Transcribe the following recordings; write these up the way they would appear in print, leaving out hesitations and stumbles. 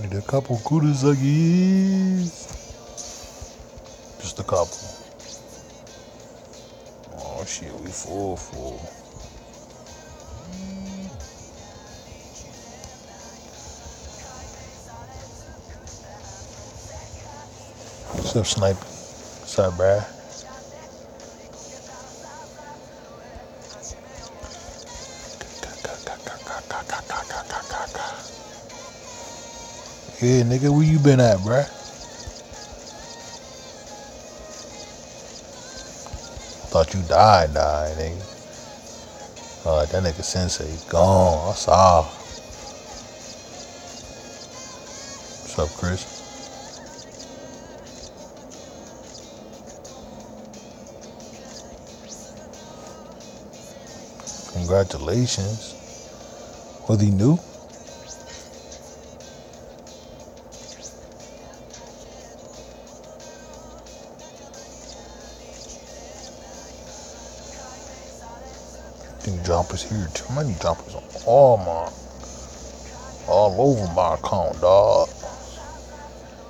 I need a couple Kudazagis. Just a couple. Oh shit, we full. What's up, Sniper? What's up, bruh? Yeah, nigga, where you been at, bruh? Thought you died, nigga. That nigga Sensei gone. I saw. What's up, Chris? Congratulations. Was he new? I think jumpers here too. Many jumpers on all over my account, dog.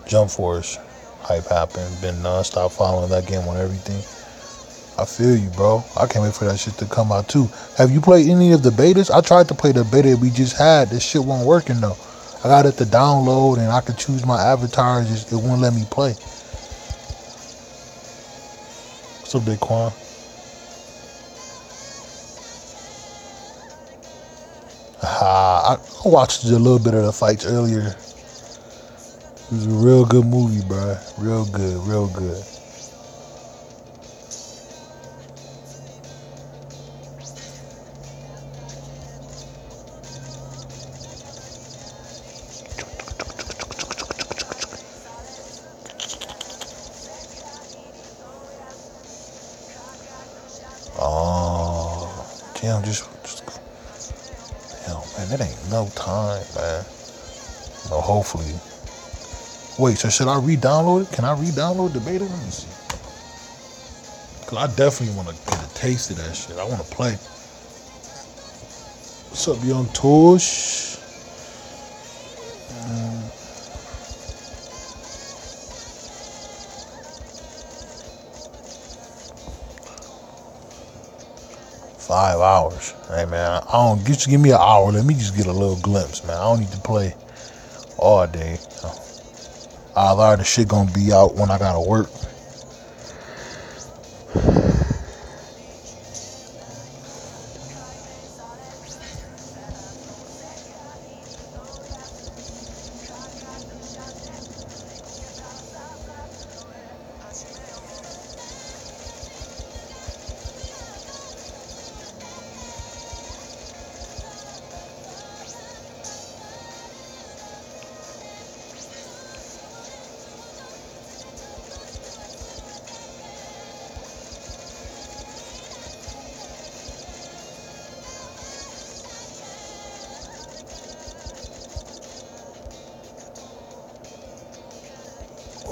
Jump Force hype happened. Been non-stop following that game on everything. I feel you, bro. I can't wait for that shit to come out too. Have you played any of the betas? I tried to play the beta we just had. This shit wasn't working though. I got it to download and I could choose my avatar. It wouldn't let me play. What's up, Big Quan? I watched a little bit of the fights earlier. It was a real good movie, bro. Real good, real good. Oh, damn, just damn, man, that ain't no time, man. No, hopefully. Wait, so should I re-download it? Can I re-download the beta? Let me see. Cause I definitely want to get a taste of that shit. I want to play. What's up, Young Tush? 5 hours. Hey man, I don't just give me an hour. Let me just get a little glimpse, man. I don't need to play all day. Either the shit gonna be out when I gotta work.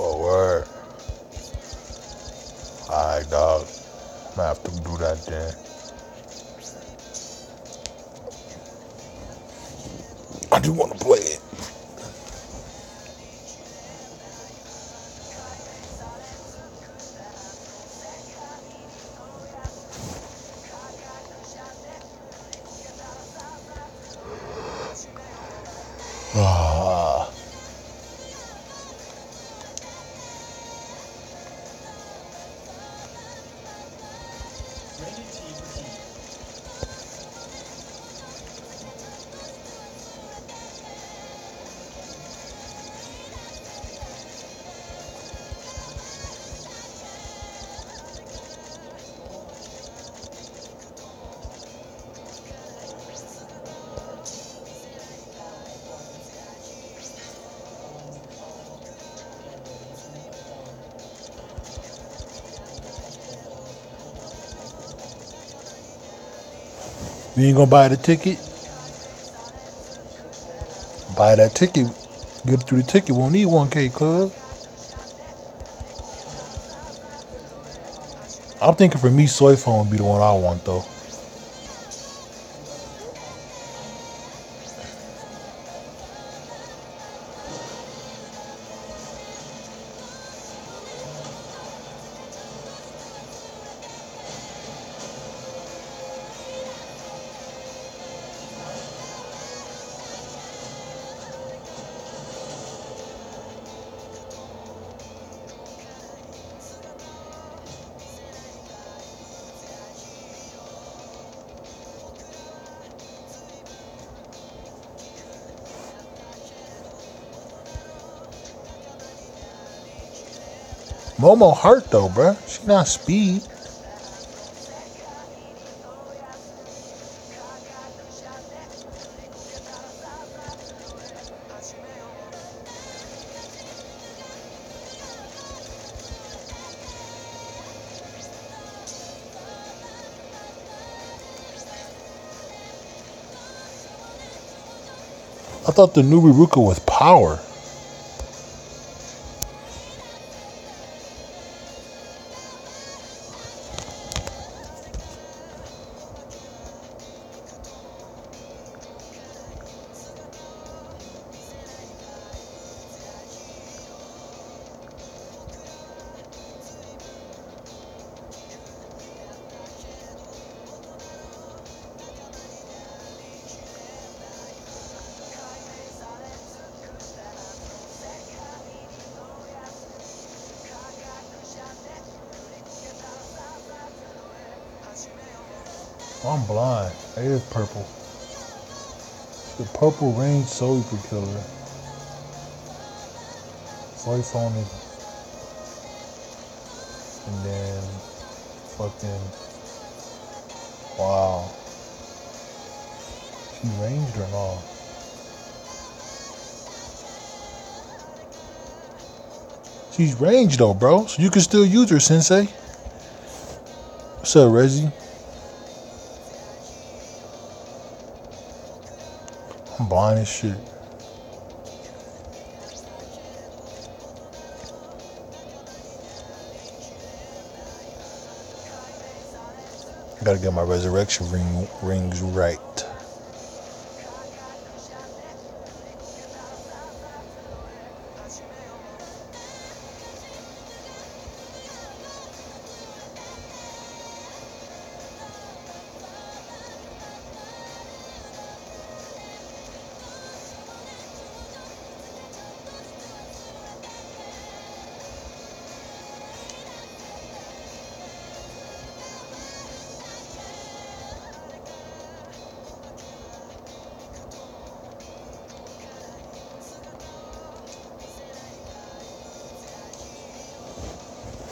Oh, word. Alright, dog. I'm gonna have to do that then. I just wanna play it. Ah. You ain't gonna buy the ticket? Buy that ticket. Get through the ticket. Won't need 1K, cuz. I'm thinking for me, Soy Phone would be the one I want, though. Momo Hart though, bruh. She not speed. I thought the new Ruka was power. I'm blind. It is purple. The purple range soul killer. Voice on it. And then fucking wow. She ranged or not? She's ranged though, bro. So you can still use her, Sensei. What's up, Reggie? I'm blind as shit. I gotta get my resurrection rings right.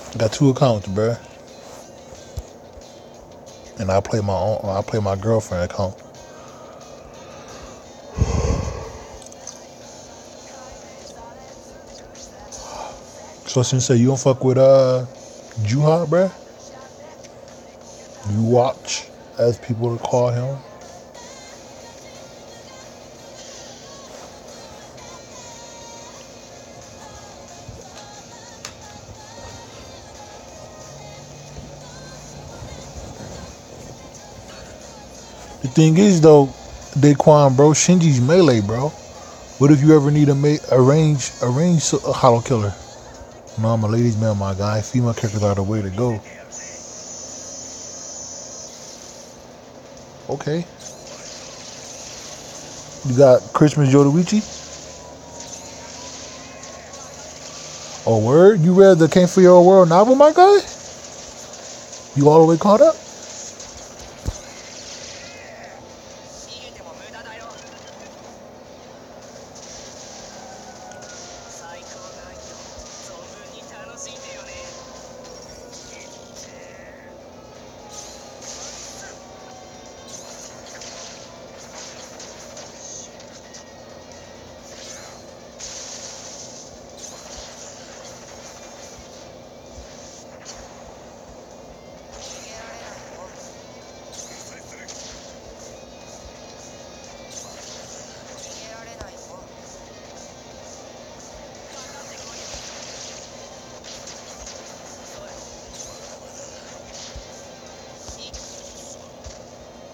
I got 2 accounts, bruh. And I play my girlfriend account. So Sensei, you don't fuck with Juha, bruh? You watch, as people call him. The thing is, though, Daquan, bro, Shinji's melee, bro. What if you ever need a range hollow killer? No, I'm a ladies' man, my guy. Female characters are the way to go. Okay. You got Christmas Yoruichi? Oh, word? You read the Came For Your World novel, my guy? You all the way caught up?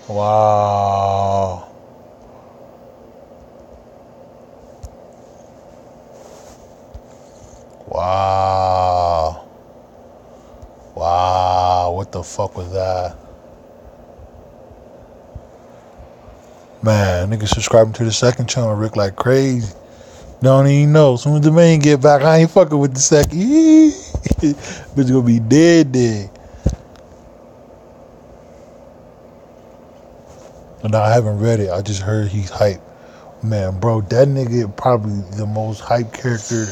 Wow. Wow. Wow. What the fuck was that? Man, niggas subscribing to the second channel, Rick, like crazy. Don't even know. As soon as the main get back, I ain't fucking with the second. Bitch gonna be dead. And I haven't read it. I just heard he's hype. Man, bro, that nigga probably the most hype character.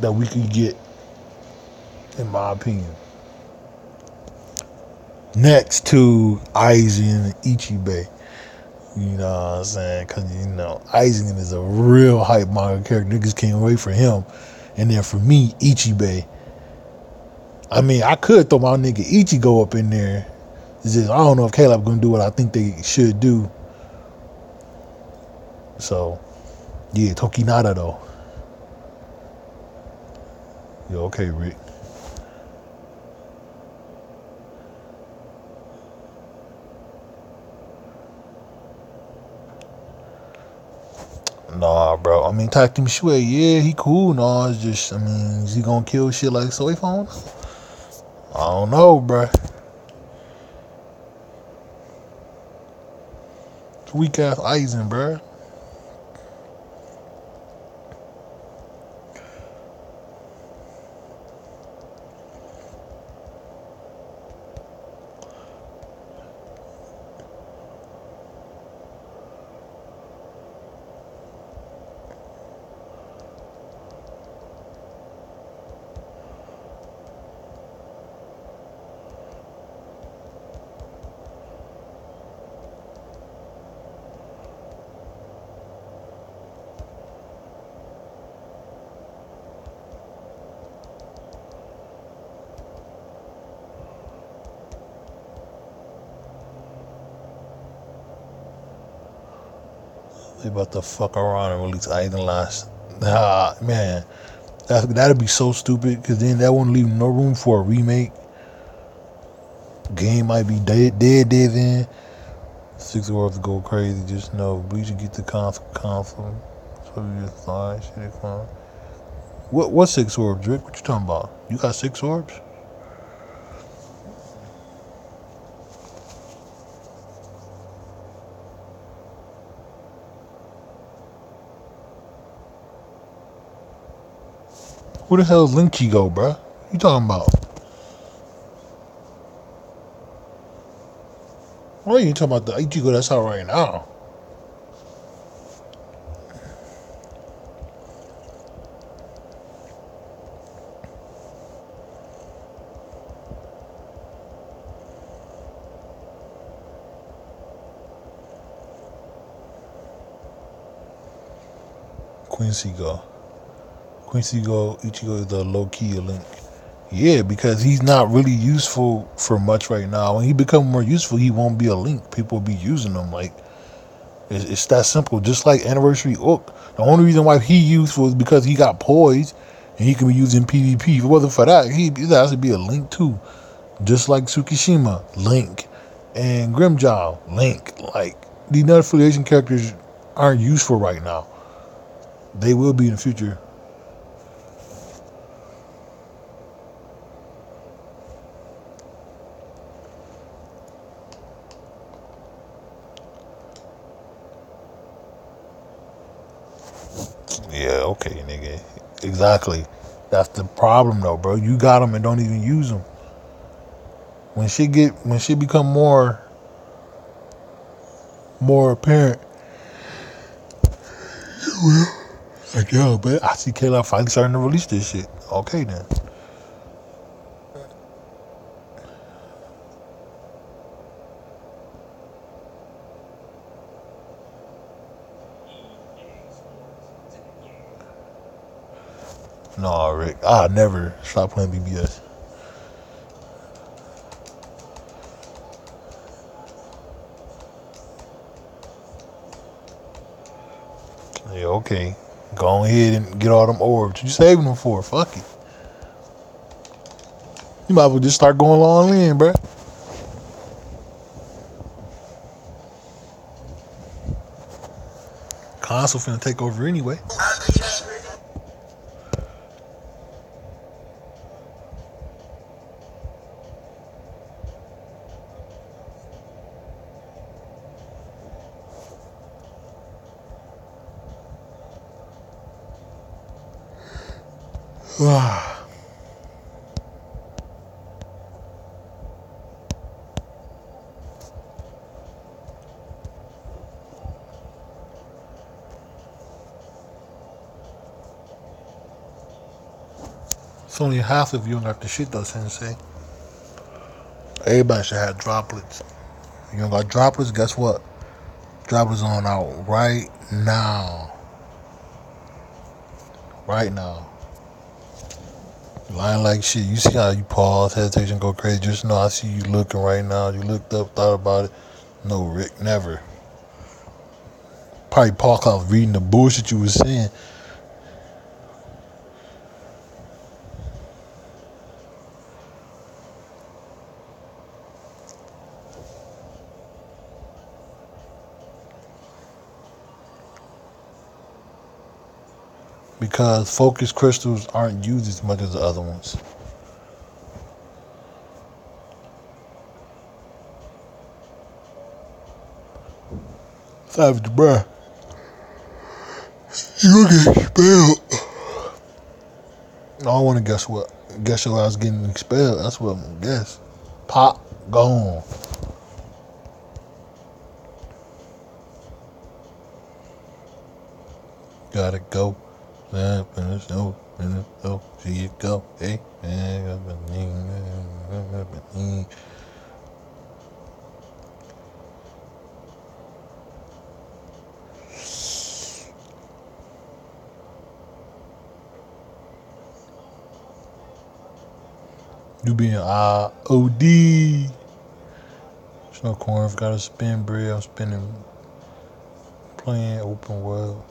that we could get, in my opinion. Next to Aizen and Ichibei. You know what I'm saying? Because, you know, Aizen is a real hype manga character. Niggas can't wait for him. And then for me, Ichibei. I mean, I could throw my nigga Ichigo up in there. It's just, I don't know if Caleb going to do what I think they should do. So, yeah, Tokinada, though. Yo, okay, Rick. Nah, bro. I mean, Takumi Shui, yeah, he cool. Nah, it's just, I mean, is he gonna kill shit like Soy Phone? I don't know, bro. Weak ass Aizen, bro. They about to fuck around and release Aizen last. Nah, man. That'd be so stupid, because then that wouldn't leave no room for a remake. Game might be dead then. Six Dwarfs go crazy, just know. Bleach get the console. So you just thought shit fun. What six orbs, Rick? What you talking about? You got six orbs? Who the hell is Linky go, bruh? You talking about? What are you talking about? The Ichigo that's out right now. Quincy go, Ichigo is the low key Link. Yeah, because he's not really useful for much right now. When he become more useful, he won't be a Link. People will be using him. Like, it's that simple. Just like Anniversary Ook. The only reason why he useful is because he got poise and he can be used in PvP. If it wasn't for that, he has to be a Link too. Just like Tsukishima, Link. And Grimjaw, Link. Like, these non-affiliation characters aren't useful right now. They will be in the future. Yeah, okay, nigga. Exactly. That's the problem, though, bro. You got them and don't even use them. When shit become more apparent, like, yo, but I see Kayla finally starting to release this shit. Okay, then. No, Rick, I never stop playing BBS. Yeah, okay. Go ahead and get all them orbs. You saving them for? Fuck it. You might as well just start going all in, bro. Console finna take over anyway. It's only half of you don't got the shit though, Sensei. Everybody should have droplets. You don't got droplets, guess what? Droplets on out right now. Right now. Lying like shit. You see how you pause, hesitation, go crazy. Just know I see you looking right now. You looked up, thought about it. No, Rick, never. Probably park off reading the bullshit you was saying. Because focus crystals aren't used as much as the other ones. Savage, bruh. You gonna get expelled. I don't want to guess what. Guess your ass getting expelled. That's what I'm gonna guess. Pop, gone. Gotta go. See you go. Hey, you being OD. There's no corn. I've got to spin bread. I'm spinning. Playing open world.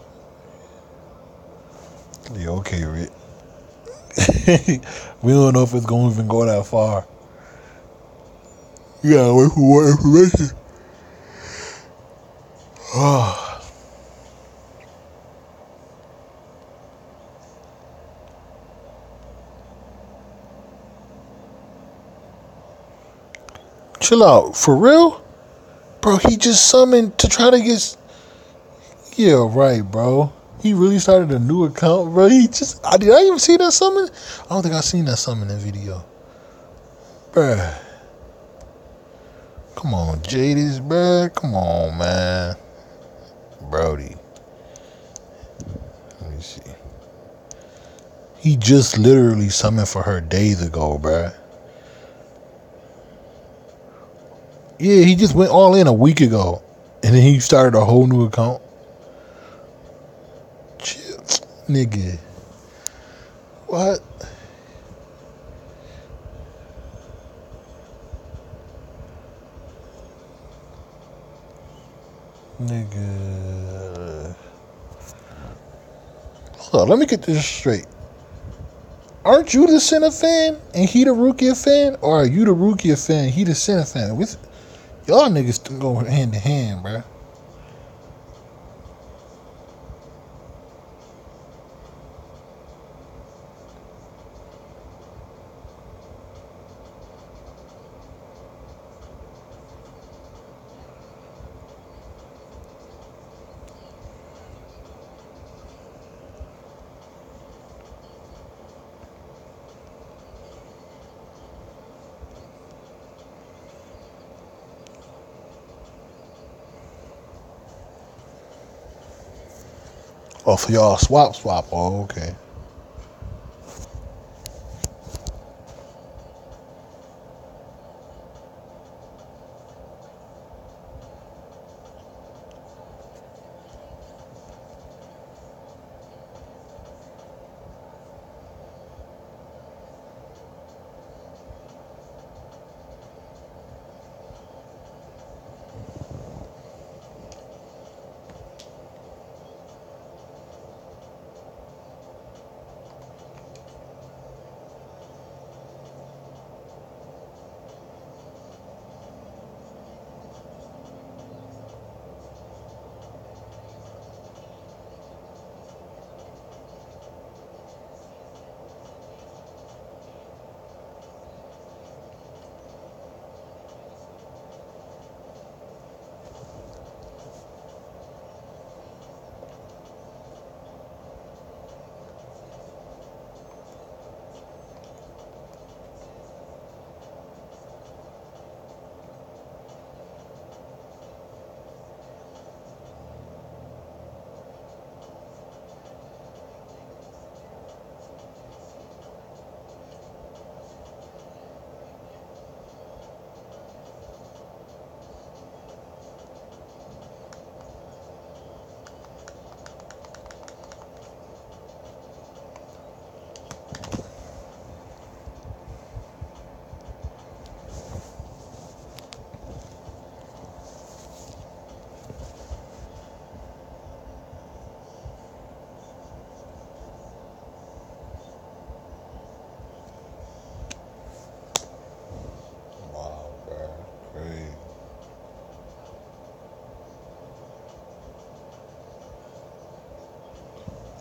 Yeah, okay, Rick. We don't know if it's going to even go that far. You gotta wait for more information. Chill out. For real? Bro, he just summoned to try to get... Yeah, right, bro. He really started a new account, bro. Did I even see that summon? I don't think I seen that summon in video. Bruh. Come on, Jadis, bruh. Come on, man. Brody. Let me see. He just literally summoned for her days ago, bruh. Yeah, he just went all in a week ago. And then he started a whole new account. Chill. Nigga. What? Nigga. Hold on, let me get this straight. Aren't you the center fan and he the Rukia fan? Or are you the Rukia fan and he the center fan? Y'all niggas go hand to hand, bruh. Oh, so y'all swap. Oh, okay.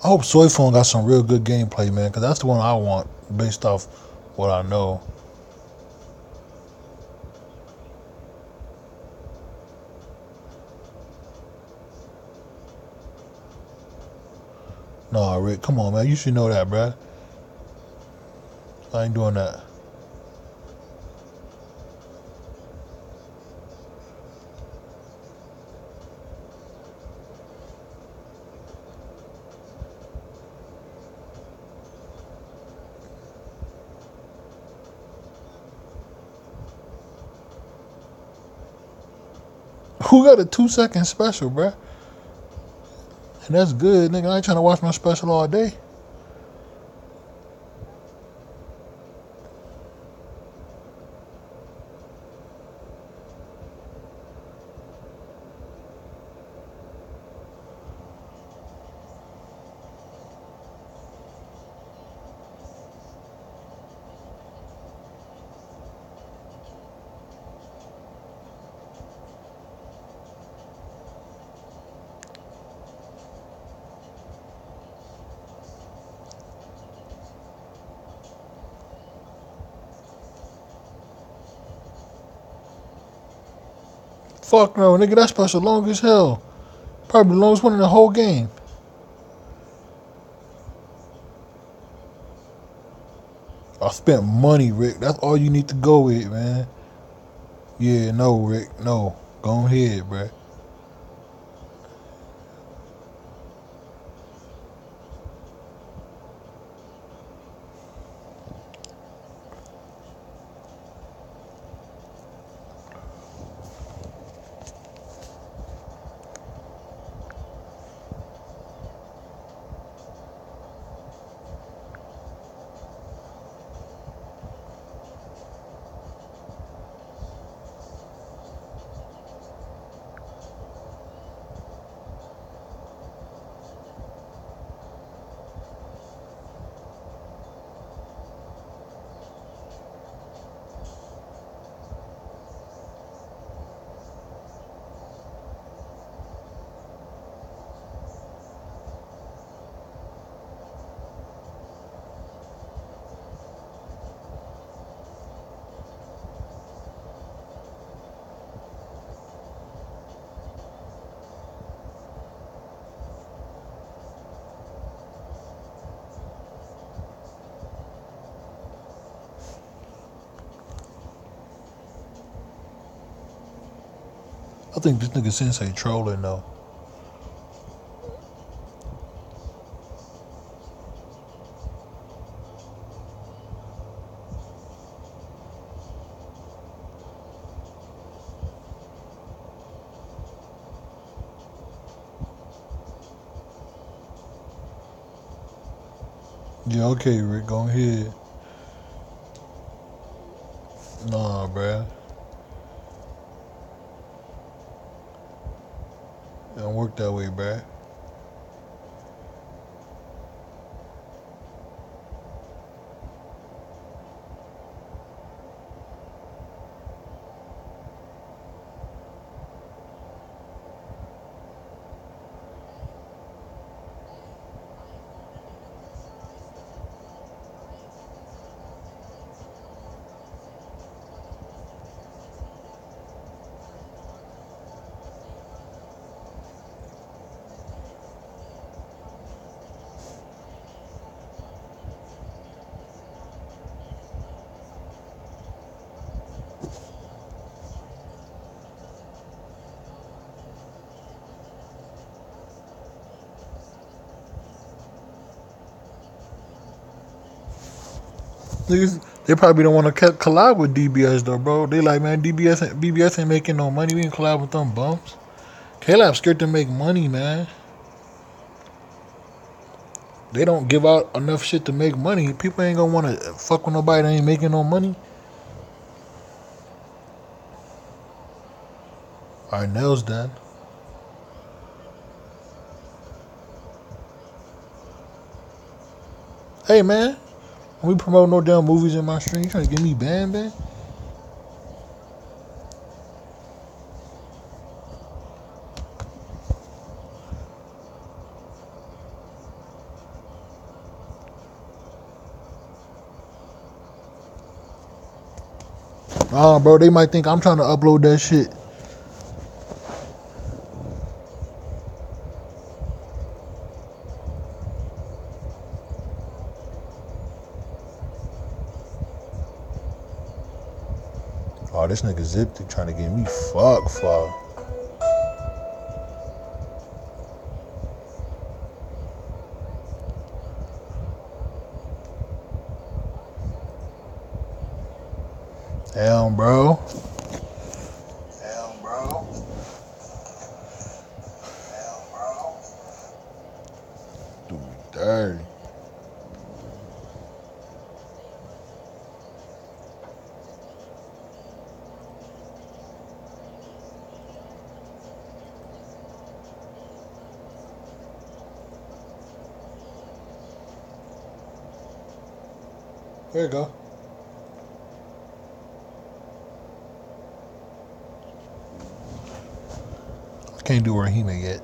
I hope Soy Phone got some real good gameplay, man, because that's the one I want based off what I know. Nah, Rick, come on, man. You should know that, bruh. I ain't doing that. Who got a 2 second special, bruh? And that's good, nigga. I ain't trying to watch my special all day. Fuck no, nigga. That special long as hell. Probably the longest one in the whole game. I spent money, Rick. That's all you need to go with, man. Yeah, no, Rick. No. Go ahead, bruh. I think this nigga Sensei trolling, though. Yeah, okay, Rick. Go ahead. Nah, bruh. It don't work that way, bruh. Niggas, they probably don't want to collab with DBS though, bro. They like, man, BBS ain't making no money. We can collab with them bumps. K-Lab's scared to make money, man. They don't give out enough shit to make money. People ain't gonna want to fuck with nobody that ain't making no money. Alright, Nell's done. Hey, man. We promote no damn movies in my stream. You trying to get me banned, man? Bro, they might think I'm trying to upload that shit. Oh, this nigga Zip trying to get me fuck. Damn, bro. Do me dirty. There you go. I can't do Rahima yet.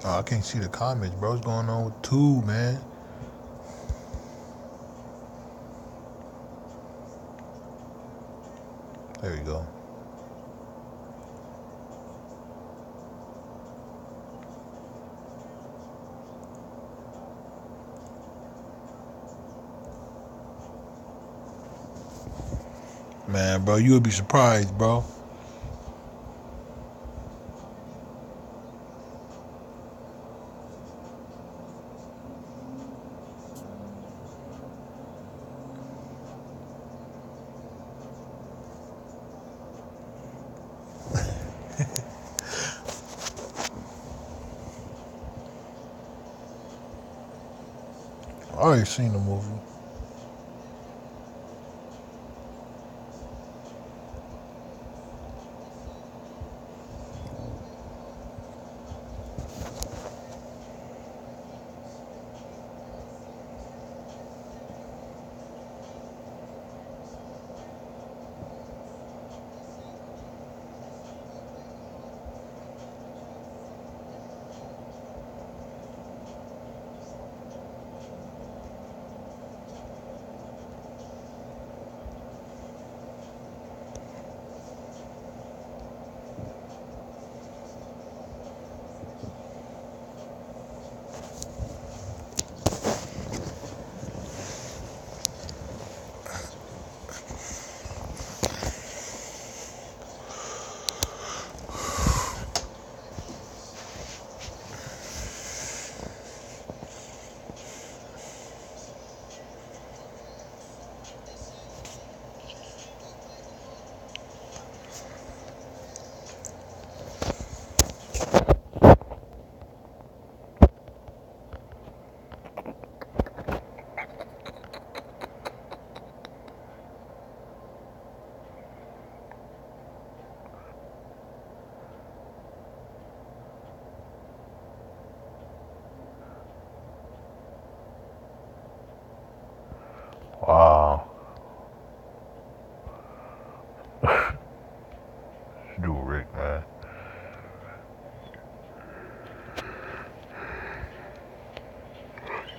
Oh, I can't see the comments, bro. What's going on with two, man? There you go. Man, bro, you would be surprised, bro. I already seen the movie.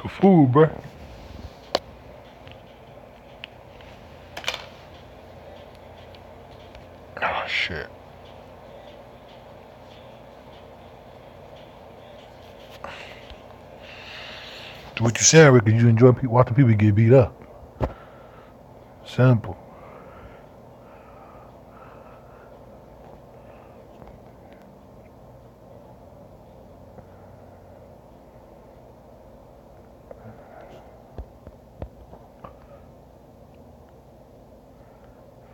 Food, bro. Oh shit. What you saying, Rick? You enjoy watching people get beat up? Simple.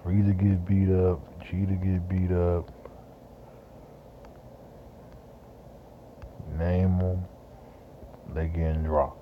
Free to get beat up, G to get beat up. Name them, they getting dropped.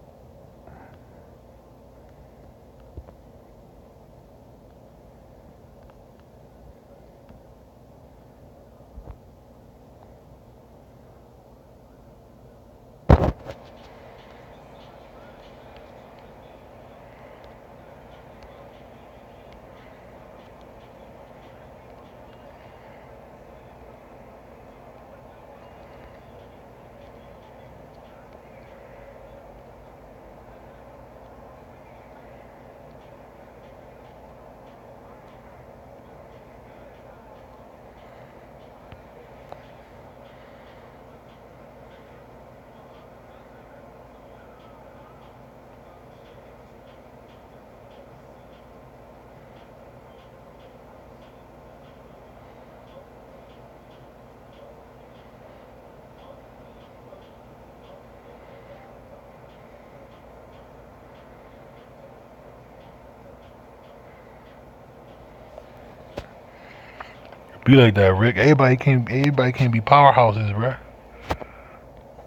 Be like that, Rick. Everybody can't be powerhouses, bro.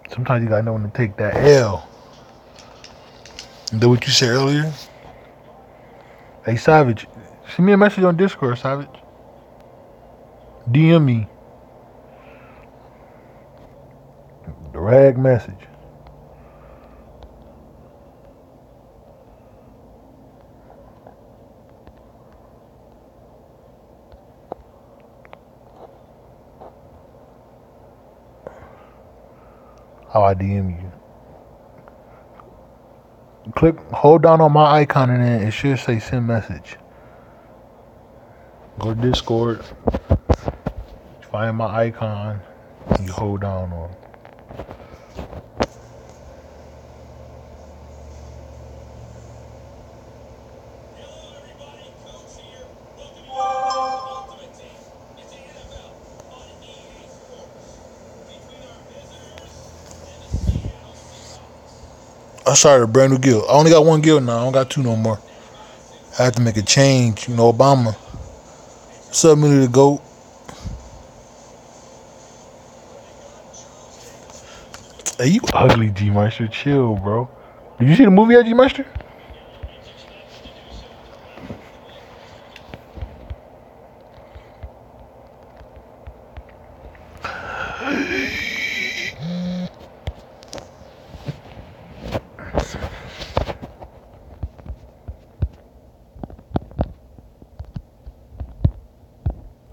Sometimes you gotta know when to take that L. And then what you said earlier? Hey, Savage, send me a message on Discord, Savage. DM me. Direct message. How I DM you. Hold down on my icon and then it should say send message. Go to Discord, find my icon, and you hold down on it. I started a brand new guild. I only got one guild now. I don't got two no more. I had to make a change. You know, Obama. What's up, Millie the GOAT? Hey, you ugly, G-Meister. Chill, bro. Did you see the movie yet, G-Meister?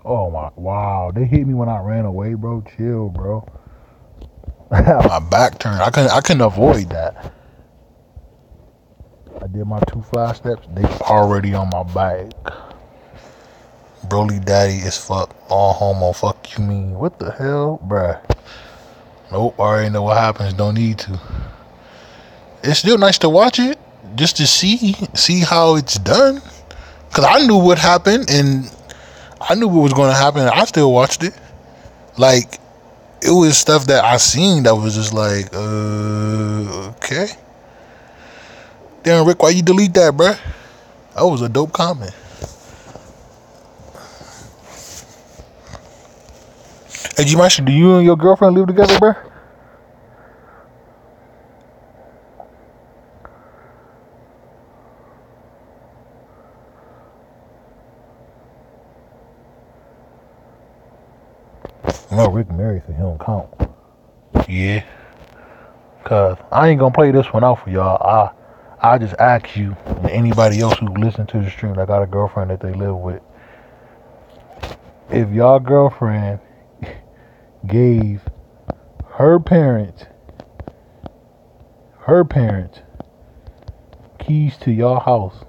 Oh my, wow. They hit me when I ran away, bro. Chill, bro. I had my back turned. I couldn't avoid that. I did my 2 fly steps. They already on my back. Broly daddy is fuck. All homo. Fuck you mean. What the hell, bruh? Nope. I already know what happens. Don't need to. It's still nice to watch it. Just to see how it's done. Cause I knew what happened and I knew what was going to happen. I still watched it. Like, it was stuff that I seen that was just like, okay. Damn, Rick, why you delete that, bruh? That was a dope comment. Hey, G-Master, do you and your girlfriend live together, bruh? No, Rick married, so he don't count. Yeah. Cause I ain't gonna play this one out for y'all. I just ask you and anybody else who listen to the stream that got a girlfriend that they live with. If y'all girlfriend gave her parents keys to your house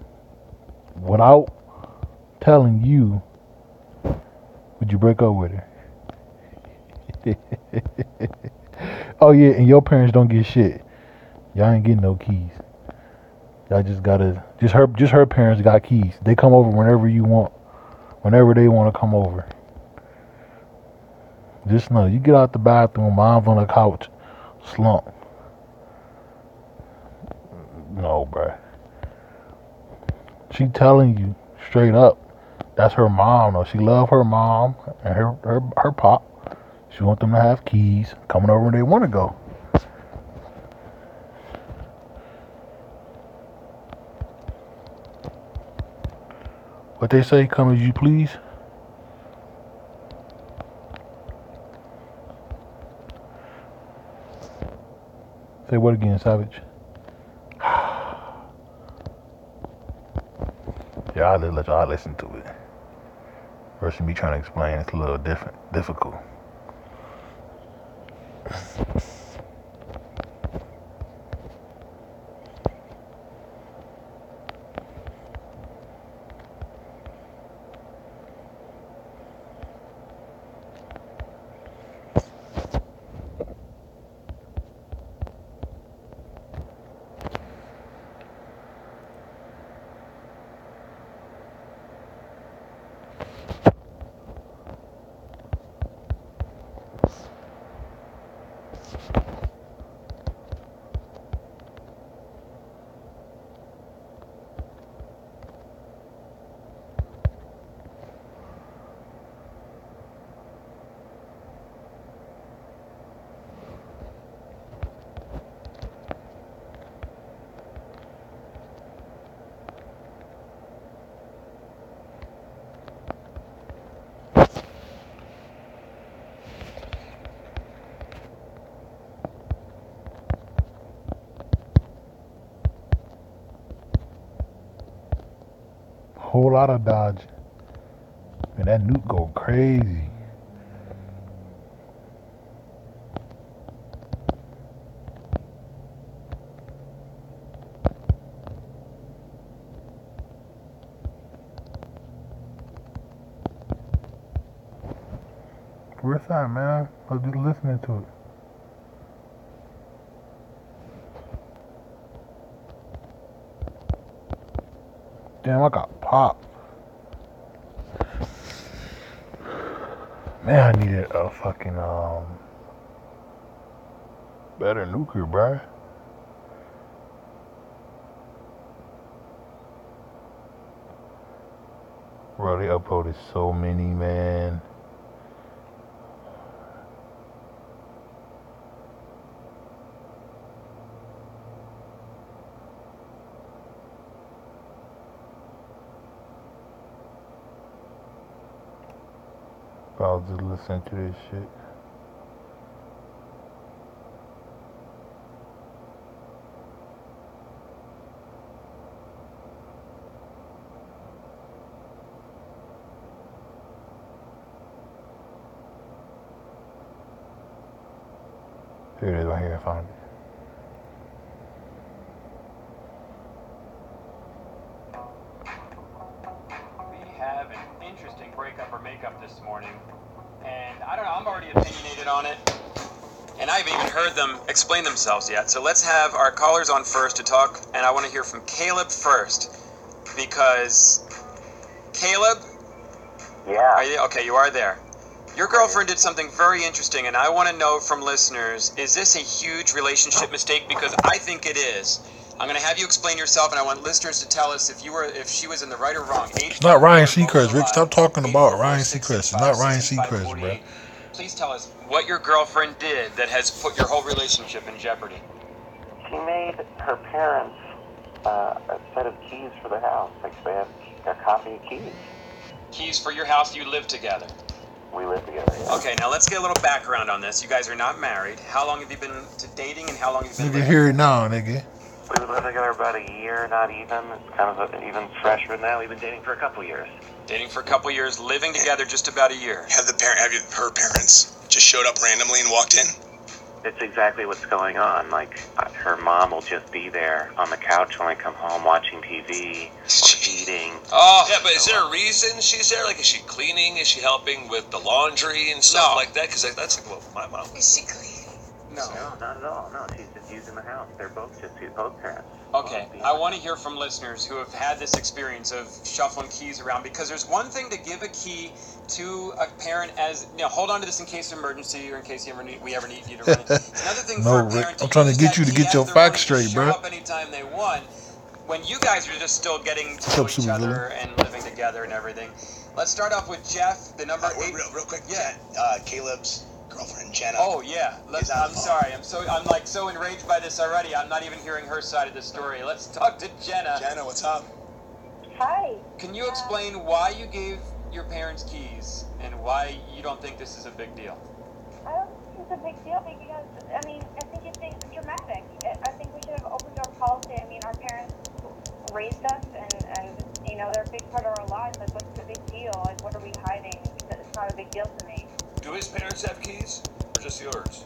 without telling you, would you break up with her? Oh yeah, and your parents don't get shit. Y'all ain't getting no keys. Y'all just gotta just her parents got keys. They come over whenever you want, whenever they want to come over. Just know, you get out the bathroom, mom's on the couch, slump. No, bruh. She telling you straight up, that's her mom. Though she love her mom and her pop. She want them to have keys, coming over when they want to go. What they say, come as you please. Say what again, Savage? Yeah, I'll let y'all listen to it. Versus me trying to explain, it's a little difficult. Whole lot of dodge. Man, that nuke go crazy. Where's that, man? I was just listening to it. Damn, I got popped. Man, I needed a fucking better nuker, bruh. Bro, they uploaded so many, man. But I was just listening to this shit. Here it is right here, I found it. We have an interesting breakup or makeup this morning. And I don't know, I'm already opinionated on it. And I haven't even heard them explain themselves yet. So let's have our callers on first to talk. And I want to hear from Caleb first. Because, Caleb? Yeah. Are you, okay, you are there. Your girlfriend did something very interesting, and I want to know from listeners, is this a huge relationship mistake? Because I think it is. I'm going to have you explain yourself, and I want listeners to tell us if she was in the right or wrong. It's not Ryan Seacrest, Rick. Stop talking about Ryan Seacrest. It's not Ryan Seacrest, bro. Please tell us what your girlfriend did that has put your whole relationship in jeopardy. She made her parents a set of keys for the house. Like they have a copy of keys. Keys for your house, you live together. We live together. Yeah. Okay, now let's get a little background on this. You guys are not married. How long have you been dating, and how long have you been living? Hear it now, nigga. We've been living together about a year, not even. It's kind of even fresher now. We've been dating for a couple years. Dating for a couple years, living together just about a year. Have her parents just showed up randomly and walked in? It's exactly what's going on. Like, her mom will just be there on the couch when I come home watching TV, eating. Oh, Yeah, but is there a reason she's there? Like, is she cleaning? Is she helping with the laundry and stuff like that? Because that's like what my mom. Is she cleaning? No, not at all. No, she's just using the house. They're both parents. Okay, I want to hear from listeners who have had this experience of shuffling keys around, because there's one thing to give a key to a parent as, hold on to this in case of emergency or in case we ever need you to run it. It's another thing for a Rick, parent to I'm trying to use get that you to key get as your their facts own and straight, show bro. up anytime they want, when you guys are just still getting to What's know up, each Super other and living together and everything. Let's start off with Jeff, the number 8. Real quick, Yeah. Caleb's girlfriend Jenna. Oh yeah, I'm sorry. I'm like so enraged by this already. I'm not even hearing her side of the story. Let's talk to Jenna. Jenna, what's up? Hi. Can you explain why you gave your parents keys and why you don't think this is a big deal? I don't think it's a big deal because, I mean, I think it's dramatic. I think we should have open door policy. I mean, our parents raised us and they're a big part of our lives. Like, what's the big deal? Like, what are we hiding? It's not a big deal to me. Do his parents have keys, or just yours?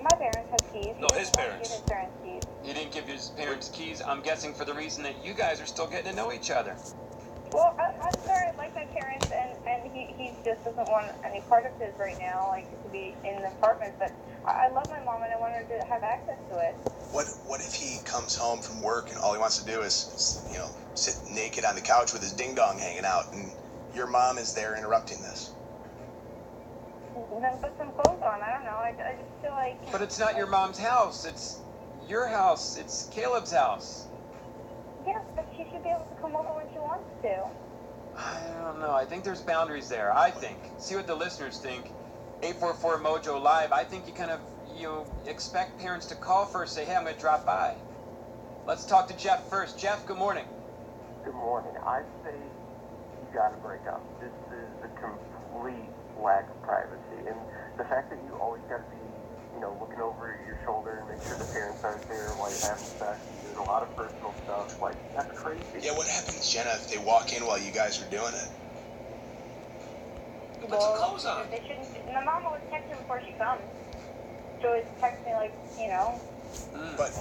My parents have keys. No, his parents. His parents keys. You didn't give his parents keys, I'm guessing for the reason that you guys are still getting to know each other. Well, I'm sorry. I like my parents, and he just doesn't want any part of his right now, like, to be in the apartment. But I love my mom, and I want her to have access to it. What if he comes home from work and all he wants to do is, sit naked on the couch with his ding dong hanging out, and your mom is there interrupting this? Then put some clothes on. I don't know. I just feel like. But it's not your mom's house. It's your house. It's Caleb's house. Yeah, but she should be able to come over when she wants to. I don't know. I think there's boundaries there. I think. See what the listeners think. 844 Mojo Live. I think you expect parents to call first, say, hey, I'm going to drop by. Let's talk to Jeff first. Jeff, good morning. Good morning. I say you got to break up. This is a complete lack of privacy, and the fact that you always got to be, looking over your shoulder and make sure the parents aren't there while you're having sex. There's a lot of personal stuff. Like, that's crazy. Yeah, what happens, Jenna, if they walk in while you guys are doing it? Put some clothes on. They shouldn't. My mom always texts me before she comes. She always texts me like, But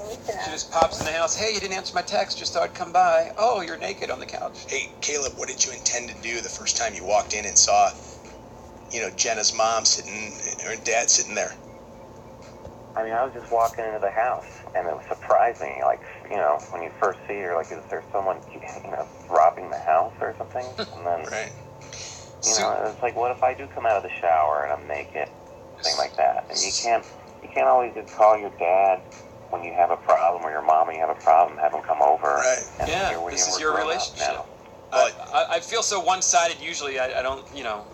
She just pops in the house. Hey, you didn't answer my text. Just thought I'd come by. Oh, you're naked on the couch. hey, Caleb, what did you intend to do the first time you walked in and saw, Jenna's mom sitting or dad sitting there? I mean, I was just walking into the house, and it was surprising. Like, when you first see her, like, is there someone, robbing the house or something? And then, Right. it's like, what if I do come out of the shower and I'm naked, thing like that? And you can't always just call your dad when you have a problem, or your mom when you have a problem, have them come over. Right. And Yeah, here we this is are, your we're grown up relationship. now. I feel so one-sided usually. I don't,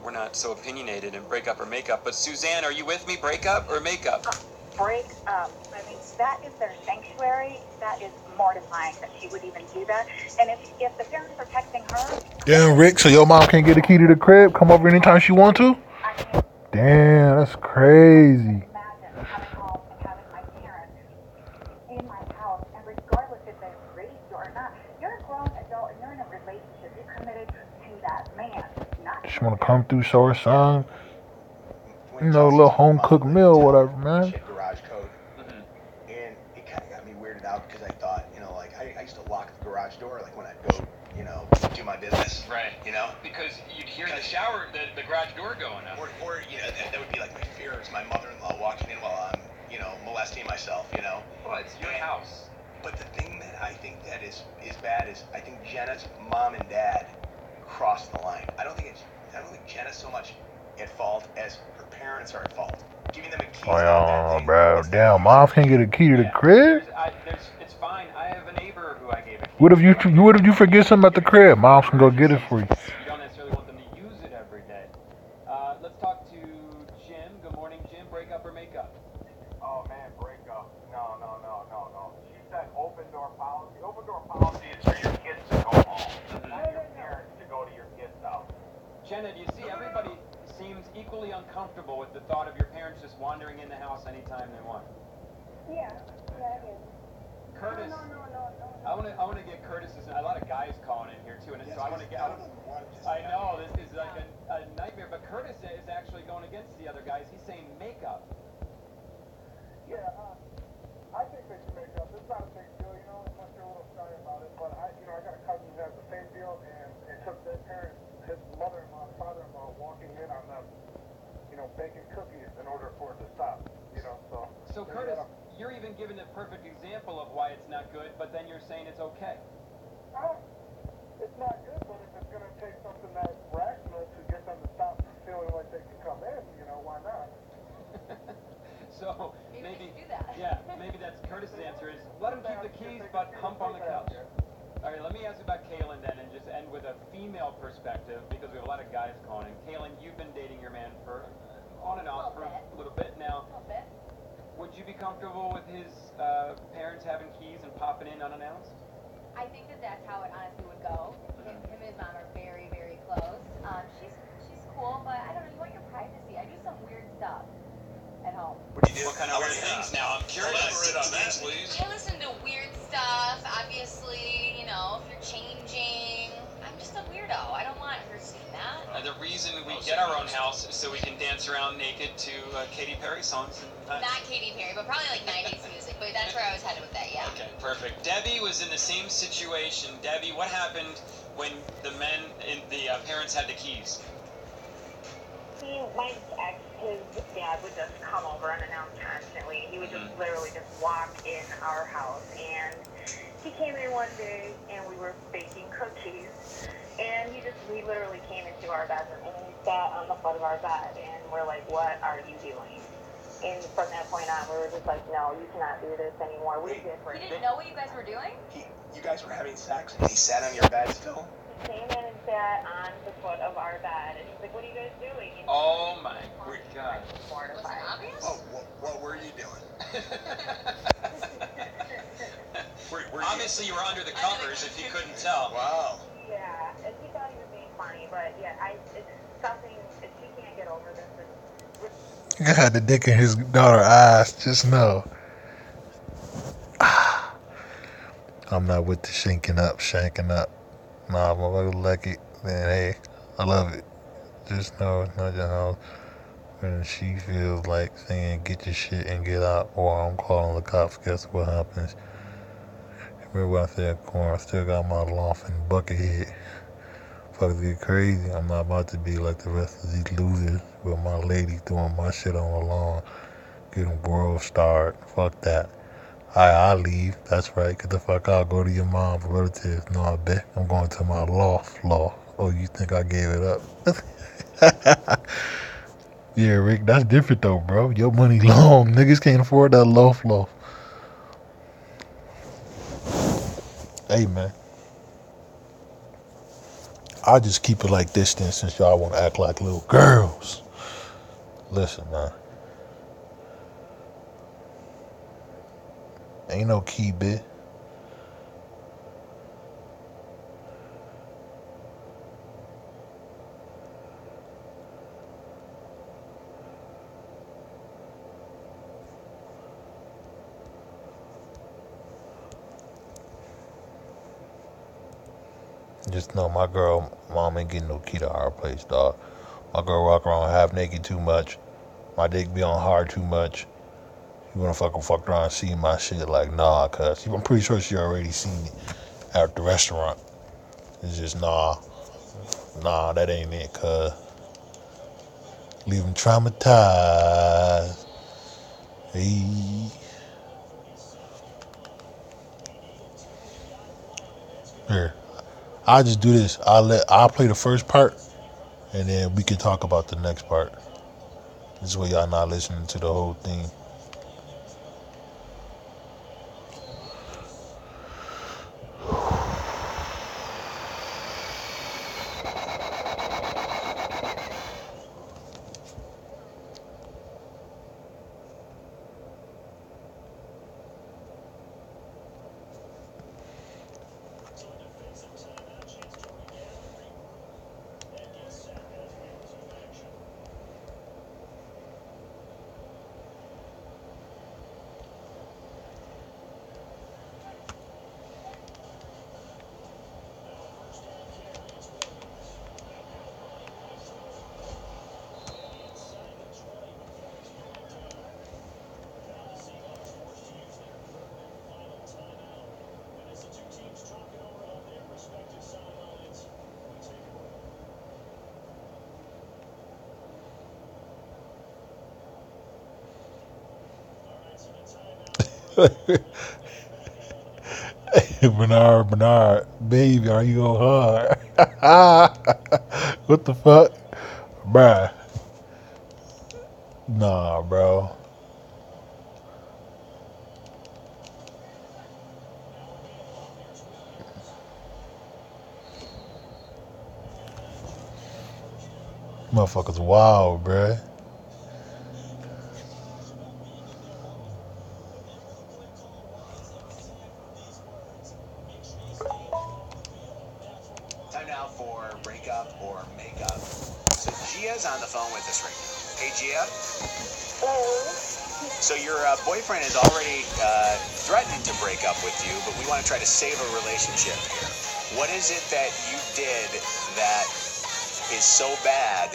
we're not so opinionated in breakup or makeup. But Suzanne, are you with me? Breakup or makeup? Break up. I mean, that is their sanctuary. That is mortifying that she would even do that. And if the parents are texting her... Damn, Rick, so your mom can't get a key to the crib? Come over anytime she want to? I mean, Damn, that's crazy. imagine coming home and having my parents in my house, and regardless if they've raised you or not, you're a grown adult and you're in a relationship. You're committed to that man, not... She want to come through, show her son. A little home-cooked meal or whatever, man. Garage code. And it kind of got me weirded out because I thought, I used to lock the garage door, like when I'd go, do my business. Right. Because you'd hear the shower, the garage door going up. Or that would be like my fear is my mother-in-law walking in while I'm, molesting myself, Well, it's your house. But the thing that I think that is bad is I think Jenna's mom and dad crossed the line. I don't think Jenna's so much at fault as her parents are at fault. Giving them a key. Oh, bro. Damn, mom can't get a key to the crib? It's fine. I have a neighbor who I gave a key. What if you forget something at the crib? Mom can go get it for you. You don't necessarily want them to use it every day. Let's talk to Jim. Good morning, Jim. Breakup or makeup? Oh man, breakup. No. She said open door policy. Open door policy is for your kids to go home, not your parents to go to your kids' house. Jenna, do you see everybody seems equally uncomfortable with the thought of your parents just wandering in the house anytime they want? Yeah, it is. Curtis, No. I want to get Curtis's. A lot of guys calling in here too, and so I want to get. I know this is like a nightmare, but Curtis is actually going against the other guys. He's saying makeup. I think they should make up. It's not a big deal, you know, unless you're a little shy about it. But I got a cousin who has the same deal, and it took their parents, his mother-in-law, and father-in-law, walking in on them, you know, baking cookies in order for it to stop, you know. So Curtis, you're even giving a perfect example of why it's not good, but then you're saying it's okay. It's not good, but if it's going to take something that's rational to get them to stop feeling like they can come in, you know, why not? So maybe we should do that. Yeah, maybe that's Curtis's answer is let him keep the keys, but hump on the couch. All right, let me ask you about Kaylin then, and just end with a female perspective, because we have a lot of guys calling. Kaylin, you've been dating your man for on and off for a little bit now. A little bit. Would you be comfortable with his parents having keys and popping in unannounced? I think that's how it honestly would go. Him and his mom are very, very close. She's cool, but I don't know. You want your privacy. I do some weird stuff at home. What kind of weird things now? I'm curious. Elaborate on that, please. I listen to weird stuff. Obviously, you know, if you're changing, I'm just a weirdo. I don't want her seeing that. The reason we get our own house is so we can dance around naked to Katy Perry songs. Not Katy Perry, but probably like 90s music. But that's where I was headed with that, yeah. Okay, perfect. Debbie was in the same situation. Debbie, what happened when the parents had the keys? My ex, his dad would just come over unannounced constantly. He would just literally just walk in our house. And he came in one day and we were baking cookies. And we literally came into our bedroom and he sat on the foot of our bed. And we're like, what are you doing? And from that point on, we were just like, no, you cannot do this anymore. We're different. You didn't know what you guys were doing? You guys were having sex, and he sat on your bed still? He came in and sat on the foot of our bed. And he's like, what are you guys doing? And Oh my God. Was it obvious? Oh, what were you doing? Obviously, you were under the covers if you couldn't tell. Wow. Yeah, and he thought he was being funny, but yeah, it's something, if he can't get over this, He had the dick in his daughter's eyes. Just know. I'm not with the shanking up. Nah, motherfucker like it. Then hey, I love it. Just know, when she feels like saying get your shit and get out, or I'm calling the cops, guess what happens? Remember what I said, Corn, I still got my loft and bucket head. Fuckers get crazy. I'm not about to be like the rest of these losers with my lady doing my shit on the lawn, getting world starred. Fuck that. I leave. That's right. Get the fuck out. Go to your mom's relatives. No, I bet. I'm going to my loft. Oh, you think I gave it up? Yeah, Rick, that's different though, bro. Your money long. Niggas can't afford that loft. Hey, man. I'll just keep it like this then, since y'all want to act like little girls. Listen, man. Ain't no key, bitch. Just know my girl mom ain't getting no key to our place, dog. My girl walk around half naked too much. My dick be on hard too much. You wanna fuck around and see my shit? Like, nah, cuz. I'm pretty sure she already seen it at the restaurant. It's just, nah, that ain't it, cuz. Leave them traumatized. Hey. Here. I'll just do this. I'll play the first part, and then we can talk about the next part. This way y'all not listening to the whole thing. Bernard, baby, are you on hard? What the fuck? Bruh. Nah, bro. Motherfuckers wild, bruh. Time now for breakup or makeup. So Gia's on the phone with us right now. Hey, Gia. So your boyfriend is already threatening to break up with you, but we want to try to save a relationship here. What is it that you did that is so bad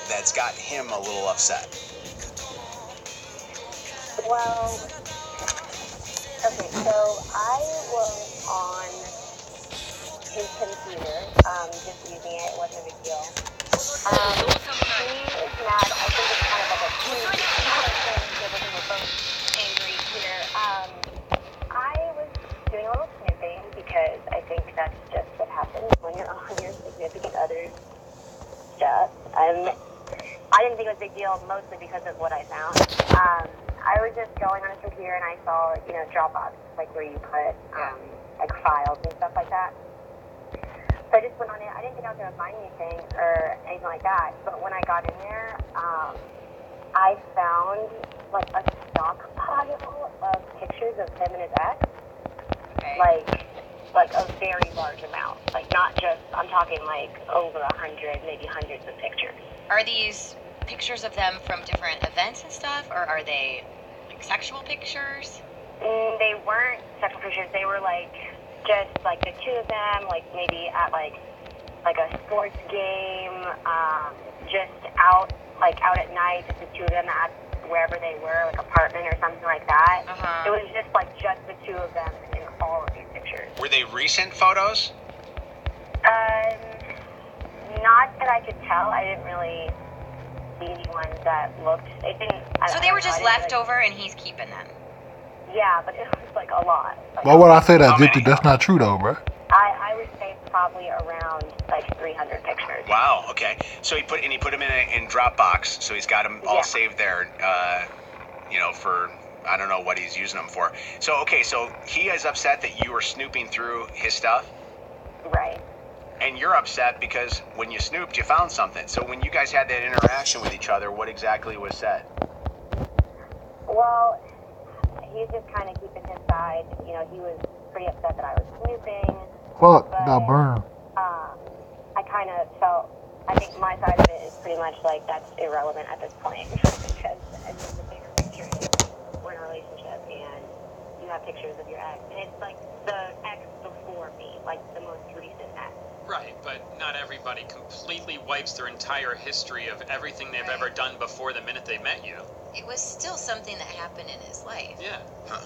that's got him a little upset? Well, okay, so I was on his computer, just using it. It wasn't a big deal. He is mad. I think it's kind of like a team thing, so we're both angry here. I was doing a little snooping because I think that's just what happens when you're on your significant other's stuff. I didn't think it was a big deal, mostly because of what I found. I was just going on his computer and I saw, Dropbox, like where you put like files and stuff like that. So I just went on it. I didn't think I was going to find anything or anything like that. But when I got in there, I found like a stockpile of pictures of him and his ex. Okay. Like a very large amount. Like not just, I'm talking like over 100, maybe hundreds of pictures. Are these pictures of them from different events and stuff, or are they like sexual pictures? They weren't sexual pictures. They were like just like the two of them, like maybe at like a sports game, just out at night, just the two of them at wherever they were, like apartment or something like that. It was just the two of them in all of these pictures. Were they recent photos? Not that I could tell. I didn't really see any ones that looked. It didn't. So they were just left over, and he's keeping them. Yeah, but it was like a lot. Why would I say that, Zipty? That's not true, though, bro. I would say probably around like 300 pictures. Wow. Okay. So he put them in Dropbox. So he's got them all saved there. For I don't know what he's using them for. So okay. So he is upset that you were snooping through his stuff. Right. And you're upset because when you snooped, you found something. So when you guys had that interaction with each other, what exactly was said? Well, he's just kind of keeping his side. He was pretty upset that I was snooping. Fuck, got burned. I kind of felt, I think my side of it is pretty much like that's irrelevant at this point. Because the bigger picture is we're in a relationship and you have pictures of your ex. And it's like the ex before me, like the most recent ex. Right, but not everybody completely wipes their entire history of everything they've ever done before the minute they met you. It was still something that happened in his life. Yeah. Huh.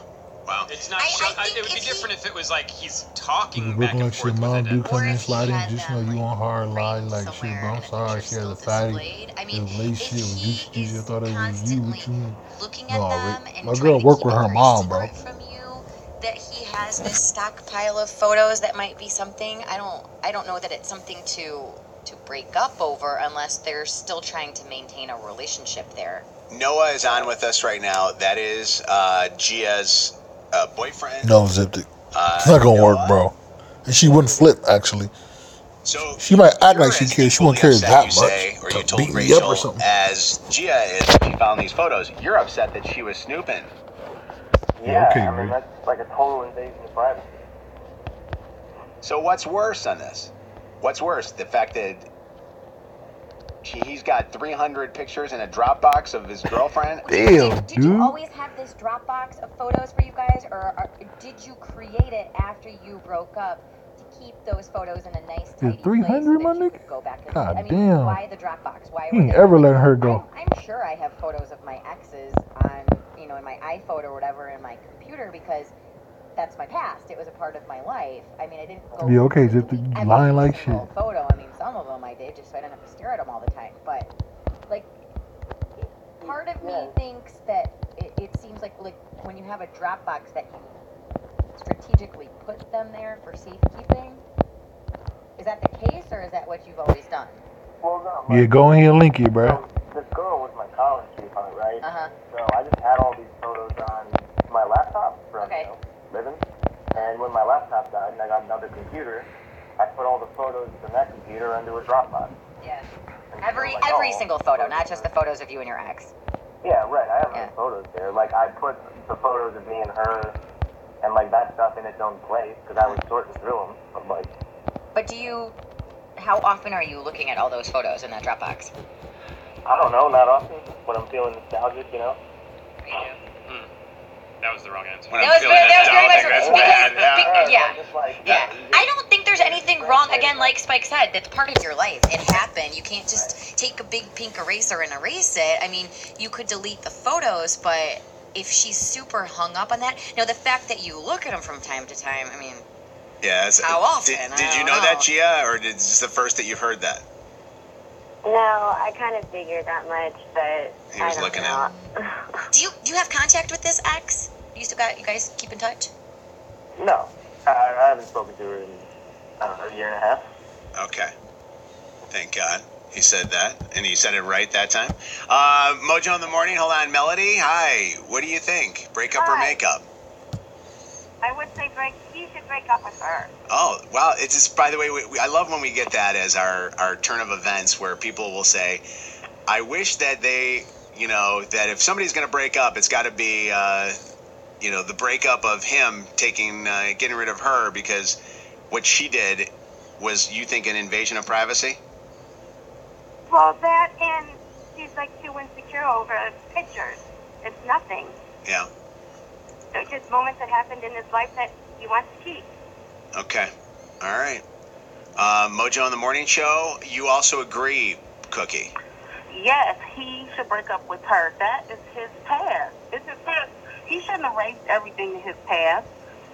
Wow. It's not. It would be different if it was like he's talking Look back and like forth your mom with do it. come in sliding, just know you on hard line, like shit, bro. I'm sorry, she has a fatty. I mean, late shit was you. I thought it was you. What you mean? Looking at them and my girl worked with her mom, bro. From you, that he has this stockpile of photos that might be something. I don't know that it's something to break up over unless they're still trying to maintain a relationship there. Noah is on with us right now. That is Gia's boyfriend. No, Ziptic. It's not gonna work, bro. And she wouldn't flip, actually. So she might act like she cares. She won't care that much. Or you to told beat me Rachel, up or something. as Gia is, she found these photos. You're upset that she was snooping. Yeah, okay, I mean, that's like a total invasion of privacy. So what's worse on this? What's worse? The fact that he's got 300 pictures in a Dropbox of his girlfriend? Damn, dude. Did you always have this Dropbox of photos for you guys, or did you create it after you broke up to keep those photos in a nice, tidy 300, place my so that you nigga? could go back and God I mean, damn. why the Dropbox? Why He were ain't they ever letting her go. I'm sure I have photos of my exes on, in my iPhone or whatever in my computer because that's my past. It was a part of my life. I mean, I didn't go. Yeah, okay, Zip, lying like shit. Photo. I mean, some of them I did just so I didn't have to stare at them all the time. But like, part of me thinks that it seems seems like when you have a Dropbox that you strategically put them there for safekeeping. Is that the case, or is that what you've always done? Well, no. Yeah, go in here, link it, bro. So this girl was my college sweetheart, right? Uh-huh. So I just had all these photos on my laptop from living. And when my laptop died and I got another computer, I put all the photos from that computer into a Dropbox. Yeah. And Every so, like, single photo, not just the photos of you and your ex. Yeah, right. I have those photos there. Like, I put the photos of me and her and, like, that stuff in its own place because I was sorting through them. But how often are you looking at all those photos in that Dropbox? I don't know, not often. When I'm feeling nostalgic, you know? That was the wrong answer. That was very much That's because, bad. yeah. I don't think there's anything wrong. Again, like Spike said, that's part of your life. It happened. You can't just take a big pink eraser and erase it. I mean, you could delete the photos, but if she's super hung up on that, the fact that you look at them from time to time, I mean, how often? Did you know that, Gia, or is this the first that you've heard that? No, I kind of figured that much, but He was looking at. Do you have contact with this ex? You guys keep in touch? No. I haven't spoken to her in, I don't know, a year and a half. Okay. Thank God. He said that, and he said it right that time. Mojo in the morning. Hold on, Melody. Hi. What do you think? Breakup or makeup? I would say he should break up with her. Oh, wow. It's just, by the way, I love when we get that as our turn of events where people will say, I wish that they, that if somebody's going to break up, it's got to be, the breakup of him getting rid of her because what she did was, you think, an invasion of privacy? Well, that and she's like too insecure over pictures. It's nothing. Yeah. They're just moments that happened in his life that he wants to keep. Okay. All right. Mojo in the morning show, you also agree, Cookie? Yes, he should break up with her. That is his past. It's his past. He shouldn't erase everything in his past.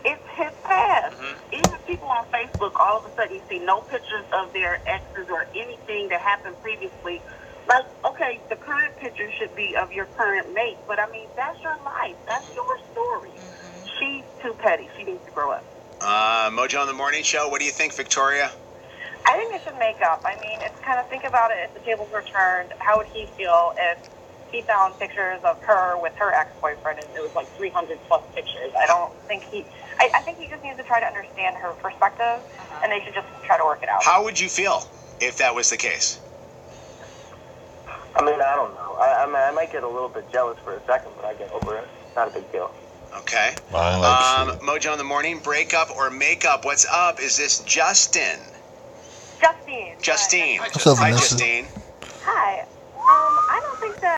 It's his past. Mm-hmm. Even people on Facebook, all of a sudden you see no pictures of their exes or anything that happened previously. Like, okay, the current picture should be of your current mate, but I mean, that's your life. That's your story. She's too petty. She needs to grow up. Mojo in the morning show, what do you think, Victoria? I think they should make up. I mean, it's kind of, think about it, if the tables were turned, how would he feel if he found pictures of her with her ex-boyfriend and it was like 300 plus pictures? I think he just needs to try to understand her perspective, and they should just try to work it out. How would you feel if that was the case? I mean, I don't know. I might get a little bit jealous for a second, but I get over it. Not a big deal. Okay. I like Mojo in the morning, breakup or makeup? What's up? Is this Justin? Justine. What's up, Hi, Vanessa? Justine. Hi. I don't think that.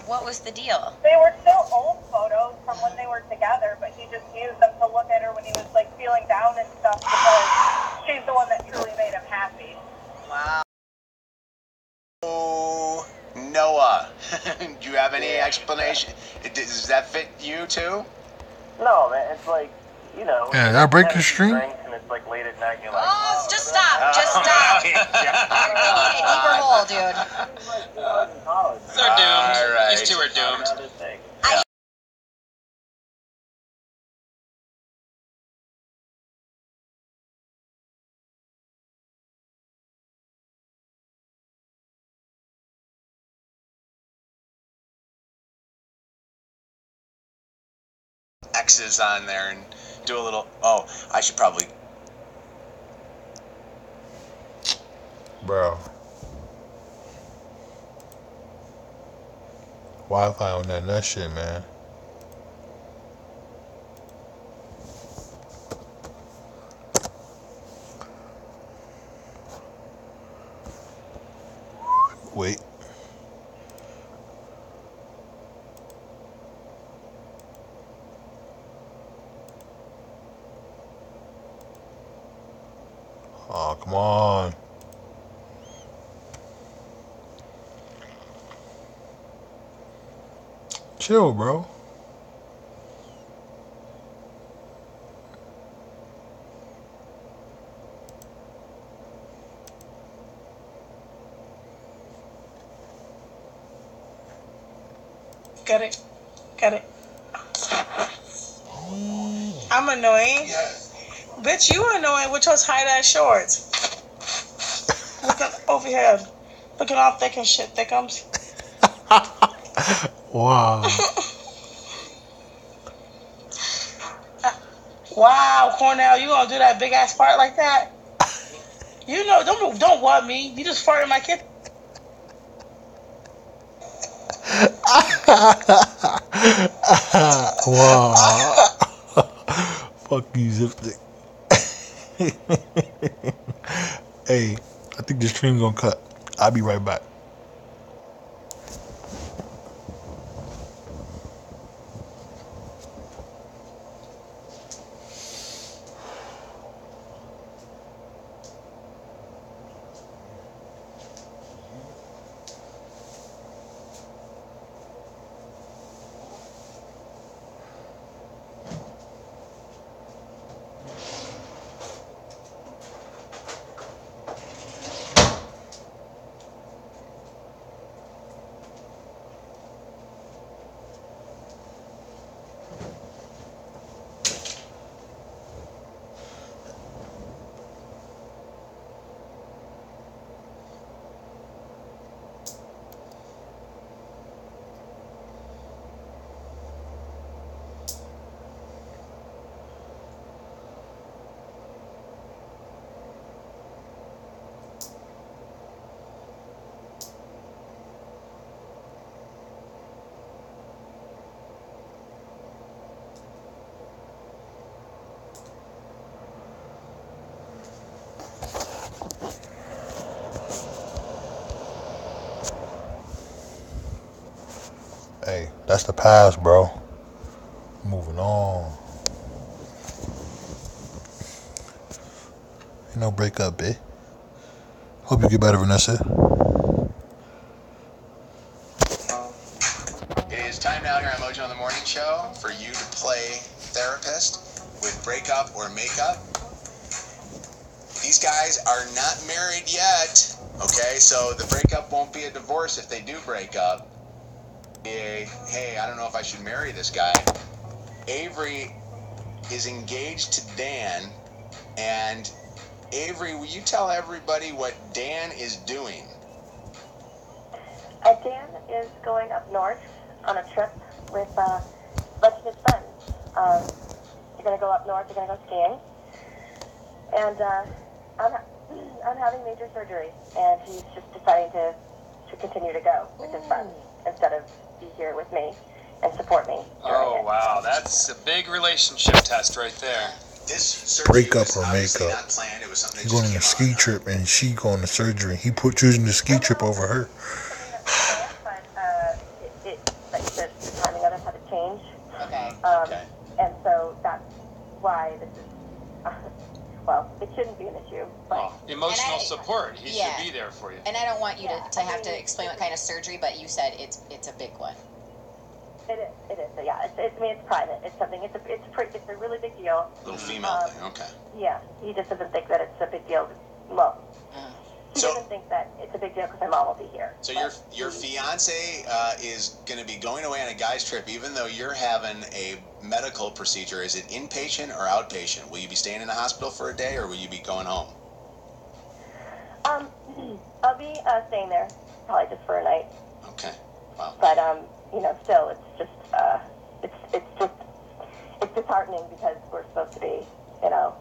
What was the deal? They were still old photos from when they were together, but he just used them to look at her when he was like feeling down and stuff because she's the one that truly made him happy. Wow. Oh, Noah, do you have any explanation? Does that fit you too? No, man, it's like, you know. Yeah, did I break the stream? Drinks and it's like late at night and you're like, Oh, just stop. Just stop. You're digging a deeper hole, dude. They're doomed. All right. These two are doomed. X's on there, and do a little. Oh, I should probably. Bro. Wi-Fi on that shit, man. Wait. Oh, come on. Chill, bro. Got it. Got it. I'm annoying. Bitch, you annoying with your tight ass shorts. Looking over here. Looking all thick and shit, thickums. Wow. Wow, Cornell, you gonna do that big ass fart like that? You know, don't want me. You just farted in my kid. Wow. Fuck you, Zipstick. Hey, I think this stream gonna cut. I'll be right back. Hey, that's the past, bro. Moving on. Ain't no breakup, eh? Hope you get better, Vanessa. It is time now here on Mojo on the Morning Show for you to play therapist with breakup or makeup. These guys are not married yet, okay? So the breakup won't be a divorce if they do break up. Hey, I don't know if I should marry this guy. Avery is engaged to Dan, and Avery, will you tell everybody what Dan is doing? Dan is going up north on a trip with a bunch of his friends. They're going to go up north, they're going to go skiing. And I'm having major surgery, and he's just deciding to continue to go with his friends instead of be here with me and support me. Oh, wow. That's a big relationship test right there. This surgery Breakup was or obviously makeup. not planned. It was something He that going on a just ski came trip and she going to surgery. He choosing the ski trip over her. Something that's planned, but like the timing of it had to change. Okay. Okay. And so that's why this is, well, it shouldn't be an issue. But Oh, emotional And I- support. He yeah. should be there for you. And I don't want you Yeah, to I have to mean- explain what kind of surgery, but you said it's a big one. it is. So yeah, I mean, it's private. It's something. It's a really big deal. Little female thing, okay. Yeah, he just doesn't think that it's a big deal. Well, he So- doesn't think that it's a big deal because my mom will be here. So But your fiance is going to be going away on a guy's trip, even though you're having a medical procedure. Is it inpatient or outpatient? Will you be staying in the hospital for a day, or will you be going home? I'll be staying there probably just for a night. Okay. Wow. But still, it's disheartening because we're supposed to be, you know,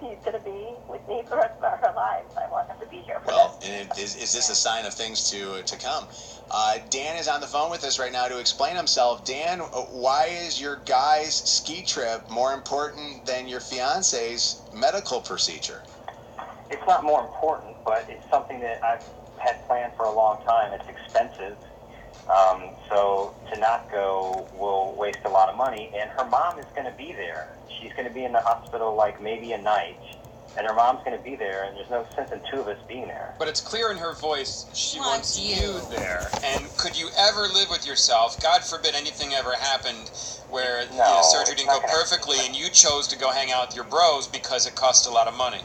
he's going to be with me for the rest of our lives. I want him to be here for Well, and is this a sign of things to come? Dan is on the phone with us right now to explain himself. Dan, why is your guy's ski trip more important than your fiance's medical procedure? It's not more important, but it's something that I've had planned for a long time. It's expensive. So to not go will waste a lot of money, and her mom is going to be there. She's going to be in the hospital like maybe a night, and her mom's going to be there, and there's no sense in two of us being there. But it's clear in her voice she wants you there. And could you ever live with yourself? God forbid anything ever happened where surgery didn't go perfectly and you chose to go hang out with your bros because it cost a lot of money.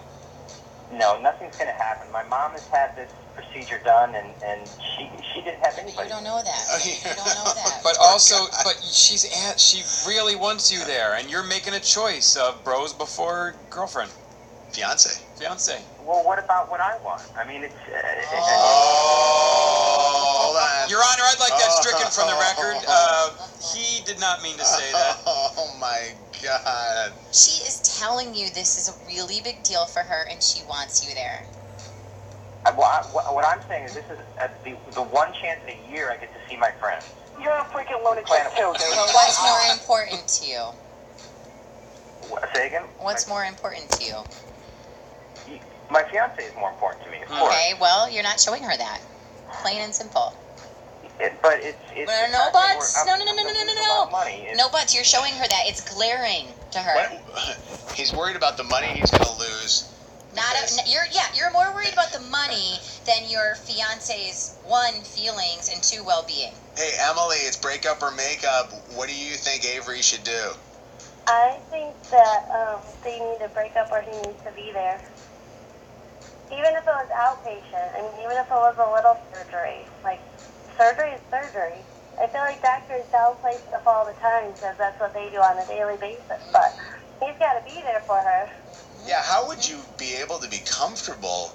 No, nothing's going to happen. My mom has had this procedure done, and she didn't have anybody. You don't know that. You don't know that. But also, she really wants you there, and you're making a choice of bros before girlfriend. Fiance. Well, what about what I want? I mean, it's... hold on. Your Honor, I'd like that stricken from the record. He did not mean to say that. Oh, my God. She is telling you this is a really big deal for her, and she wants you there. What I'm saying is this is the one chance in a year I get to see my friends. You're a freaking lunatic too, dude. Well, what's more important to you? Say again? What's more important to you? My fiance is more important to me, of course. Okay, well, you're not showing her that. Plain and simple. But it's no buts. No. Money. No buts. You're showing her that. It's glaring to her. What? He's worried about the money he's going to lose. You're more worried about the money than your fiance's, 1, feelings, and 2, well-being. Hey, Emily, it's breakup or makeup. What do you think Avery should do? I think that they need to break up or he needs to be there. Even if it was outpatient, I mean, even if it was a little surgery, like, surgery is surgery. I feel like doctors downplay stuff all the time because that's what they do on a daily basis, but he's got to be there for her. Yeah, how would you be able to be comfortable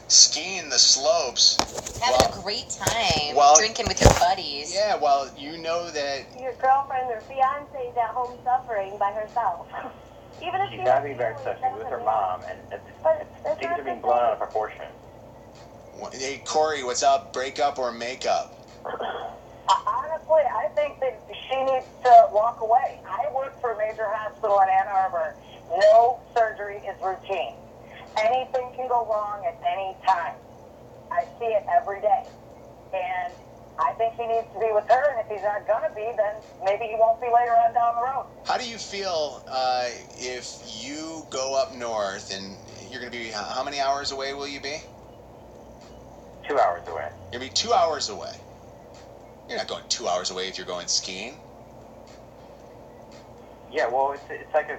skiing the slopes? Having a great time, drinking with your buddies. Yeah, well, you know that... Your girlfriend or fiance is at home suffering by herself. Even if she's got to be very suffering with her mom, and things are being blown out of proportion. Hey, Corey, what's up? Breakup or makeup? Honestly, I think that she needs to walk away. I work for a major hospital in Ann Arbor. No surgery is routine. Anything can go wrong at any time. I see it every day. And I think he needs to be with her, and if he's not going to be, then maybe he won't be later on down the road. How do you feel if you go up north and you're going to be, how many hours away will you be? 2 hours away. You're going to be 2 hours away. You're not going 2 hours away if you're going skiing. Yeah, well, it's like a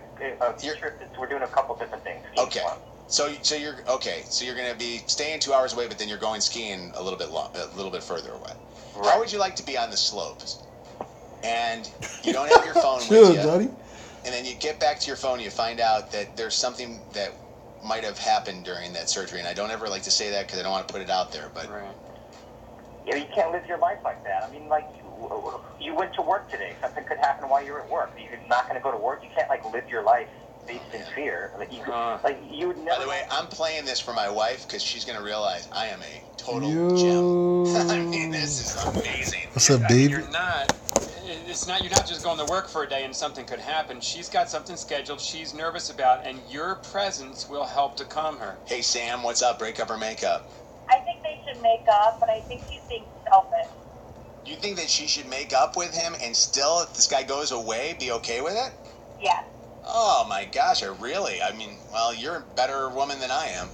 trip. We're doing a couple different things. Okay. So you're going to be staying 2 hours away, but then you're going skiing a little bit further away. Right. How would you like to be on the slopes? And you don't have your phone with you. Daddy. And then you get back to your phone, you find out that there's something that might have happened during that surgery. And I don't ever like to say that because I don't want to put it out there. But you can't live your life like that. I mean, like you went to work today. Something could happen while you're at work. You're not going to go to work. You can't live your life based in fear. You would never. By the way, I'm playing this for my wife because she's going to realize I am a total gem. I mean, this is amazing. What's up, baby? You're not just going to work for a day and something could happen. She's got something scheduled she's nervous about, and your presence will help to calm her. Hey, Sam, what's up? Breakup or makeup? I think they should make up, but I think she's being selfish. You think that she should make up with him and still, if this guy goes away, be okay with it? Yes. Oh my gosh, really? I mean, well, you're a better woman than I am.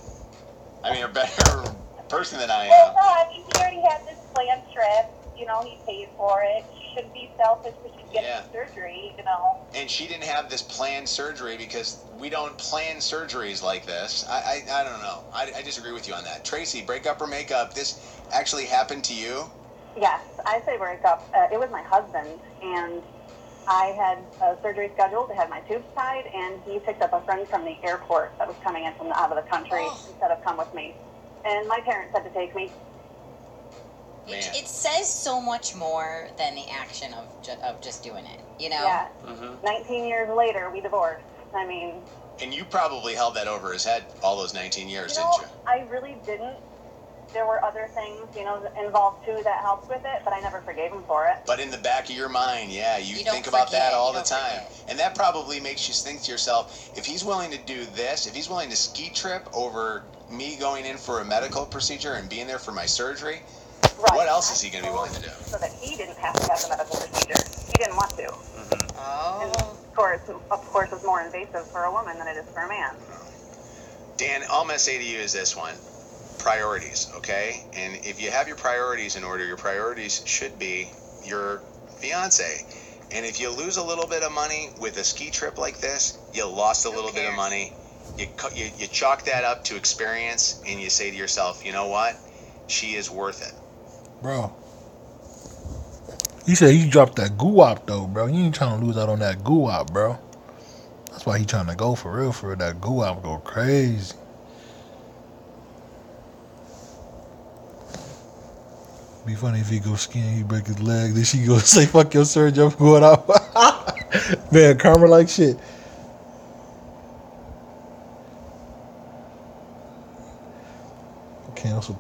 I mean, a better person than I am. Well, no, I mean, he already had this planned trip. You know, he paid for it. She shouldn't be selfish because she's getting surgery, you know. And she didn't have this planned surgery because we don't plan surgeries like this. I don't know. I disagree with you on that. Tracy, breakup or makeup, this actually happened to you? Yes, I say break up. It was my husband, and I had a surgery scheduled to have my tubes tied, and he picked up a friend from the airport that was coming in from out of the country instead of come with me. And my parents had to take me. It says so much more than the action of just doing it, you know? Yeah. 19 years later, we divorced. I mean... And you probably held that over his head all those 19 years, You know, didn't you? I really didn't. There were other things, you know, involved too that helped with it, but I never forgave him for it. But in the back of your mind, yeah, you think don't about that forget, all you the don't time. forget. And that probably makes you think to yourself, if he's willing to do this, if he's willing to ski trip over me going in for a medical procedure and being there for my surgery, what else is he going to be willing to do? So that he didn't have to have the medical procedure. He didn't want to. Oh. And of course, it's more invasive for a woman than it is for a man. Dan, all I'm going to say to you is this one. Priorities, okay? And if you have your priorities in order, your priorities should be your fiance. And if you lose a little bit of money with a ski trip like this, you lost a little bit of money. You chalk that up to experience, and you say to yourself, you know what? She is worth it. Bro. He said he dropped that goo-wop, though, bro. You ain't trying to lose out on that goo-wop, bro. That's why he trying to go for real, for real. That goo-wop go crazy. Be funny if he go skiing, he break his leg, then she go say, fuck your surgery, I'm going out. Man, karma like shit. Cancel.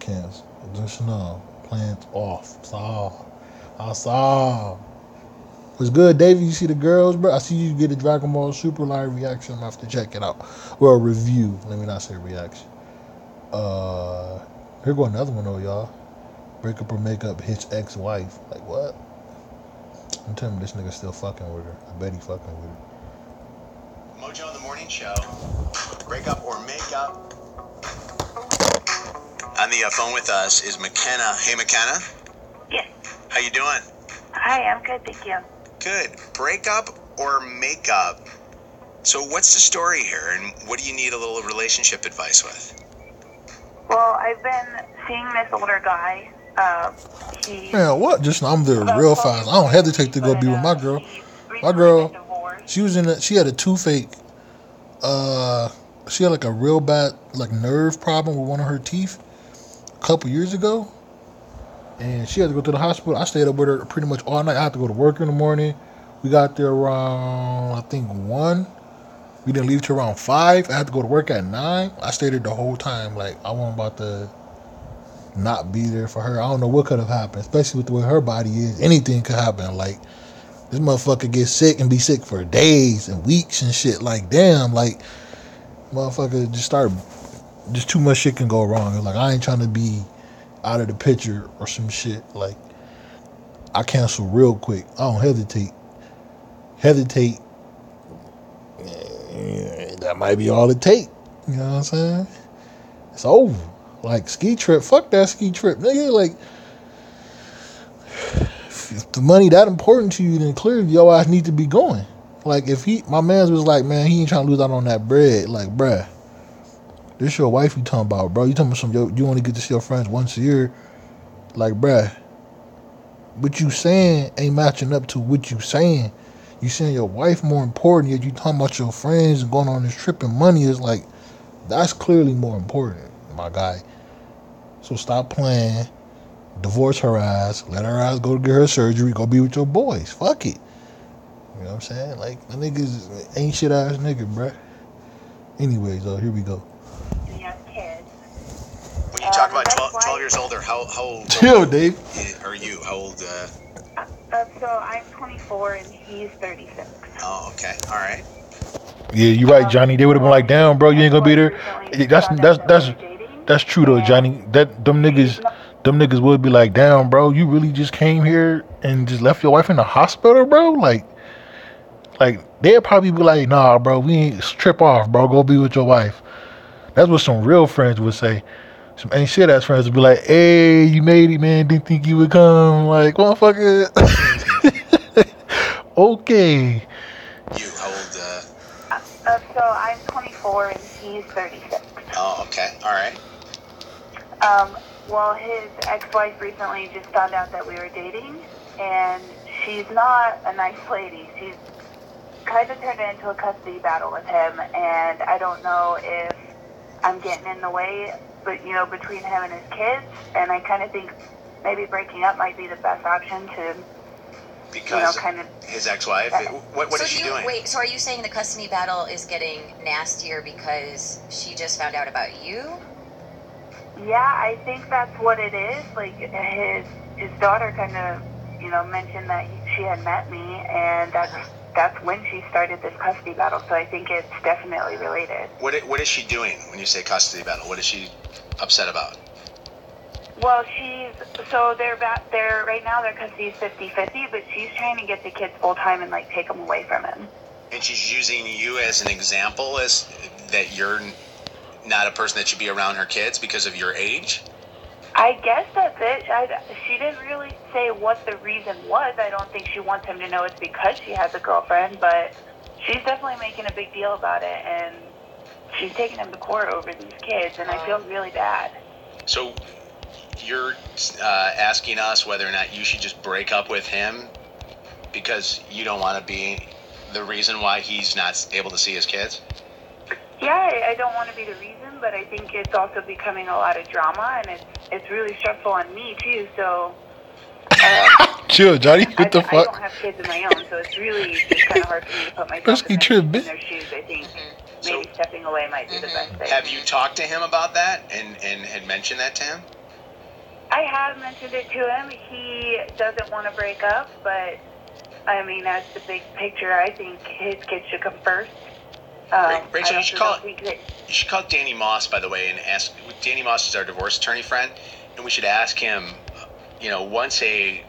Additional. Plans off. I saw. What's good, Davey? You see the girls, bro? I see you get a Dragon Ball Super live reaction. I'm going to have to check it out. Or a review. Let me not say reaction. Here go another one, though, y'all. Break up or make up his ex-wife. Like, what? I'm telling you, this nigga still fucking with her. I bet he fucking with her. Mojo in the Morning Show. Break up or make up. On the phone with us is McKenna. Hey, McKenna. Yes. How you doing? Hi, I'm good, thank you. Good. Break up or make up? So what's the story here, and what do you need a little relationship advice with? Well, I've been seeing this older guy. Man, what? Just I'm there real fast. I don't hesitate to go be with my girl. My girl, she had a toothache. She had like a real bad like nerve problem with one of her teeth a couple years ago, and she had to go to the hospital. I stayed up with her pretty much all night. I had to go to work in the morning. We got there around I think 1. We didn't leave till around 5. I had to go to work at 9. I stayed there the whole time. Like I wasn't about to not be there for her. I don't know what could have happened, especially with the way her body is. Anything could happen. Like this motherfucker get sick and be sick for days and weeks and shit. Like damn, like motherfucker just too much shit can go wrong. Like I ain't trying to be out of the picture or some shit. Like I cancel real quick. I don't hesitate. That might be all it take. You know what I'm saying? It's over. Like ski trip, fuck that ski trip, nigga. Like if the money that important to you, then clearly your ass need to be going. Like if my man's was like, man, he ain't trying to lose out on that bread. Like, bruh, this your wife you talking about, bro? You talking about you only get to see your friends once a year. Like, bruh, what you saying ain't matching up to what you saying. You saying your wife more important, yet you talking about your friends and going on this trip and money is like, that's clearly more important, my guy. So stop playing, divorce her ass, let her ass go get her surgery, go be with your boys. Fuck it. You know what I'm saying? Like, the niggas ain't shit ass nigga, bruh. Anyways, here we go. And he has kids. When you talk about 12 years older, how old? Chill, Dave. Are you? How old? So I'm 24 and he's 36. Oh, okay. All right. Yeah, you're right, Johnny. They would have been like, damn, bro, you ain't gonna be there. That's true though, Johnny. Them niggas would be like, damn, bro, you really just came here and just left your wife in the hospital, bro? Like they'd probably be like, nah, bro, we ain't trip off, bro. Go be with your wife. That's what some real friends would say. Some ain't shit ass friends would be like, hey, you made it, man. Didn't think you would come. Like, motherfucker. Okay. You, how old? So I'm 24 and he's 36. Oh, okay. All right. Well, his ex-wife recently just found out that we were dating, and she's not a nice lady. She's kind of turned it into a custody battle with him, and I don't know if I'm getting in the way, but between him and his kids, and I kind of think maybe breaking up might be the best option to, Because kind of his ex-wife. What is she doing? Wait, so are you saying the custody battle is getting nastier because she just found out about you? Yeah, I think that's what it is. Like his daughter kind of, mentioned that she had met me, and that's when she started this custody battle. So I think it's definitely related. What is she doing when you say custody battle? What is she upset about? Well, they're right now their custody is 50-50, but she's trying to get the kids full time and like take them away from him. And she's using you as an example, as that you're not a person that should be around her kids because of your age? I guess that's it. She didn't really say what the reason was. I don't think she wants him to know it's because she has a girlfriend, but she's definitely making a big deal about it, and she's taking him to court over these kids, and I feel really bad. So you're asking us whether or not you should just break up with him because you don't want to be the reason why he's not able to see his kids? Yeah, I don't want to be the reason, but I think it's also becoming a lot of drama, and it's really stressful on me too. So chill, Johnny. What the I fuck? don't have kids of my own, so it's really just kind of hard for me to put myself in their shoes. I think maybe stepping away might be the best thing. Have you talked to him about that and had mentioned that to him? I have mentioned it to him. He doesn't want to break up, but I mean, as the big picture, I think his kids should come first. Rachel, you should call Danny Moss, by the way, and ask. Danny Moss is our divorce attorney friend, and we should ask him. Once a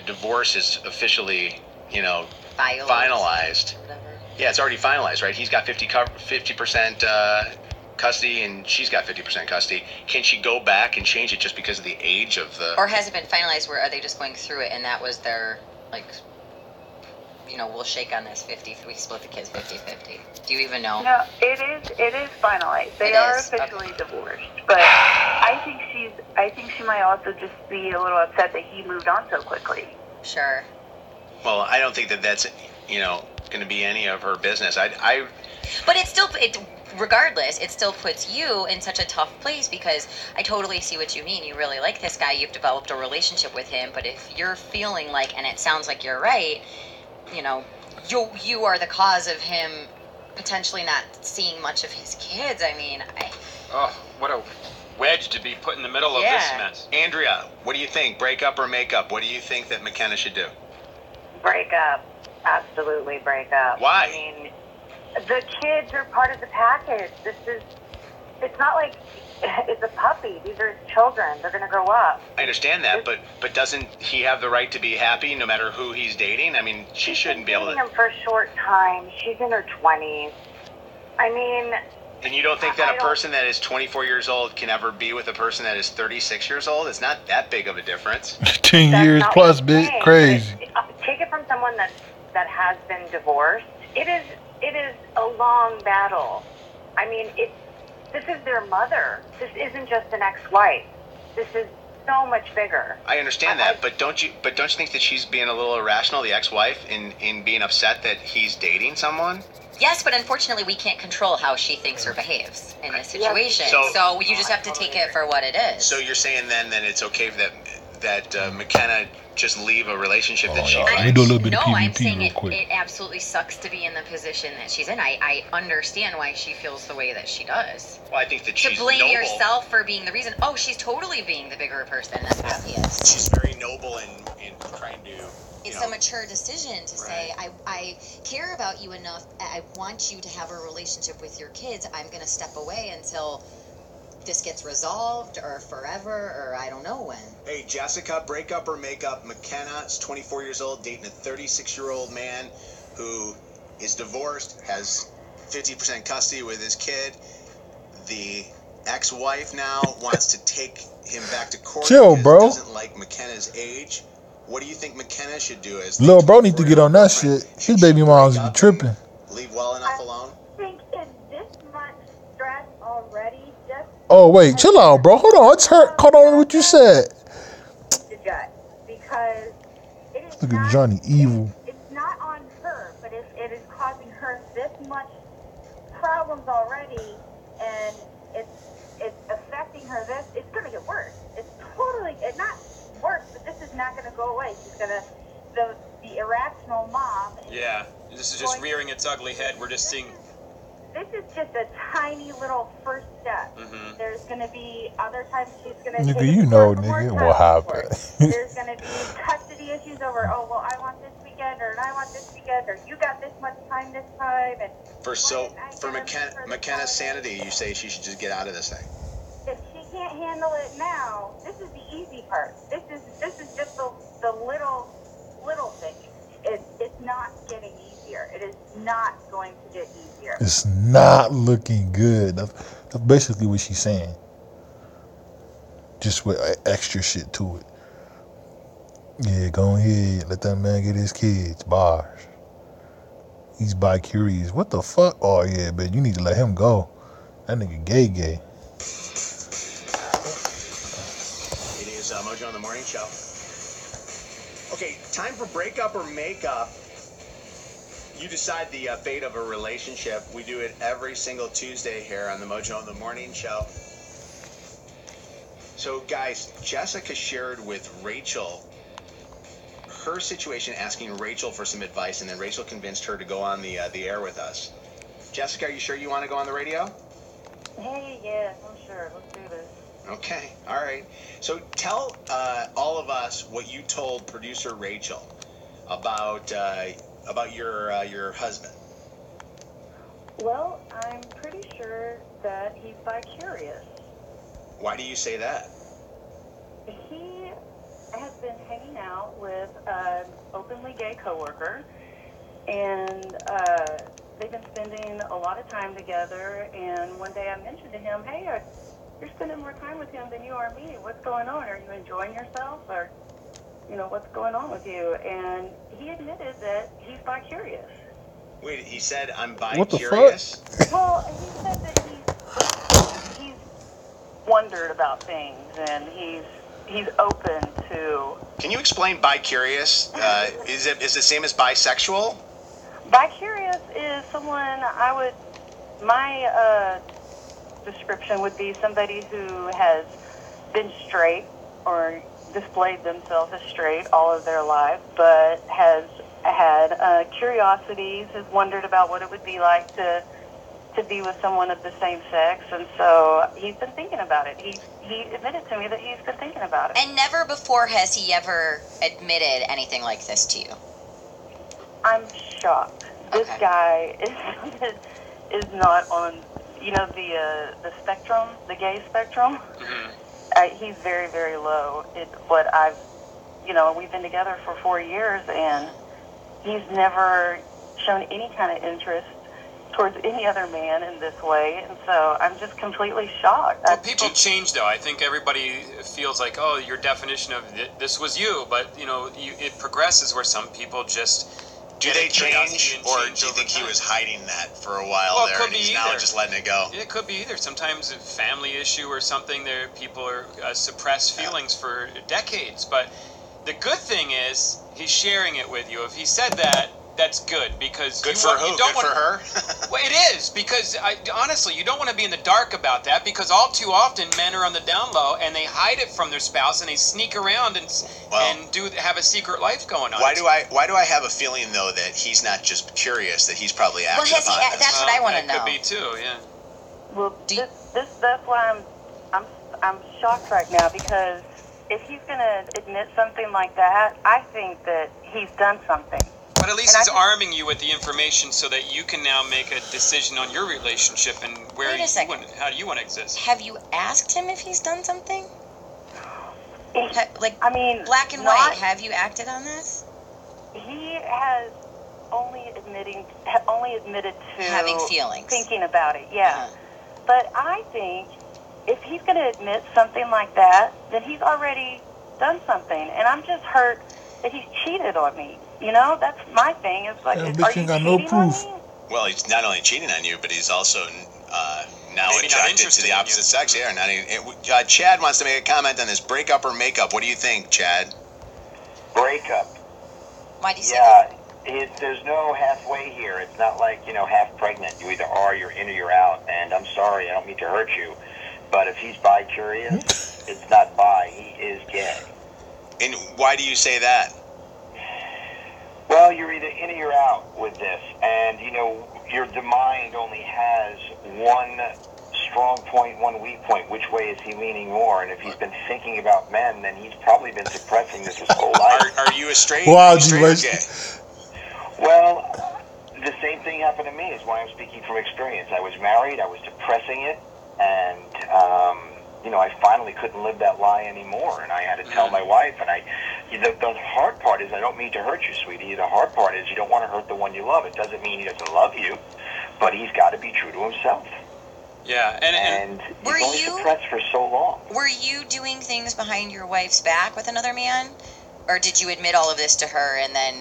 divorce is officially, finalized. Yeah, it's already finalized, right? He's got 50% custody, and she's got 50% custody. Can she go back and change it just because of the age of the? Or has it been finalized? Where are they just going through it, and that was their we'll shake on this 50. We split the kids 50-50. Do you even know? No, it is finalized. They are officially divorced. But I think she might also just be a little upset that he moved on so quickly. Sure. Well, I don't think that's going to be any of her business. But regardless, it still puts you in such a tough place, because I totally see what you mean. You really like this guy. You've developed a relationship with him. But if you're feeling like, and it sounds like you're right, you are the cause of him potentially not seeing much of his kids. I mean, Oh, what a wedge to be put in the middle of this mess. Andrea, what do you think? Break up or make up? What do you think that McKenna should do? Break up. Absolutely break up. Why? I mean, the kids are part of the package. It's not like it's a puppy. These are children. They're going to grow up. I understand that, but doesn't he have the right to be happy no matter who he's dating? I mean, she shouldn't be able to. She's dating him for a short time. She's in her 20s. I mean. And you don't think that a person that is 24 years old can ever be with a person that is 36 years old? It's not that big of a difference. 10 years plus, big crazy. Take it from someone that has been divorced. It is a long battle. I mean, this is their mother. This isn't just an ex-wife. This is so much bigger. I understand that, but don't you think that she's being a little irrational, the ex-wife, in being upset that he's dating someone? Yes, but unfortunately we can't control how she thinks or behaves in this situation. So you just have to take it for what it is. So you're saying then that it's okay that McKenna just leave a relationship that she let me do a little bit of PvP I'm saying real quick. it absolutely sucks to be in the position that she's in. I understand why she feels the way that she does. Well, I think that she's to blame noble. yourself for being the reason. Oh, she's totally being the bigger person. That's obvious. She's very noble in trying to. It's a mature decision to say, I care about you enough. I want you to have a relationship with your kids. I'm going to step away until this gets resolved, or forever, or I don't know when. Hey, Jessica, break up or make up? McKenna is 24 years old, dating a 36-year-old man who is divorced, has 50% custody with his kid. The ex-wife now wants to take him back to court because bro. doesn't like McKenna's age. What do you think McKenna should do? As Lil' bro need to get on that shit. His baby mom's be tripping. Leave well enough alone? I think it's this much stress already. Oh wait, chill out, bro. Hold on, it's her. Hold on, what you said. The judge, because it is Look at Johnny evil. It's not on her, but it is causing her this much problems already, and it's affecting gifting her this, it's gonna get worse. It's totally, it's not worse, but this is not gonna go away. She's gonna, the irrational mom. Yeah, this is just rearing its ugly head. We're just seeing. This is just a tiny little first step. Mm-hmm. There's going to be other times she's going to Nigga, take you it know, for more nigga, child what support. happened? There's going to be custody issues over, oh, well, I want this weekend, or I want this weekend, or you got this much time this time. And for McKenna's sanity, you say she should just get out of this thing. If she can't handle it now, this is the easy part. This is just the little thing. It's not getting easier. It is not going to get easier. It's not looking good. That's basically what she's saying. Just with extra shit to it. Yeah, go ahead. Let that man get his kids. Bars. He's bi-curious. What the fuck? Oh, yeah, but you need to let him go. That nigga gay. It is Mojo on the Morning Show. Okay, time for breakup or makeup. You decide the fate of a relationship. We do it every single Tuesday here on the Mojo on the Morning Show. So, guys, Jessica shared with Rachel her situation, asking Rachel for some advice, and then Rachel convinced her to go on the air with us. Jessica, are you sure you want to go on the radio? Hey, yes, I'm sure. Let's do this. Okay, all right. So tell all of us what you told producer Rachel about your husband. Well, I'm pretty sure that he's bi-curious. Why do you say that? He has been hanging out with an openly gay coworker, and they've been spending a lot of time together. And one day I mentioned to him, hey, you're spending more time with him than you are me. What's going on? Are you enjoying yourself? Or, what's going on with you? And he admitted that he's bi-curious. Wait, he said, I'm What the bi-curious? fuck? Well, he said that he's wondered about things, and he's open to... Can you explain bi-curious? Is it the same as bisexual? Bi-curious is someone my description would be somebody who has been straight or displayed themselves as straight all of their life, but has had curiosities, has wondered about what it would be like to be with someone of the same sex, and so he's been thinking about it. He admitted to me that he's been thinking about it. And never before has he ever admitted anything like this to you. I'm shocked. This guy is not on, the spectrum, the gay spectrum. Mm-hmm. He's very, very low. We've been together for 4 years, and he's never shown any kind of interest towards any other man in this way, and so I'm just completely shocked. Well, people change, though. I think everybody feels like, oh, your definition of this was you, but it progresses where some people just. Do they change, or do you think he was hiding that for a while there, and he's now just letting it go? It could be either. Sometimes a family issue or something. People are suppressed feelings for decades, but the good thing is he's sharing it with you. If he said that, that's good, because good for who? Good for her? Well, it is, because honestly, you don't want to be in the dark about that, because all too often men are on the down low and they hide it from their spouse and they sneak around and have a secret life going on. Why do I have a feeling though that he's not just curious, that he's probably acting upon this? That's what I want to know. Could be too, yeah. Well, that's why I'm shocked right now, because if he's going to admit something like that, I think that he's done something. But at least he's arming you with the information so that you can now make a decision on your relationship and how do you want to exist. Have you asked him if he's done something? Black and white, have you acted on this? He has only admitted to having feelings, thinking about it, yeah. But I think if he's going to admit something like that, then he's already done something, and I'm just hurt that he's cheated on me. That's my thing. It's like, are you got cheating no proof. on me? Well, he's not only cheating on you, but he's also now attracted to the opposite sex. Yeah, Chad wants to make a comment on this. Breakup or makeup? What do you think, Chad? Breakup. Why do you say that? There's no halfway here. It's not like, half pregnant. You either are, you're in or you're out. And I'm sorry, I don't mean to hurt you. But if he's bi-curious, it's not bi, he is gay. And why do you say that? Well, you're either in or you're out with this. And, you know, your mind only has one strong point, one weak point. Which way is he leaning more? And if he's been thinking about men, then he's probably been suppressing this his whole life. Are you a straight? Wow, Are you straight or G. gay? Well, the same thing happened to me, is why I'm speaking from experience. I was married, I was suppressing it, and, you know, I finally couldn't live that lie anymore, and I had to tell my wife, and the hard part is, I don't mean to hurt you, sweetie, the hard part is you don't want to hurt the one you love. It doesn't mean he doesn't love you, but he's got to be true to himself. Yeah, and he's only suppressed for so long. Were you doing things behind your wife's back with another man? Or did you admit all of this to her and then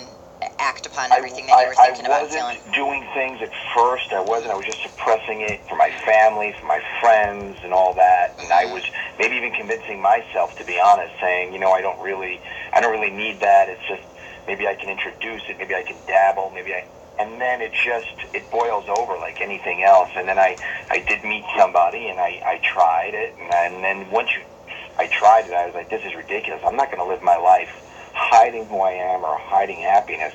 act upon everything that you were thinking about and feeling? I wasn't doing things at first. I was just suppressing it for my family, for my friends, and all that. And I was maybe even convincing myself, to be honest, saying, you know, I don't really need that. It's just, maybe I can introduce it, maybe I can dabble, and then it boils over like anything else. And then I did meet somebody, and I tried it, and then once I tried it, I was like, this is ridiculous. I'm not going to live my life hiding who I am or hiding happiness.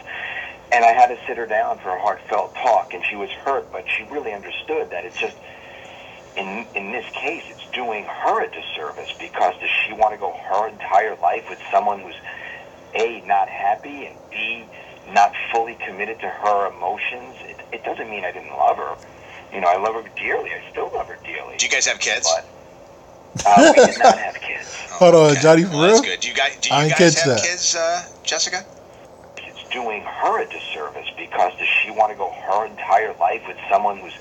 And I had to sit her down for a heartfelt talk, and she was hurt, but she really understood that it's just, in this case, it's doing her a disservice, because does she want to go her entire life with someone who's A, not happy, and B, not fully committed to her emotions? It doesn't mean I didn't love her. You know, I love her dearly. I still love her dearly. Do you guys have kids? But we did not have kids. Hold on, Johnny, for real? That's good. Do you guys have kids, Jessica? It's doing her a disservice, because does she want to go her entire life with someone who's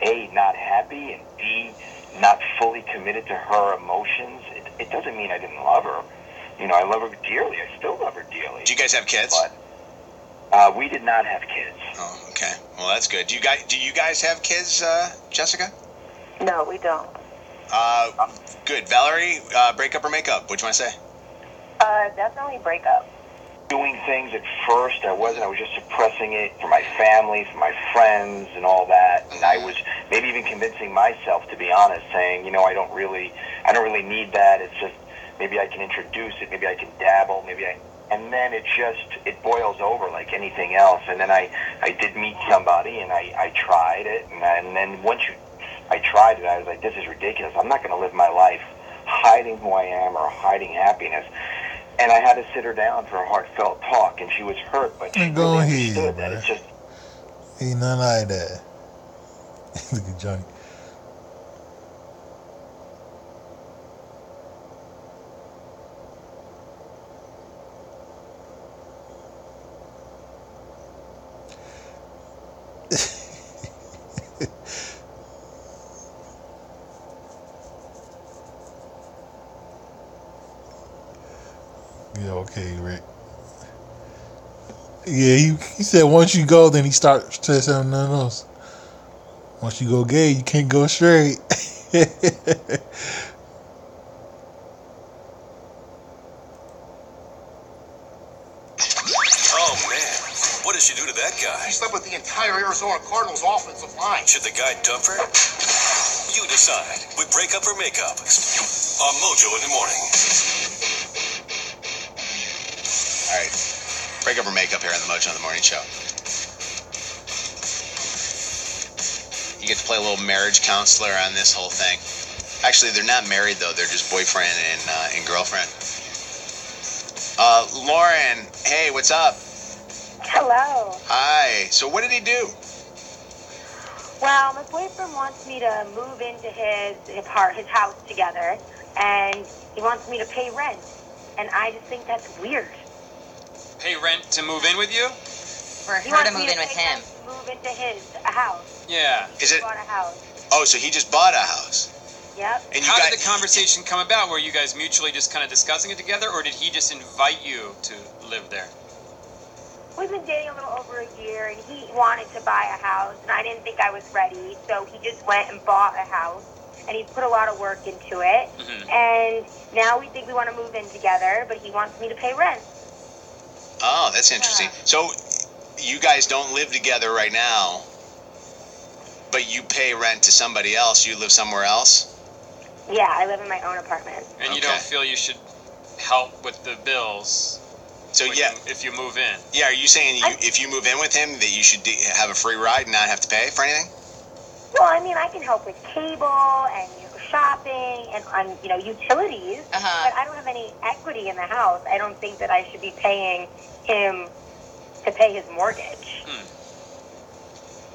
A, not happy, and B, not fully committed to her emotions? It doesn't mean I didn't love her. You know, I love her dearly. I still love her dearly. Do you guys have kids? But we did not have kids. Oh, okay. Well, that's good. Do you guys have kids, Jessica? No, we don't. Good. Valerie, breakup or makeup? What do you want to say? Definitely breakup. Doing things at first, I was just suppressing it for my family, for my friends, and all that. And I was maybe even convincing myself, to be honest, saying, you know, I don't really need that. It's just, maybe I can introduce it, maybe I can dabble, and then it boils over like anything else. And then I did meet somebody, and I tried it, and then once I tried it, I was like, this is ridiculous. I'm not going to live my life hiding who I am or hiding happiness. And I had to sit her down for a heartfelt talk, and she was hurt, but she really understood that it's just... Ain't nothing like that. Look at Johnny. Yeah, okay, Rick. Yeah, he said once you go, then he starts to say something else. Once you go gay, you can't go straight. Oh, man. What did she do to that guy? He slept with the entire Arizona Cardinals offensive line. Should the guy dump her? You decide with breakup or makeup on Mojo in the morning. All right. Breakup or makeup here on the Mojo in the Morning Show. You get to play a little marriage counselor on this whole thing. Actually, they're not married, though. They're just boyfriend and girlfriend. Lauren, hey, what's up? Hello. Hi. So what did he do? Well, my boyfriend wants me to move into his house together, and he wants me to pay rent. And I just think that's weird. Pay rent to move in with you? For her to move in with him. Move into his house. Yeah. Is it? Bought a house. Oh, so he just bought a house. Yep. And how did the conversation come about? Were you guys mutually just kind of discussing it together, or did he just invite you to live there? We've been dating a little over a year, and he wanted to buy a house, and I didn't think I was ready, so he just went and bought a house, and he put a lot of work into it, and now we think we want to move in together, but he wants me to pay rent. Oh, that's interesting. So you guys don't live together right now, but you pay rent to somebody else. You live somewhere else? Yeah, I live in my own apartment. And you don't feel you should help with the bills? So if you move in. Yeah, are you saying if you move in with him that you should have a free ride and not have to pay for anything? Well, I mean, I can help with cable and shopping and utilities, but I don't have any equity in the house. I don't think that I should be paying him to pay his mortgage.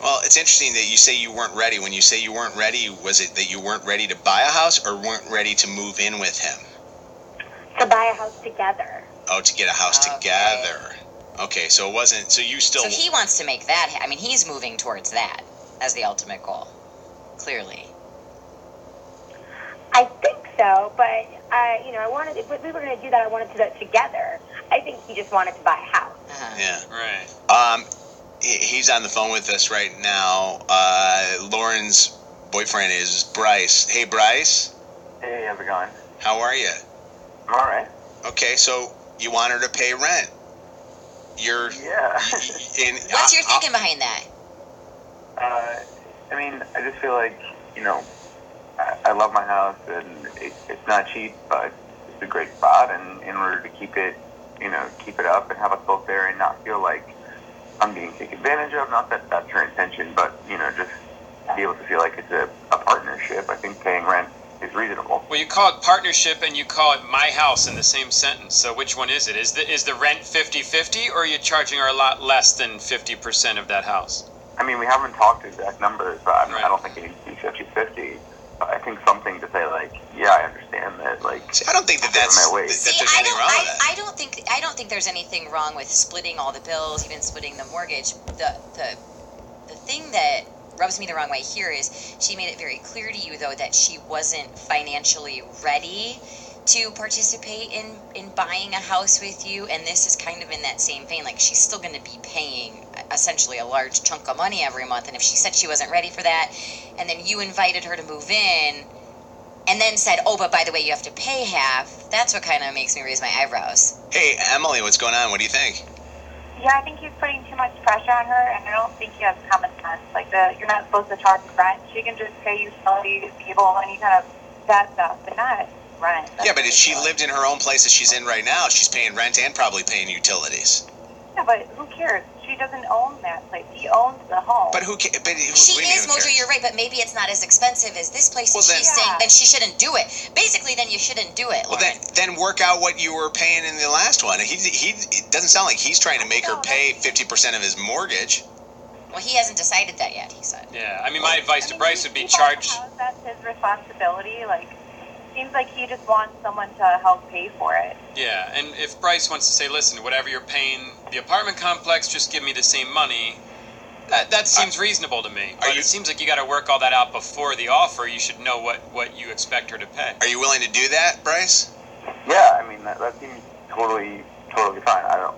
Well, it's interesting that you say you weren't ready. When you say you weren't ready, was it that you weren't ready to buy a house or weren't ready to move in with him? To buy a house together. Oh, to get a house together. Okay, so it wasn't. So you still. So he wants to make that. I mean, he's moving towards that as the ultimate goal. Clearly. I think so, but I wanted. If we were going to do that, I wanted to do it together. I think he just wanted to buy a house. Yeah. Right. He's on the phone with us right now. Lauren's boyfriend is Bryce. Hey, Bryce. Hey, how's it going? How are you? I'm all right. Okay, so you want her to pay rent. Yeah. What's your thinking behind that? I mean, I just feel like, I love my house, and it's not cheap, but it's a great spot, and in order to keep it up and have us both there and not feel like I'm being taken advantage of, not that that's her intention, but, just be able to feel like it's a partnership. I think paying rent is reasonable. Well, you call it partnership and you call it my house in the same sentence. So which one is it? Is the rent 50-50, or are you charging her a lot less than 50% of that house? I mean, we haven't talked exact numbers, but I don't think it needs to be 50-50. I think something to say, like, yeah, I understand that, like. See, I don't think there's anything wrong with that. I don't think there's anything wrong with splitting all the bills, even splitting the mortgage. The thing that rubs me the wrong way here is she made it very clear to you, though, that she wasn't financially ready to participate in buying a house with you, and this is kind of in that same vein. Like, she's still going to be paying essentially a large chunk of money every month, and if she said she wasn't ready for that, and then you invited her to move in, and then said, oh, but by the way, you have to pay half, that's what kind of makes me raise my eyebrows. Hey, Emily, what's going on? What do you think? Yeah, I think he's putting too much pressure on her, and I don't think he has common sense. Like, you're not supposed to charge rent. She can just pay utilities, cable, any kind of that stuff, but not rent. Yeah, but if she lived in her own place that she's in right now, she's paying rent and probably paying utilities. Yeah, but who cares? She doesn't own that place. He owns the home. But who cares? She is, Mojo, you're right, but maybe it's not as expensive as this place. Well, she's saying then she shouldn't do it. Basically, then you shouldn't do it, Lauren. Well, then work out what you were paying in the last one. It doesn't sound like he's trying to make her pay 50% of his mortgage. Well, he hasn't decided that yet, he said. Yeah, I mean, my advice to Bryce would be charge. That's his responsibility. Like, seems like he just wants someone to help pay for it. Yeah, and if Bryce wants to say, listen, whatever you're paying the apartment complex, just give me the same money, that seems reasonable to me. But it seems like you got to work all that out before the offer. You should know what you expect her to pay. Are you willing to do that, Bryce? Yeah, I mean, that seems totally fine. I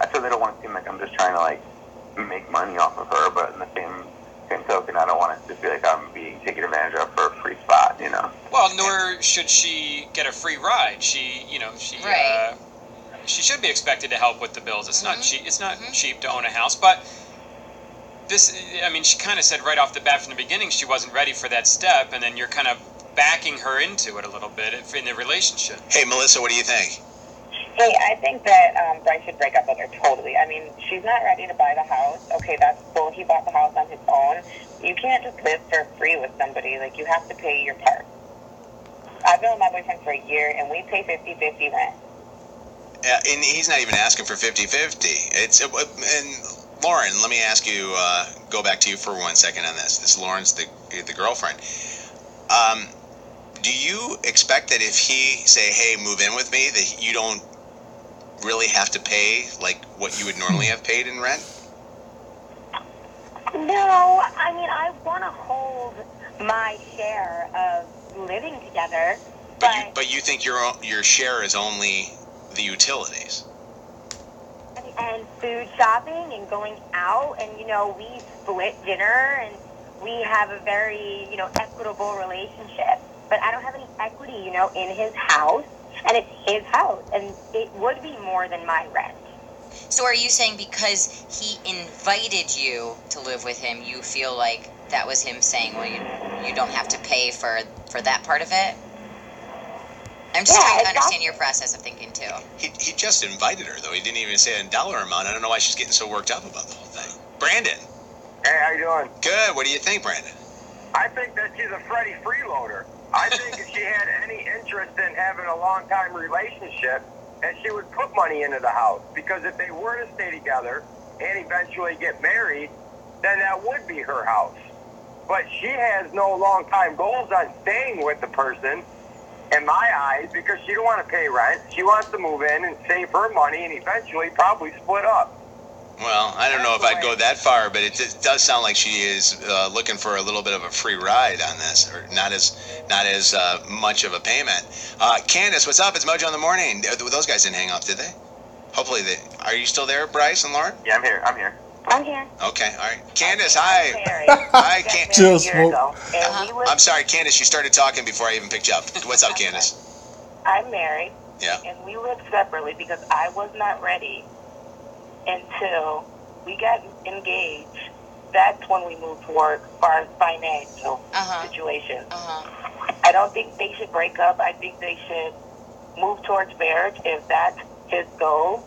certainly don't want to seem like I'm just trying to, like, make money off of her, but in the same token, I don't want it to feel like I'm being taken advantage of for a free spot, Well, nor should she get a free ride. She should be expected to help with the bills. It's not cheap. It's not cheap to own a house, but she kind of said right off the bat from the beginning she wasn't ready for that step, and then you're kind of backing her into it a little bit in the relationship. Hey, Melissa, what do you think? Hey, I think that Bryce should break up with her totally. I mean, she's not ready to buy the house. Okay, that's cool. He bought the house on his own. You can't just live for free with somebody. Like, you have to pay your part. I've been with my boyfriend for a year, and we pay 50-50 rent. Yeah, and he's not even asking for 50-50. And Lauren, let me ask you, go back to you for 1 second on this. This Lauren's the girlfriend. Do you expect that if he say, hey, move in with me, that you don't really have to pay like what you would normally have paid in rent? No, I mean, I want to hold my share of living together. But you think your share is only the utilities? And food shopping and going out, and, we split dinner, and we have a very, equitable relationship. But I don't have any equity, in his house, and it's his house, and it would be more than my rent. So are you saying because he invited you to live with him, you feel like that was him saying, well, you don't have to pay for that part of it? I'm just trying to understand your process of thinking too. He just invited her, though. He didn't even say a dollar amount. I don't know why she's getting so worked up about the whole thing. Brandon. Hey, how you doing? Good. What do you think, Brandon? I think that she's a Freddie freeloader. I think if she had any interest in having a long-time relationship, that she would put money into the house. Because if they were to stay together and eventually get married, then that would be her house. But she has no long-time goals on staying with the person, in my eyes, because she don't want to pay rent. She wants to move in and save her money and eventually probably split up. Well, I don't know if I'd go that far, but it does sound like she is looking for a little bit of a free ride on this, or not as much of a payment. Candace, what's up? It's Mojo in the Morning. Those guys didn't hang up, did they? Hopefully they. Are you still there, Bryce and Lauren? Yeah, I'm here. I'm here. Okay, all right. Candace, hi. Hi, Candace. Chill, Smoke. I'm sorry, Candace. You started talking before I even picked you up. What's up, Candace? I'm married. Yeah. And we lived separately because I was not ready until we got engaged. That's when we moved forward as far as financial situation. I don't think they should break up. I think they should move towards marriage if that's his goal.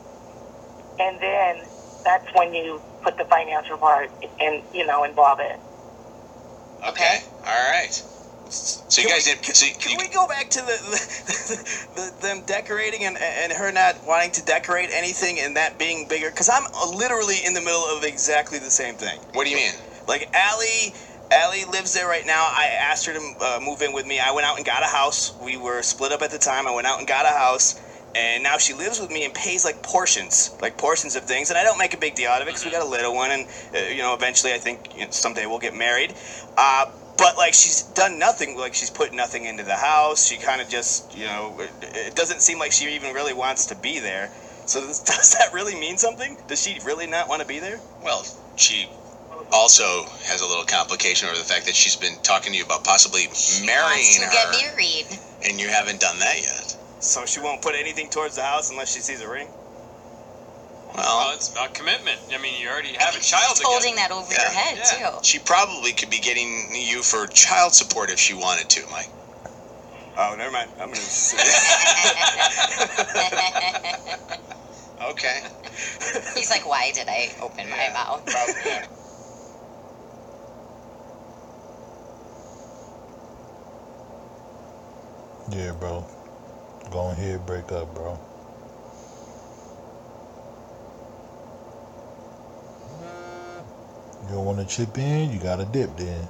And then that's when you put the financial part and, involve it. Okay. All right. So you guys didn't. Can we go back to them decorating and her not wanting to decorate anything and that being bigger? Because I'm literally in the middle of exactly the same thing. What do you mean? Like Allie lives there right now. I asked her to move in with me. I went out and got a house. We were split up at the time. I went out and got a house. And now she lives with me and pays portions of things. And I don't make a big deal out of it because we got a little one. And, eventually I think someday we'll get married. But, she's done nothing. She's put nothing into the house. She kind of just, it doesn't seem like she even really wants to be there. So does that really mean something? Does she really not want to be there? Well, she also has a little complication over the fact that she's been talking to you about possibly marrying her. Get married. And you haven't done that yet. So she won't put anything towards the house unless she sees a ring? Well, it's about commitment. I mean, you already have a child together. Holding that over your head, too. She probably could be getting you for child support if she wanted to, Mike. Oh, never mind. I'm going to sit Okay. He's like, why did I open my mouth? Yeah, bro. Go ahead, break up, bro. You don't want to chip in, you gotta dip then.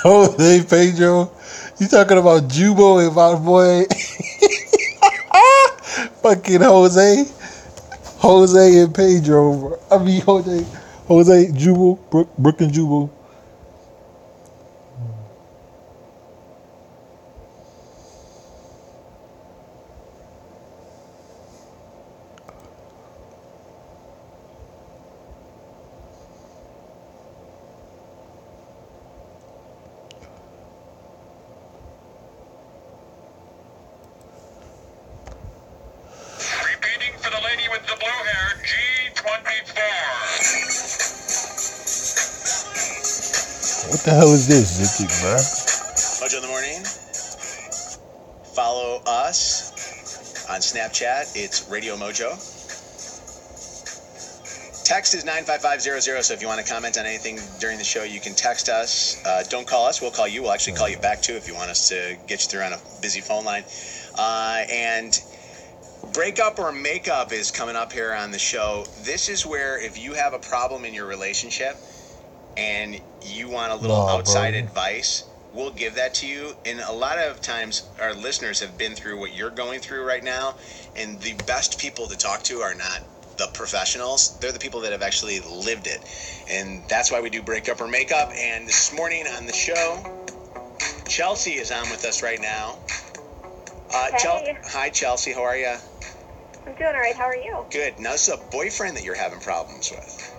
Jose Pedro, you talking about Jubo and my boy fucking Jose and Pedro, bro. I mean Jose Jubo, Brooke and Jubo. For the lady with the blue hair, G24. What the hell is this, Zicky, bro? Mojo in the Morning. Follow us on Snapchat. It's Radio Mojo. Text is 95500, so if you want to comment on anything during the show, you can text us. Don't call us. We'll call you. We'll actually call you back, too, if you want us to get you through on a busy phone line. And breakup or makeup is coming up here on the show. This is where if you have a problem in your relationship and you want a little outside advice, we'll give that to you. And a lot of times our listeners have been through what you're going through right now, and the best people to talk to are not the professionals. They're the people that have actually lived it. And that's why we do breakup or makeup. And this morning on the show, Chelsea is on with us right now. Hey. Hi, Chelsea. How are you? I'm doing all right. How are you? Good. Now, this is a boyfriend that you're having problems with.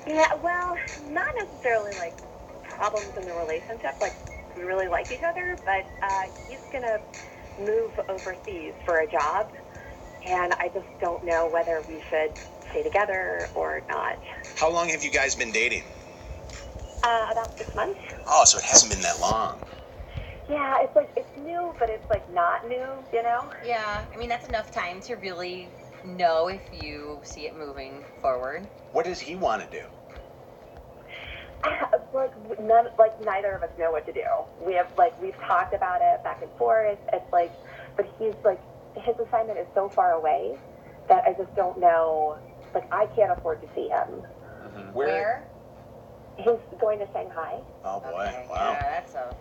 Yeah, well, not necessarily like problems in the relationship. Like, we really like each other, but he's going to move overseas for a job, and I just don't know whether we should stay together or not. How long have you guys been dating? About 6 months. Oh, so it hasn't been that long. Yeah, it's like, it's new, but it's like not new, you know? Yeah, I mean, that's enough time to really know if you see it moving forward. What does he want to do? Neither of us know what to do. We've talked about it back and forth. It's like, but he's like, his assignment is so far away that I just don't know. Like, I can't afford to see him. Mm-hmm. Where? He's going to Shanghai. Oh boy! Okay. Wow. Yeah, that's a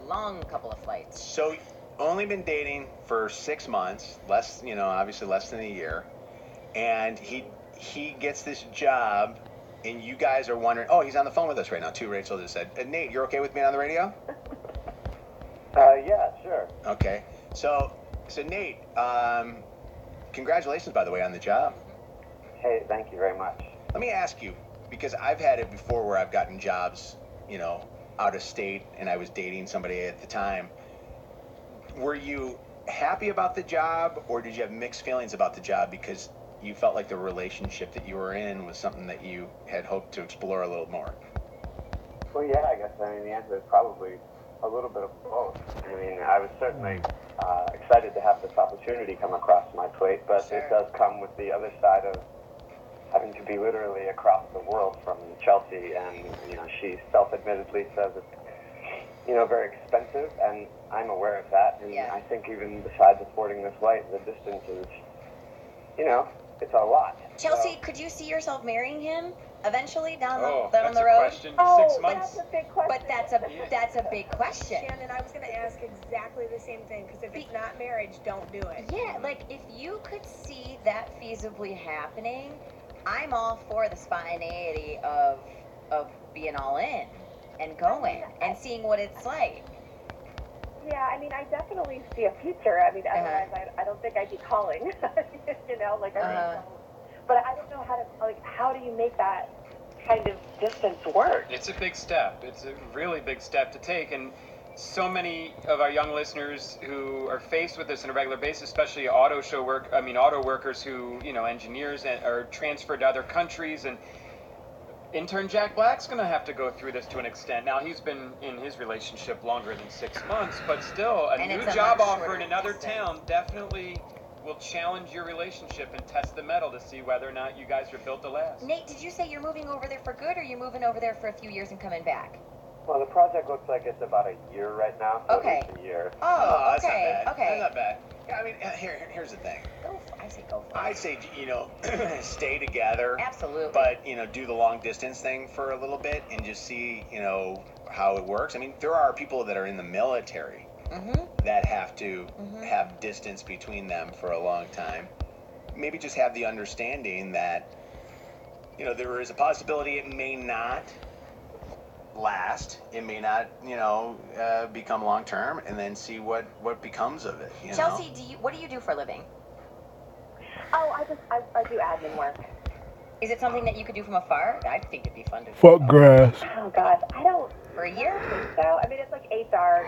long couple of flights. So, only been dating for 6 months, obviously less than a year, and he gets this job, and you guys are wondering. Oh, he's on the phone with us right now too. Rachel just said, Nate, you're okay with being on the radio? Yeah, sure. Okay. So Nate, congratulations, by the way, on the job. Hey, thank you very much. Let me ask you, because I've had it before where I've gotten jobs, out of state, and I was dating somebody at the time. Were you happy about the job, or did you have mixed feelings about the job because you felt like the relationship that you were in was something that you had hoped to explore a little more? Well, yeah, I guess, the answer is probably a little bit of both. I was certainly excited to have this opportunity come across my plate, but it does come with the other side of having to be literally across the world from Chelsea, and, she self-admittedly says it's, very expensive, and I'm aware of that, and I think even besides affording this flight, the distance is, it's a lot. Chelsea, could you see yourself marrying him eventually down the road? Question. 6 months. That's a big question. But that's a big question. Shannon, I was going to ask exactly the same thing, because if it's not marriage, don't do it. Yeah, like if you could see that feasibly happening, I'm all for the spontaneity of being all in and going and seeing what it's like. Yeah, I definitely see a future. Otherwise I don't think I'd be calling, but I don't know how do you make that kind of distance work? It's a big step. It's a really big step to take, and so many of our young listeners who are faced with this on a regular basis, especially auto workers who, engineers are transferred to other countries, and intern Jack Black's going to have to go through this to an extent. Now, he's been in his relationship longer than 6 months, but still, a new job offer in another town definitely will challenge your relationship and test the metal to see whether or not you guys are built to last. Nate, did you say you're moving over there for good, or you're moving over there for a few years and coming back? Well, the project looks like it's about a year right now, so Okay. at least a year. Oh, that's okay, not bad. okay. That's not bad. Yeah, here's the thing. I'd say, stay together. Absolutely. But, do the long distance thing for a little bit and just see, how it works. There are people that are in the military that have to have distance between them for a long time. Maybe just have the understanding that, there is a possibility it may not last. It may not, become long term, and then see what becomes of it. Chelsea, what do you do for a living? Oh, I do admin work. Is it something that you could do from afar? I think it'd be fun to do. Fuck grass. Oh gosh, I don't. For a year? I think so. It's like HR.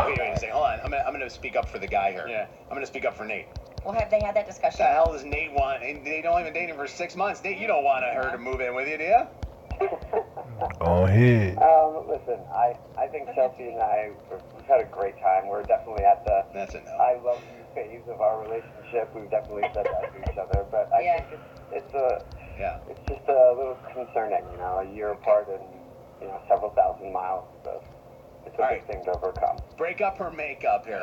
Wait a second. Hold on. I'm gonna speak up for the guy here. Yeah. I'm gonna speak up for Nate. Well, have they had that discussion? What the hell does Nate want? They've only been dating for 6 months. Nate, you don't want her to move in with you, do you? Go ahead. Listen, I think Chelsea and I, we've had a great time. We're definitely at the I love you phase of our relationship. We've definitely said that to each other, but I think it's Yeah. It's just a little concerning, you know, a year apart and, you know, several thousand miles. So it's a big thing to overcome. Break up or make up here?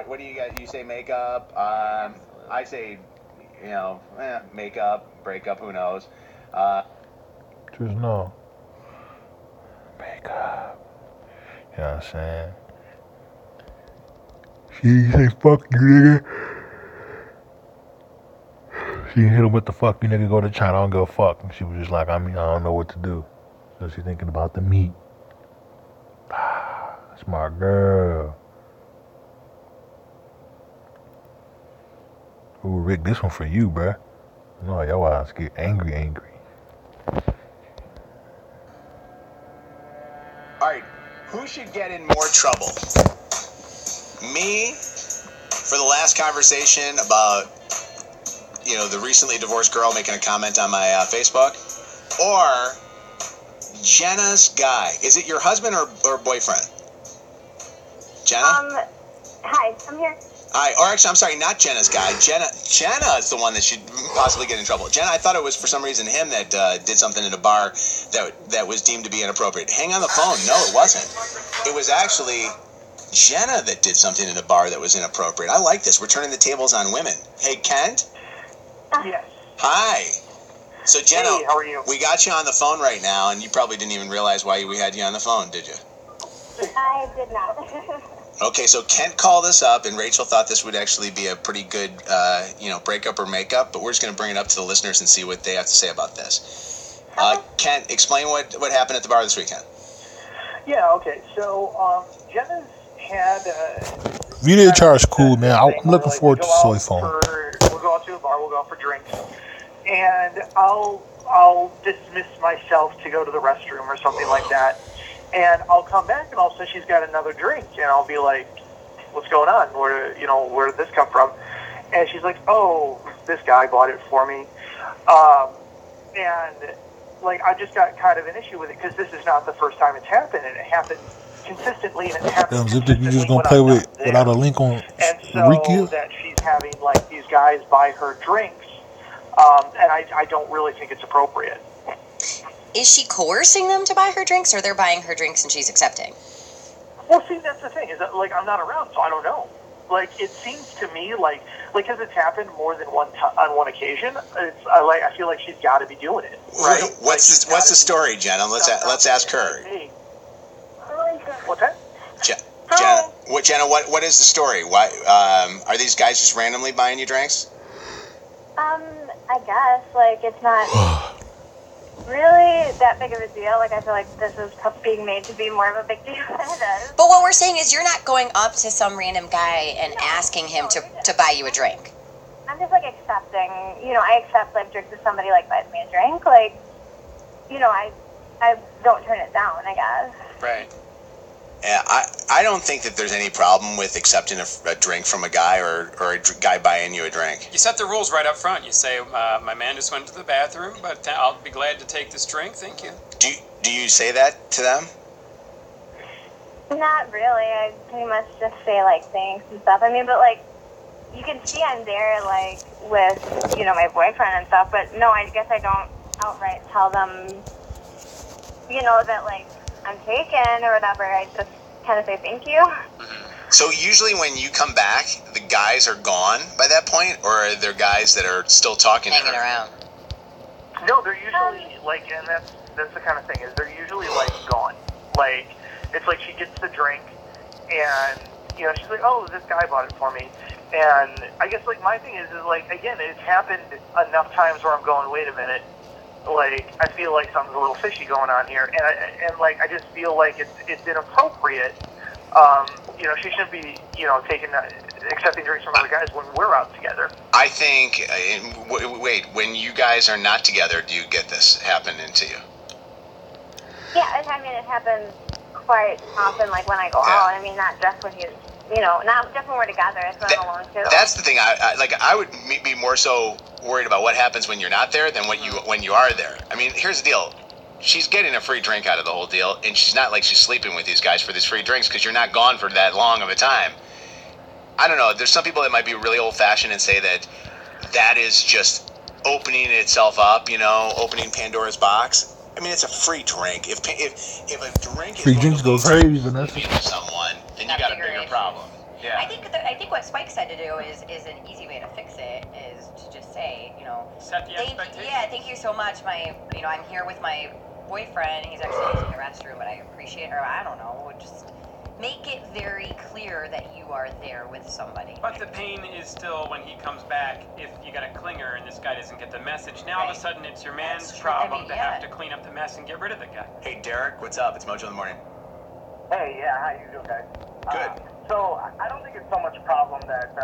What do you got? You say make up. I say, you know, make up, break up. Who knows? Just know. Make up. You know what I'm saying? She say fuck you, nigga. She hit him with the fuck you nigga, go to China, I don't give a fuck. And she was just like, I don't know what to do. So she thinking about the meat. That's my girl. Ooh, Rick, this one for you, bruh. No, your ass get angry. Alright, who should get in more trouble? Me, for the last conversation about, you know, the recently divorced girl making a comment on my Facebook, or Jenna's guy. Is it your husband or boyfriend? Jenna? Hi, I'm here. Hi, or actually, I'm sorry, not Jenna's guy. Jenna is the one that should possibly get in trouble. Jenna, I thought it was for some reason him that did something in a bar that was deemed to be inappropriate. Hang on the phone. No, it wasn't. It was actually Jenna that did something in a bar that was inappropriate. I like this. We're turning the tables on women. Hey, Kent? Yes. Hi. So, Jenna, Hey, how are you? we got you on the phone right now, and you probably didn't even realize why we had you on the phone, did you? I did not. Okay, so Kent called us up, and Rachel thought this would actually be a pretty good, breakup or makeup, but we're just going to bring it up to the listeners and see what they have to say about this. Kent, explain what happened at the bar this weekend. Yeah, okay. So, Jenna's had... VDHR is cool, man. I'm looking forward to soy phone. We'll go out to a bar, we'll go out for drinks, and I'll dismiss myself to go to the restroom or something like that, and I'll come back and all of a sudden she's got another drink, and I'll be like, what's going on? Where did this come from? And she's like, oh, this guy bought it for me. And like, I just got kind of an issue with it because this is not the first time it's happened, and it happened consistently, and it happens Zip, you just gonna play with without a link on so that she's having like these guys buy her drinks, and I don't really think it's appropriate. Is she coercing them to buy her drinks, or they're buying her drinks and she's accepting? Well, see, that's the thing, is that like I'm not around, so I don't know. Like, it seems to me like because it's happened more than on one occasion. I feel like she's got to be doing it, right? What's the story, Jenna? Let's ask her. What's that? Jenna, what is the story? Why are these guys just randomly buying you drinks? I guess, like, it's not really that big of a deal. Like, I feel like this is being made to be more of a big deal than it is. But what we're saying is you're not going up to some random guy and asking him to buy you a drink. I'm just, like, accepting, I accept, like, drinks if somebody, like, buys me a drink. Like, I don't turn it down, I guess. Right. Yeah, I don't think that there's any problem with accepting a drink from a guy or a guy buying you a drink. You set the rules right up front. You say, my man just went to the bathroom, but I'll be glad to take this drink. Thank you. Do you say that to them? Not really. I pretty much just say, like, thanks and stuff. I mean, but, like, you can see I'm there, like, with, my boyfriend and stuff. But, no, I guess I don't outright tell them, that, like, I'm taken or whatever. I just kind of say thank you. So usually when you come back, the guys are gone by that point, or are there guys that are still talking to her? Hanging around. No, they're usually like, and that's the kind of thing, is they're usually like gone. Like, it's like she gets the drink, and she's like, oh, this guy bought it for me. And I guess like my thing is like, again, it's happened enough times where I'm going, wait a minute. Like, I feel like something's a little fishy going on here, and I just feel like it's inappropriate. She shouldn't be, accepting drinks from other guys when we're out together. I think. Wait, when you guys are not together, do you get this happening to you? Yeah, I mean, it happens quite often. Like when I go out. I mean, not just when he's, not just when we're together. It's when I'm alone too. That's the thing. I would be more so worried about what happens when you're not there than when you are there. I mean, here's the deal. She's getting a free drink out of the whole deal, and she's not like she's sleeping with these guys for these free drinks because you're not gone for that long of a time. I don't know. There's some people that might be really old-fashioned and say that is just opening itself up, opening Pandora's box. I mean, it's a free drink. If a drink Free is going drinks to go lead crazy, Vanessa. to someone, then you got a bigger problem. Yeah. I think what Spike said to do is an easy way to fix it is to just say, Set the expectation. thank you so much. I'm here with my boyfriend. He's actually using the restroom, but I appreciate, or I don't know, just make it very clear that you are there with somebody. But the pain is still when he comes back, if you got a clinger and this guy doesn't get the message. Now all of a sudden it's your man's problem to have to clean up the mess and get rid of the guy. Hey, Derek, what's up? It's Mojo in the Morning. Hey, yeah, how you doing, guys? Good. So I don't think it's so much a problem that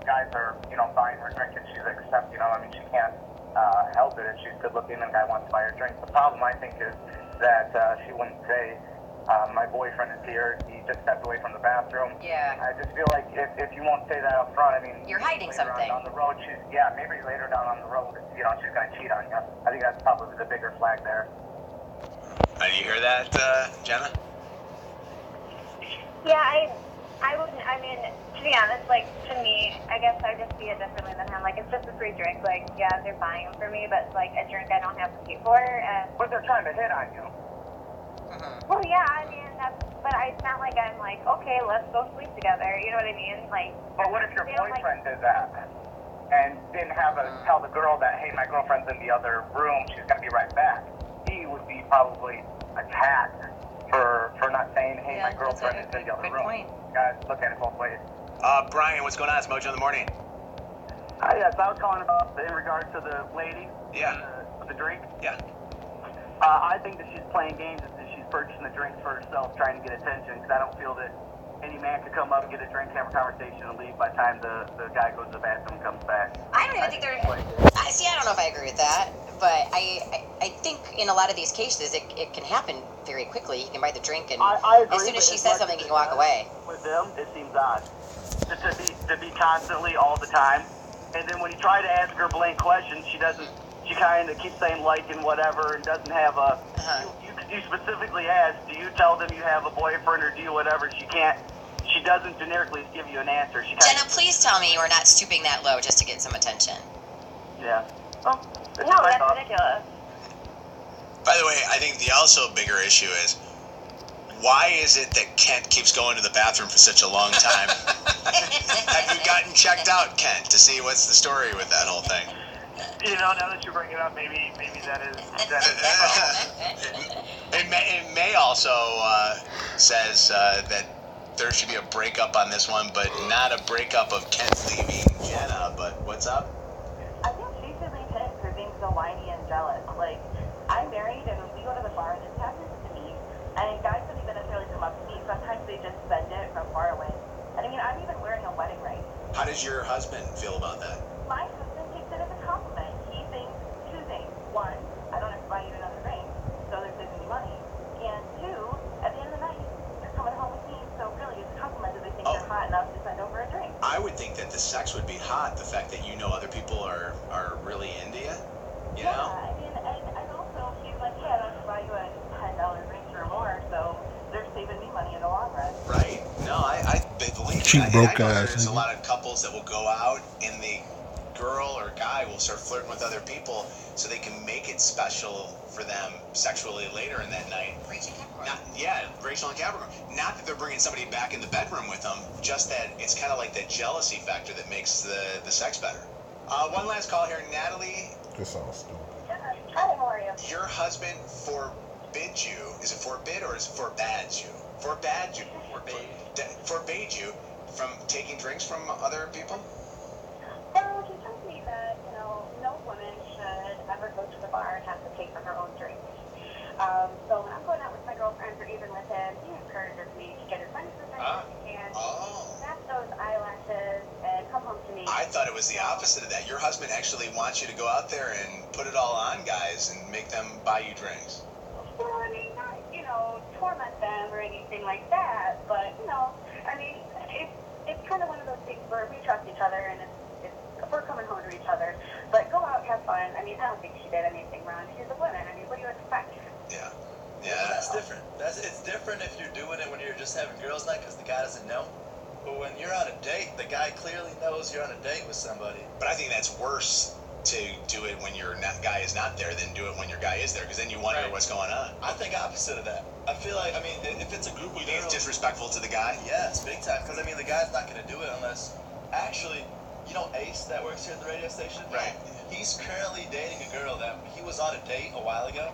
guys are, buying her drink and she's accepting. I mean, she can't help it if she's good looking and a guy wants to buy her drink. The problem, I think, is that she wouldn't say, my boyfriend is here, he just stepped away from the bathroom. Yeah. I just feel like if you won't say that up front, I mean, you're hiding something. Down the road, maybe later down on the road, she's going to cheat on you. I think that's probably the bigger flag there. Do you hear that, Jenna? Yeah, I wouldn't, I mean, to be honest, to me, I guess I just see it differently than him. It's just a free drink. Yeah, they're buying them for me, but, a drink I don't have to pay for. And but they're trying to hit on you. Well, yeah, I mean, but it's not like I'm okay, let's go sleep together. You know what I mean? But what if your boyfriend did that and didn't have tell the girl that, hey, my girlfriend's in the other room, she's going to be right back? He would be probably attacked for not saying, hey, my girlfriend is in the other room. Point. Guys, look at it both ways. Brian, what's going on? It's Mojo in the Morning. Hi, yes, I was calling about in regard to the lady. Yeah. With the drink. Yeah. I think that she's playing games and she's purchasing the drinks for herself, trying to get attention, because I don't feel that any man could come up and get a drink, have a conversation, and leave by the time the guy goes to the bathroom and comes back. I don't even think they're... I don't know if I agree with that, but I think in a lot of these cases it can happen very quickly. You can buy the drink and I agree, as soon as she says something, you can walk away. With them, it seems odd. To be constantly all the time. And then when you try to ask her blank questions, she kind of keeps saying and whatever and doesn't have a... You specifically ask, do you tell them you have a boyfriend or do you whatever? She doesn't generically give you an answer. Jenna, please tell me you are not stooping that low just to get some attention. Yeah. No, that's ridiculous. By the way, I think the also bigger issue is, why is it that Kent keeps going to the bathroom for such a long time? Have you gotten checked out, Kent, to see what's the story with that whole thing? Now that you bring it up, maybe that is It may also says that there should be a breakup on this one, but not a breakup of Kent leaving Jenna. But what's up? I think she should leave him for being so whiny and jealous. I'm married, and when we go to the bar, this happens to me, and guys don't even necessarily come up to me. Sometimes they just send it from far away. And I mean, I'm even wearing a wedding ring. How does your husband feel about that? My husband takes it as a compliment. He thinks two things. One, I don't have to buy you another ring, so they're saving me money. And two, at the end of the night, you're coming home with me, so really it's a compliment that they think you're hot enough to send over a drink. I would think that the sex would be hot, the fact that other people are really into you, you know? I mean, and also she's like, yeah, I don't have to buy you a $10 ring or more, so they're saving me money in the long run. Right. No, I believe Cheap that. broke I know ass, there's a nigga. lot of couples that will go out and the girl or guy will start flirting with other people so they can make it special for them sexually later in that night. Rachel and Capricorn. Not that they're bringing somebody back in the bedroom with them, just that it's kind of like that jealousy factor that makes the sex better. One last call here, Natalie. This sounds stupid. Hi, how are you? Your husband forbid you. Is it forbid or is it forbads you? Forbade you. Forbade you from taking drinks from other people? Well, he tells me that, no woman should ever go to the bar and have to pay for her own drink. So when I'm going out with my girlfriends or even with him, he encourages me to get as many percentages as he can, snap those eyelashes, and come home to me. I thought it was the opposite of that. Your husband actually wants you to go out there and put it all on guys and make them buy you drinks. Well, I mean, not, torment them or anything like that, but, I mean, it's kind of one of those things where we trust each other and we're coming home to each other. But go out, have fun. I mean, I don't think she did anything wrong. She's a woman. I mean, what do you expect? Yeah. That's different. It's different if you're doing it when you're just having girls' night because the guy doesn't know. But when you're on a date, the guy clearly knows you're on a date with somebody. But I think that's worse to do it when your guy is not there than do it when your guy is there, because then you wonder what's going on. I think opposite of that. I feel like, I mean, if it's a group of You think girls, it's disrespectful to the guy? yes, big time. Because I mean, the guy's not going to do it unless, actually, you know, Ace that works here at the radio station. Right. He's currently dating a girl that he was on a date a while ago,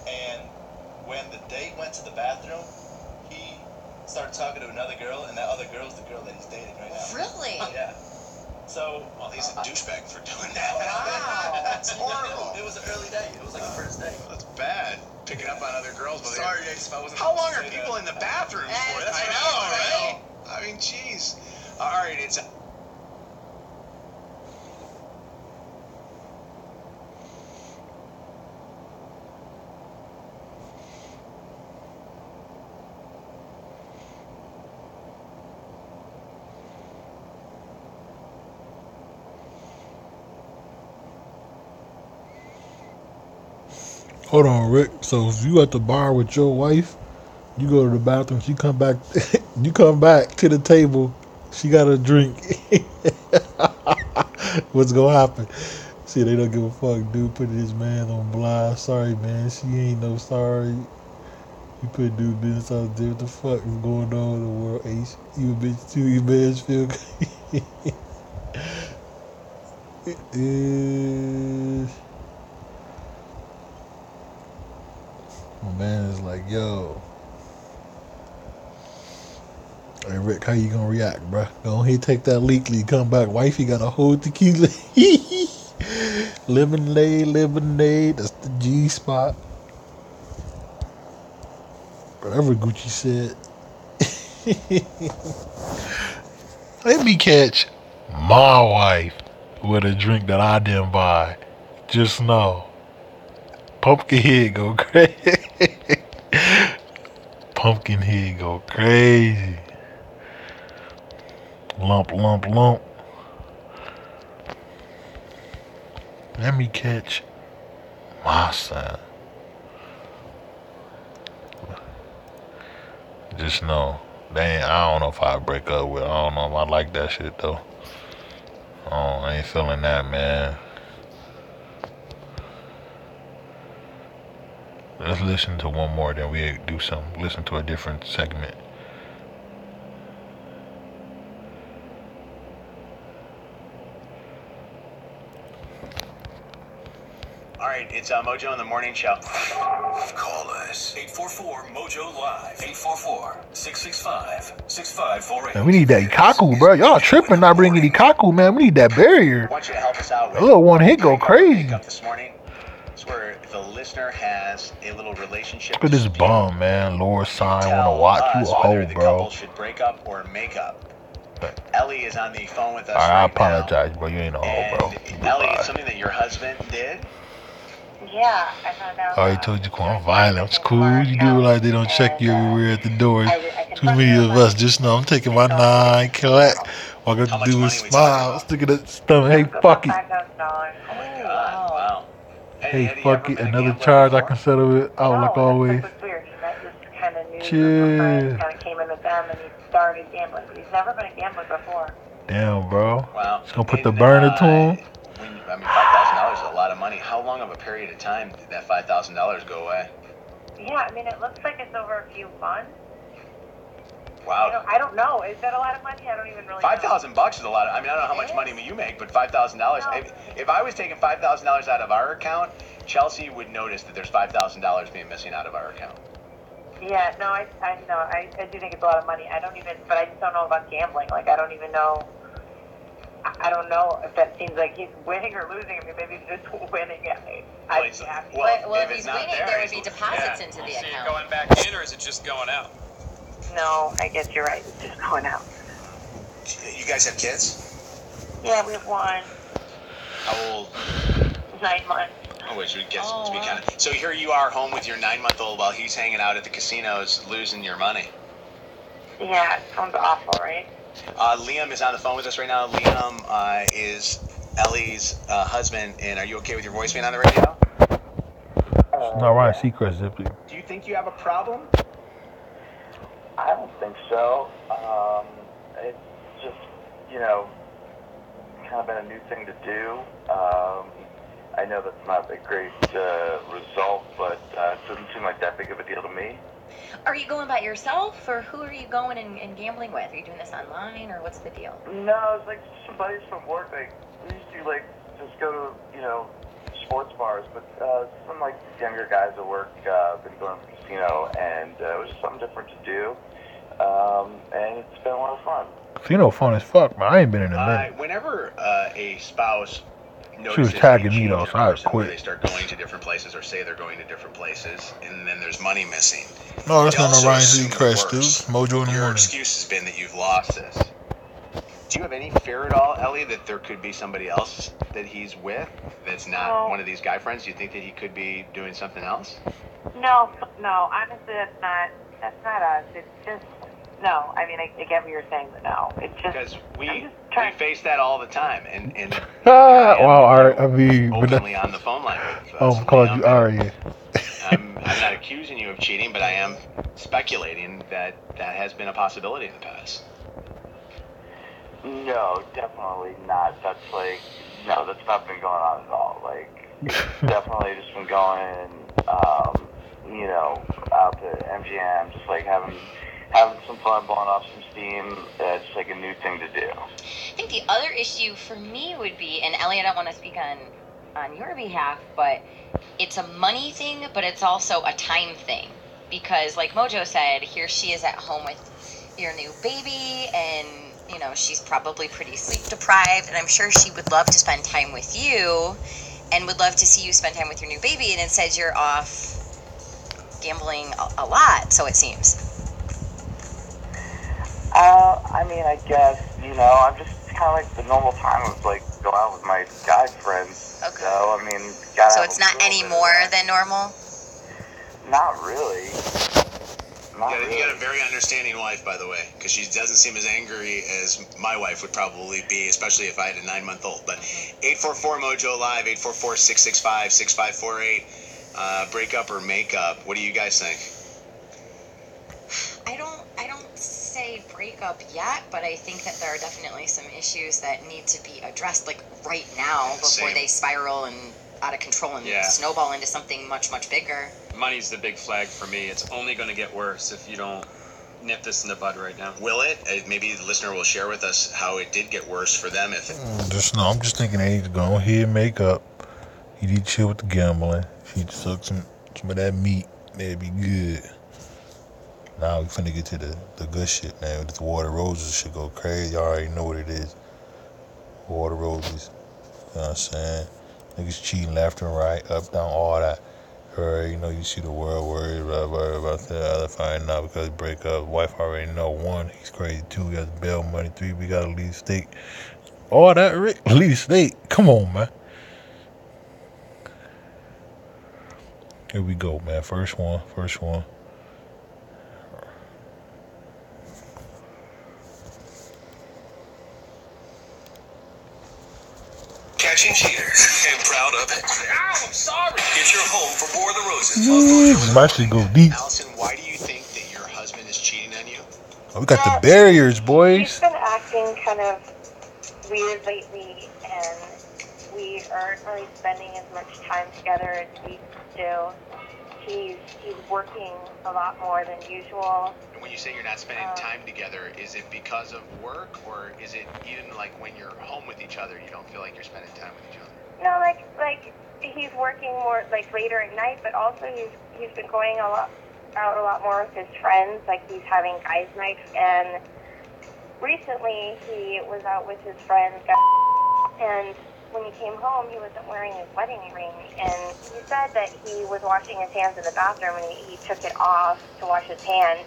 and when the date went to the bathroom, he started talking to another girl, and that other girl's the girl that he's dating right now. Really? Yeah. So, well, he's a douchebag for doing that. Wow. That's horrible. It was an early date. It was like a first date. Well, that's bad. Picking up on other girls. Sorry, Ace, if I wasn't. How long are people in the bathrooms for? That's I know, right? I mean, jeez. All right, it's. Hold on, Rick. So if you at the bar with your wife, you go to the bathroom, she come back, you come back to the table, she got a drink. What's gonna happen? See, they don't give a fuck, dude. Put his man on blast. Sorry, man. She ain't no sorry. You put dude business out there. What the fuck is going on in the world, Ace? You a bitch too, you Mansfield. It is. My man is like, yo. Hey, Rick, how you gonna react, bruh? Go ahead, take that leakly, come back. Wifey got a whole tequila. lemonade, that's the G spot. Whatever Gucci said. Let me catch my wife with a drink that I didn't buy. Just know. Pumpkin head go crazy. Pumpkin head go crazy. Lump. Let me catch my son. Just know, I don't know if I break up with. I don't know if I like that shit though. I ain't feeling that, man. Let's listen to one more, then we do listen to a different segment. All right, it's Mojo in the Morning Show. Call us 844-MOJO Live 844-665-6548. Man, we need that Ikaku, bro. Y'all tripping not bringing Ikaku, man. We need that barrier. I want you to help us out with a little one hit go crazy. This morning. It's where if a listener has a little relationship. Look at this bum, man. Lower sign wanna watch you a hoe, the bro. couple should break up or make up. Ellie is on the phone with us I apologize, bro. You ain't a hoe, bro. Ellie, it's something that your husband did. Yeah, I found out. Oh, he told you, I'm violent. It's cool. You do like they don't check you everywhere at the door. Too many of us. Just know I'm taking my 9 collect. All I got to do is smile. Stick it at the stomach. Hey, fuck it. Oh my God! Wow. Hey, fuck it. Another charge I can settle it out like always. Cheers. Kind of came in with them and he started gambling, but he's never been a gambler before. Damn, bro. Wow. Just gonna put the burner to him. I mean, $5,000 is a lot of money. How long of a period of time did that $5,000 go away? Yeah, I mean, it looks like it's over a few months. Wow. I don't know. Is that a lot of money? I don't even really. $5,000 is a lot. I mean, I don't know how much money you make, but $5,000. If I was taking $5,000 out of our account, Chelsea would notice that there's $5,000 being missing out of our account. Yeah, no, I know. I do think it's a lot of money. But I just don't know about gambling. Like, I don't even know. I don't know if that seems like he's winning or losing. I mean, maybe he's just winning. Well, if he's winning, there would be deposits into the account. Is it going back in or is it just going out? No, I guess you're right. It's just going out. You guys have kids? Yeah, we have one. How old? 9 months. Oh, which would guess to be kind of. So here you are home with your 9-month-old while he's hanging out at the casinos losing your money. Yeah, it sounds awful, right? Liam is on the phone with us right now. Liam is Ellie's husband, and are you okay with your voice being on the radio? It's not right, Secret Zippy. Do you think you have a problem? I don't think so. It's just, kind of been a new thing to do. I know that's not a great result, but it doesn't seem like that big of a deal to me. Are you going by yourself, or who are you going and gambling with? Are you doing this online, or what's the deal? No, it's like some buddies from work. Like we used to like just go to sports bars, but some like younger guys at work been going to the casino, and it was just something different to do, and it's been a lot of fun. Casino fun as fuck, man. I ain't been in a minute. Whenever a spouse She notices was tagging a me change though, in so a I person where they quit. start going to different places or say they're going to different places, and then there's money missing. No, that's they not no also Ryan assume City the Crash, worst. dude. Mojo in the Your morning. excuse has been that you've lost this. Do you have any fear at all, Ellie, that there could be somebody else that he's with that's not one of these guy friends? Do you think that he could be doing something else? No, honestly, that's not us. It's just, no. I mean, I get what you're saying, but no. It's just... Because we face that all the time, and Wow, Ari. I mean, but openly on the phone line with I'm calling you Ari. I'm not accusing you of cheating, but I am speculating that that has been a possibility in the past. No, definitely not. That's not been going on at all. Like, definitely just been going, out to MGM, just like having some fun, blowing off some steam. It's like a new thing to do. I think the other issue for me would be, and Ellie, I don't want to speak on your behalf, but it's a money thing, but it's also a time thing. Because like Mojo said, here she is at home with your new baby, and she's probably pretty sleep deprived, and I'm sure she would love to spend time with you and would love to see you spend time with your new baby, and instead you're off gambling a lot, so it seems. I mean, I guess, I'm just kind of like the normal time of like go out with my guy friends. Okay. So, I mean, So it's not any more than normal? Not really. You got a very understanding wife, by the way, because she doesn't seem as angry as my wife would probably be, especially if I had a 9-month-old. But 844-MOJO Live, 844-665-6548. Breakup or makeup? What do you guys think? I don't say breakup yet, but I think that there are definitely some issues that need to be addressed, like right now, before they spiral and out of control and snowball into something much, much bigger. Money's the big flag for me. It's only going to get worse if you don't nip this in the bud right now. Will it? Maybe the listener will share with us how it did get worse for them. I'm just thinking they need to go ahead and make up. You need to chill with the gambling. If you suck some of that meat, that'd be good. Now we finna get to the good shit, man. With the water roses should go crazy. You already know what it is. Water roses. You know what I'm saying? Niggas cheating left and right, up, down, all that. You see the world worried about the other finding out because break up. Wife already know. 1, he's crazy. 2, he got bail money. 3, we gotta leave state. All that, Rick. Leave state. Come on, man. Here we go, man. First one. Catching cheaters and proud of it. Ow, I'm sorry. Get your home for War of the Roses. My shit go deep. Allison, why do you think that your husband is cheating on you? Oh, we got the barriers, boys. He's been acting kind of weird lately, and we aren't really spending as much time together as we used to. He's working a lot more than usual. And when you say you're not spending time together, is it because of work, or is it even like when you're home with each other, you don't feel like you're spending time with each other? No, like he's working more like later at night, but also he's been going out a lot more with his friends. Like he's having guys' nights, and recently he was out with his friends, and when he came home, he wasn't wearing his wedding ring, and he said that he was washing his hands in the bathroom, and he took it off to wash his hands,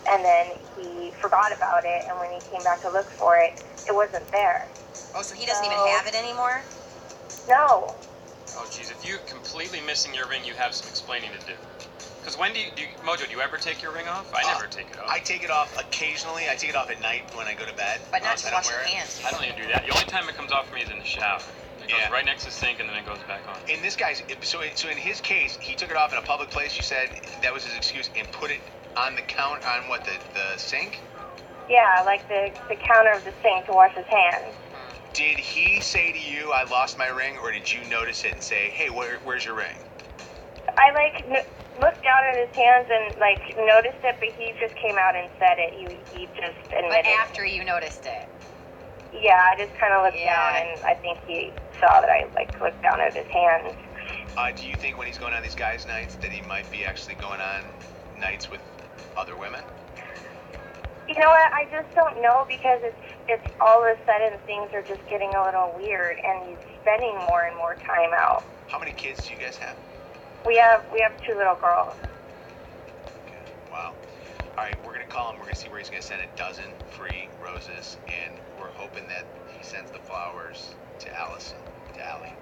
and then he forgot about it, and when he came back to look for it, it wasn't there. Oh, so he doesn't even have it anymore? No. Oh, geez, if you're completely missing your ring, you have some explaining to do. Because when Mojo, do you ever take your ring off? I never take it off. I take it off occasionally. I take it off at night when I go to bed. But not to wash your hands. I don't even do that. The only time it comes off for me is in the shower. It goes right next to the sink, and then it goes back on. In this guy's, so in his case, he took it off in a public place. You said that was his excuse, and put it on the count on what the sink. Yeah, like the counter of the sink to wash his hands. Did he say to you, "I lost my ring," or did you notice it and say, "Hey, where's your ring"? I looked down at his hands and noticed it, but he just came out and said it. He just admitted. But after you noticed it. Yeah, I just kind of looked down, and I think he saw that I looked down at his hands. Do you think when he's going on these guys' nights that he might be actually going on nights with other women? You know what? I just don't know, because it's all of a sudden things are just getting a little weird, and he's spending more and more time out. How many kids do you guys have? We have 2 little girls. Okay. Wow. All right, we're gonna call him. We're gonna see where he's gonna send 12 free roses, and we're hoping that he sends the flowers to Allison, to Allie.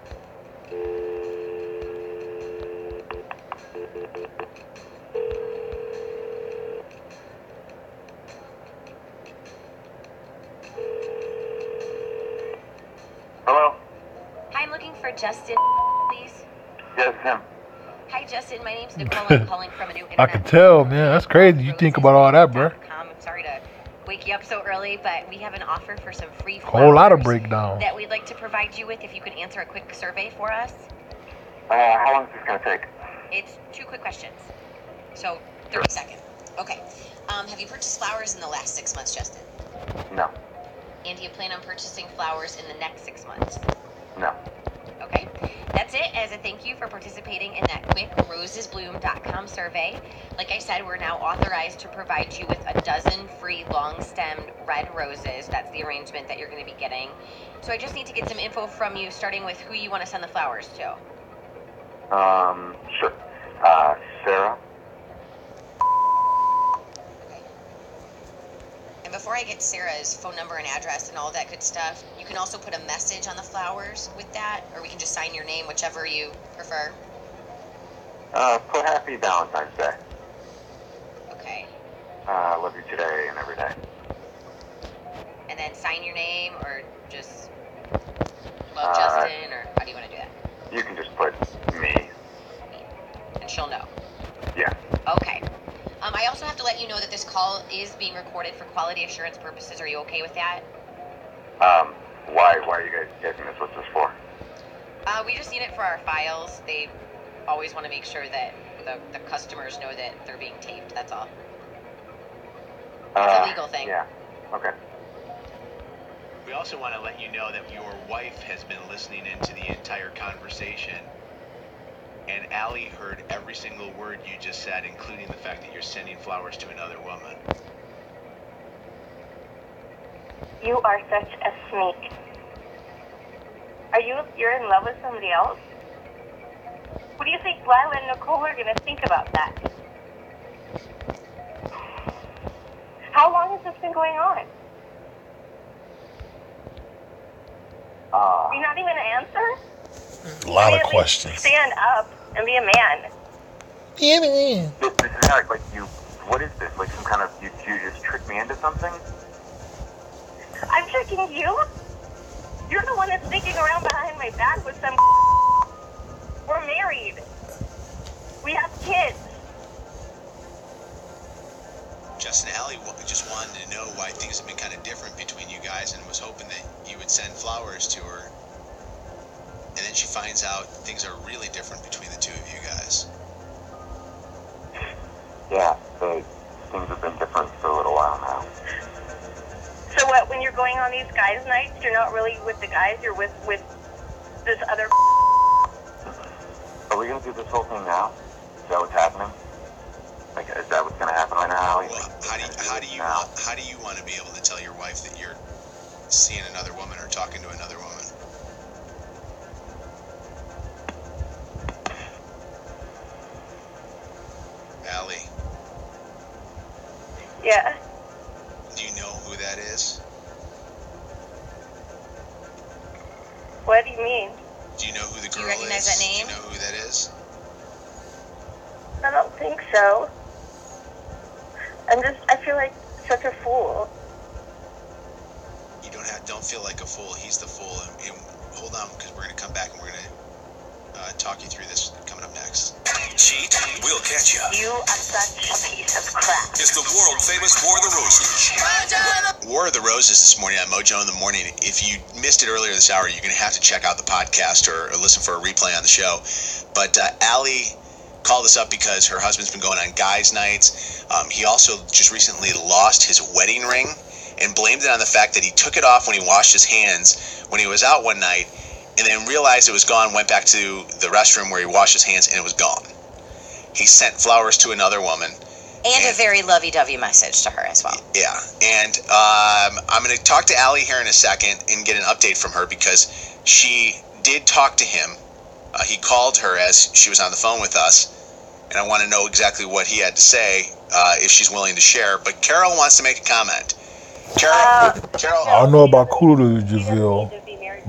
Hello? Hi, I'm looking for Justin, please. Yes, it's him. Hi, Justin. My name's Nicole. I'm calling from a new internet. I can tell, man. That's crazy. You think about all that, bro. I'm sorry to wake you up so early, but we have an offer for some free flowers. Whole lot of breakdown. That we'd like to provide you with if you could answer a quick survey for us. How long is this gonna take? It's 2 quick questions. So, 30 seconds. Okay. Have you purchased flowers in the last 6 months, Justin? No. And do you plan on purchasing flowers in the next 6 months? No. Okay. That's it. As a thank you for participating in that quick rosesbloom.com survey. Like I said, we're now authorized to provide you with 12 free long-stemmed red roses. That's the arrangement that you're going to be getting. So I just need to get some info from you, starting with who you want to send the flowers to. Sure. Sarah? And before I get Sarah's phone number and address and all that good stuff, you can also put a message on the flowers with that, or we can just sign your name, whichever you prefer. Put Happy Valentine's Day. Okay. Love you today and every day. And then sign your name, or just love Justin, or how do you want to do that? You can just put me. And she'll know. Yeah. Okay. I also have to let you know that this call is being recorded for quality assurance purposes. Are you okay with that? Why are you guys getting this? What's this for? We just need it for our files. They always want to make sure that the customers know that they're being taped. That's all. It's a legal thing. Yeah. Okay. We also want to let you know that your wife has been listening into the entire conversation, and Allie heard every single word you just said, including the fact that you're sending flowers to another woman. You are such a sneak. You're in love with somebody else? What do you think Lila and Nicole are going to think about that? How long has this been going on? Are you not even going to answer? A lot of questions. Stand up and be a man. Be a man. This is not like you. What is this? Like some kind of you just tricked me into something? I'm tricking you? You're the one that's sneaking around behind my back with some. We're married. We have kids. Justin and Allie just wanted to know why things have been kind of different between you guys, and was hoping that you would send flowers to her. And then she finds out things are really different between the two of you guys. Yeah, things have been different for a little while now. So what, when you're going on these guys' nights, you're not really with the guys, you're with this other. Are we gonna do this whole thing now? Is that what's happening? Like, is that what's gonna happen right now? Well, how do you want to be able to tell your wife that you're seeing another woman or talking to another woman? Allie. Yeah. Do you know who that is? What do you mean? Do you know who the girl is? Do you recognize that name? Do you know who that is? I don't think so. I feel like such a fool. You don't feel like a fool. He's the fool. And hold on, because we're going to come back and we're going to talk you through this coming up next. Cheat with we'll catch you. You are such a piece of crap. It's the world-famous War of the Roses. War of the Roses this morning on Mojo in the Morning. If you missed it earlier this hour, you're going to have to check out the podcast or listen for a replay on the show. But Allie called us up because her husband's been going on guys' nights. He also just recently lost his wedding ring and blamed it on the fact that he took it off when he washed his hands when he was out one night, and then realized it was gone, went back to the restroom where he washed his hands, and it was gone. He sent flowers to another woman. And a very lovey-dovey message to her as well. Yeah, and I'm going to talk to Allie here in a second and get an update from her because she did talk to him. He called her as she was on the phone with us, and I want to know exactly what he had to say, if she's willing to share. But Carol wants to make a comment. Carol. I don't know about Cooler Javille.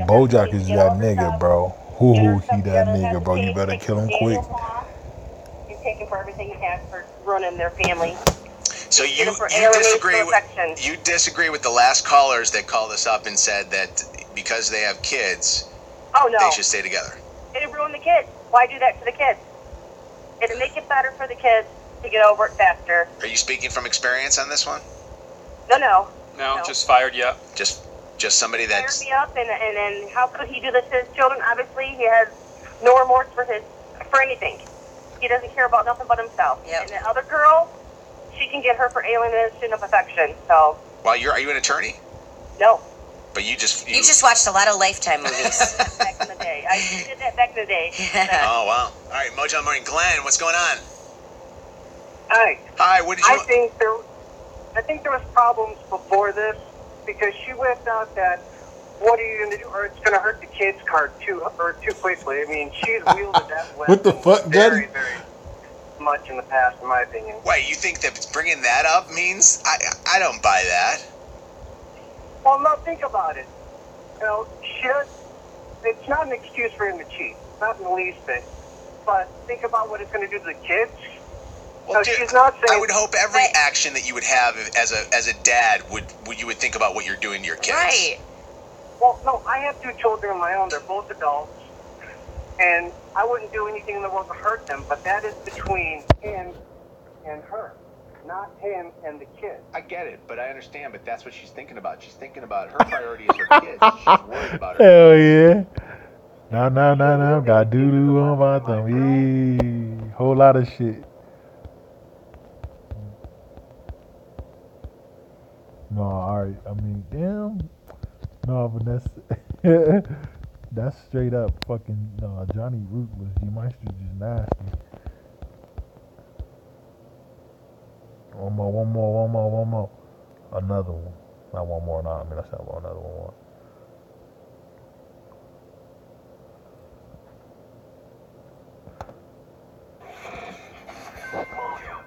Bojack is that nigga, bro. He that nigga, bro. You better kill him quick. You take him for everything he has for ruining their family. So you disagree with the last callers that called us up and said that because they have kids, they should stay together. It'd ruin the kids. Why do that to the kids? It'd make it better for the kids to get over it faster. Are you speaking from experience on this one? No. Just fired you up. Just somebody that's fired me up, and then how could he do this to his children? Obviously, he has no remorse for anything. He doesn't care about nothing but himself. Yep. And the other girl, she can get her for alienation of affection. So. Well, are you an attorney? No. But you just watched a lot of Lifetime movies. Back in the day, I did that back in the day. Oh wow! All right, Mojo Morning, Glenn, what's going on? Hi. What did you? I think there was problems before this because she whipped out that what are you going to do, or it's going to hurt the kids card too quickly. I mean, she's wielded that weapon What the fuck, very much in the past, in my opinion. Wait, you think that bringing that up means I don't buy that? Well, no, think about it. You know, it's not an excuse for him to cheat, not in the least bit. But think about what it's going to do to the kids. Well, she's not saying. I would hope every action that you would have as a dad would you would think about what you're doing to your kids. Right. Well, no, I have 2 children of my own. They're both adults, and I wouldn't do anything in the world to hurt them. But that is between him and her, not him and the kid. I get it, but I understand. But that's what she's thinking about. She's thinking about her priority is her kids. She's worried about her. Hell yeah. No. Got doo-doo on my thumb. Yeah. Whole lot of shit. No, alright. I mean, damn. No, but that's straight up fucking Johnny Ruthless. G-Meister's just nasty. One more. Another one. Not one more, no. I mean, that's not another one.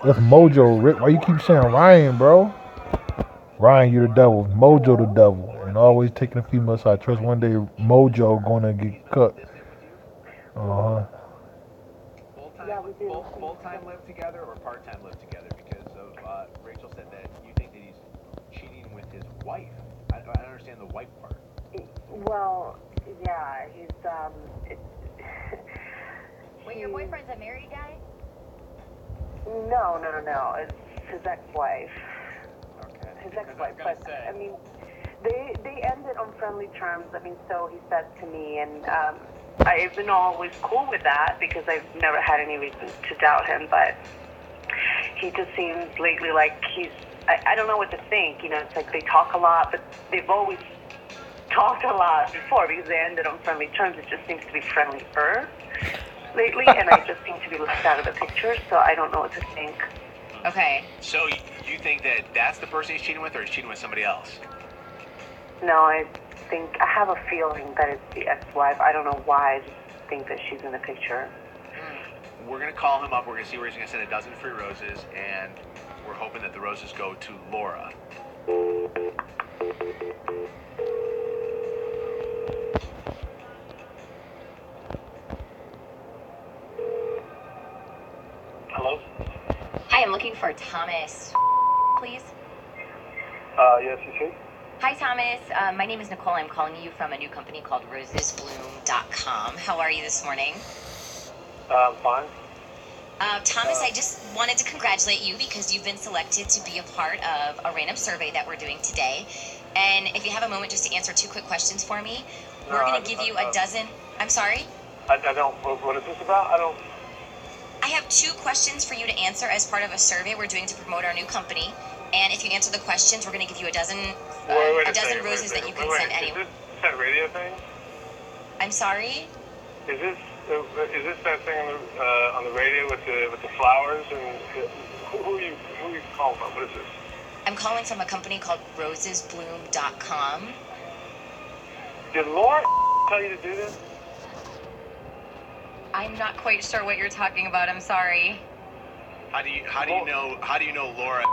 That's Mojo, Rick. Why you keep saying Ryan, bro? Ryan, you're the devil. Mojo the devil. And always taking a female side. Trust one day Mojo gonna get cut. Full-time live together or part-time live together? Because Rachel said that you think that he's cheating with his wife. I don't understand the wife part. Well, yeah, he's Wait, your boyfriend's a married guy? No. It's his ex-wife. Okay. His ex-wife, but I mean, they ended on friendly terms. I mean, so he said to me, and I've been always cool with that because I've never had any reason to doubt him. But he just seems lately like I don't know what to think. You know, it's like they talk a lot, but they've always talked a lot before because they ended on friendly terms. It just seems to be friendlier lately, and I just seem to be left out of the picture. So I don't know what to think. Okay. So you think that that's the person he's cheating with, or he's cheating with somebody else? No, I have a feeling that it's the ex-wife. I don't know why. I just think that she's in the picture. We're going to call him up. We're going to see where he's going to send a dozen free roses, and we're hoping that the roses go to Laura. Hello? Hi, I'm looking for Thomas, please. Yes, you see? Hi, Thomas. My name is Nicole. I'm calling you from a new company called rosesbloom.com. How are you this morning? I'm fine. Thomas, I just wanted to congratulate you because you've been selected to be a part of a random survey that we're doing today. And if you have a moment just to answer 2 quick questions for me, we're going to give you a dozen. I'm sorry? I don't. What is this about? I don't. I have 2 questions for you to answer as part of a survey we're doing to promote our new company. And if you answer the questions, we're going to give you a dozen roses that you can send anyone. Is this that radio thing? I'm sorry? Is this that thing on the radio with the flowers and who are you calling from? What is this? I'm calling from a company called rosesbloom.com. Did Laura tell you to do this? I'm not quite sure what you're talking about. I'm sorry. How do you know Laura?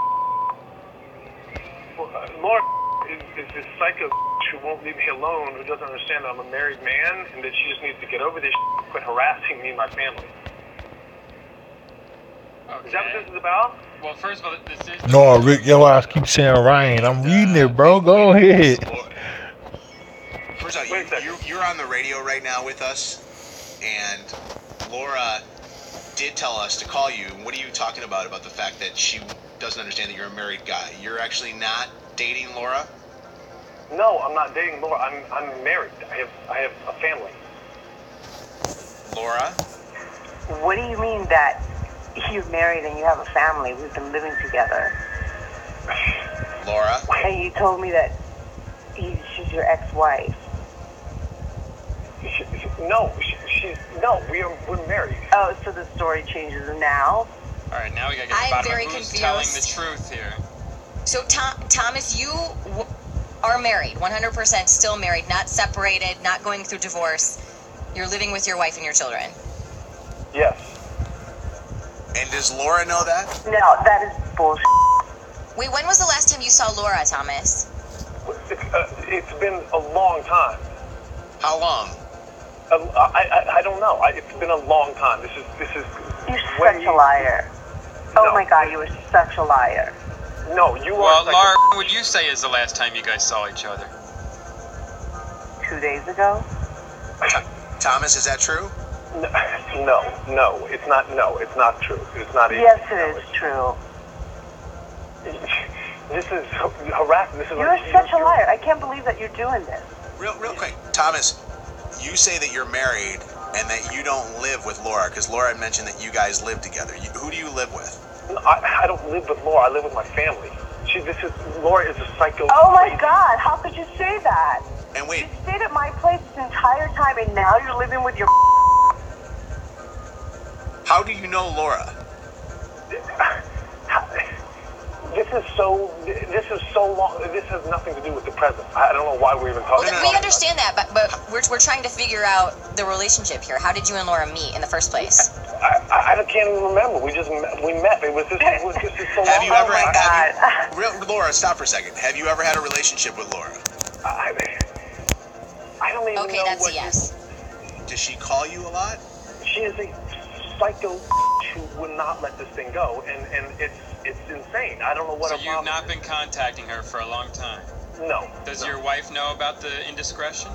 Well, Laura is this psycho who won't leave me alone, who doesn't understand that I'm a married man, and that she just needs to get over this and quit harassing me and my family. Okay. Is that what this is about? Well, first of all, this is... No, Rick, your ass keep saying Ryan. I'm reading it, bro. Go ahead. First off, you're on the radio right now with us, and Laura did tell us to call you. What are you talking about the fact that she doesn't understand that you're a married guy? You're actually not dating Laura? No, I'm not dating Laura. I'm married. I have a family. Laura? What do you mean that you're married and you have a family? We've been living together. Laura? And you told me that she's your ex-wife. We're married. Oh, so the story changes now? All right, now we got to get to the bottom of who's telling the truth here. So, Thomas, you are married, 100% still married, not separated, not going through divorce. You're living with your wife and your children. Yes. And does Laura know that? No, that is bullshit. Wait, when was the last time you saw Laura, Thomas? It's been a long time. How long? I don't know. It's been a long time. This is. You're such a liar. Oh my God, you were such a liar. No, you are. Well, Laura, what would you say is the last time you guys saw each other? 2 days ago. Thomas, is that true? No, it's not. No, it's not true. It's not even. Yes, it is true. This is harassment. You're such a liar. I can't believe that you're doing this. Real quick, Thomas, you say that you're married and that you don't live with Laura, because Laura had mentioned that you guys live together. Who do you live with? I don't live with Laura. I live with my family. Laura is a psycho. Oh my God! How could you say that? And wait. You stayed at my place this entire time, and now you're living with your. How do you know Laura? This is so long. This has nothing to do with the present. I don't know why we're even talking about it. We understand that, but we're trying to figure out the relationship here. How did you and Laura meet in the first place? I can't even remember. We met. It was just so long. Have you ever? Laura, stop for a second. Have you ever had a relationship with Laura? I don't even know. Okay, that's a yes. Does she call you a lot? She is a psycho who would not let this thing go, and it's insane. I don't know what. So you've not been contacting her for a long time? No. Does your wife know about the indiscretion?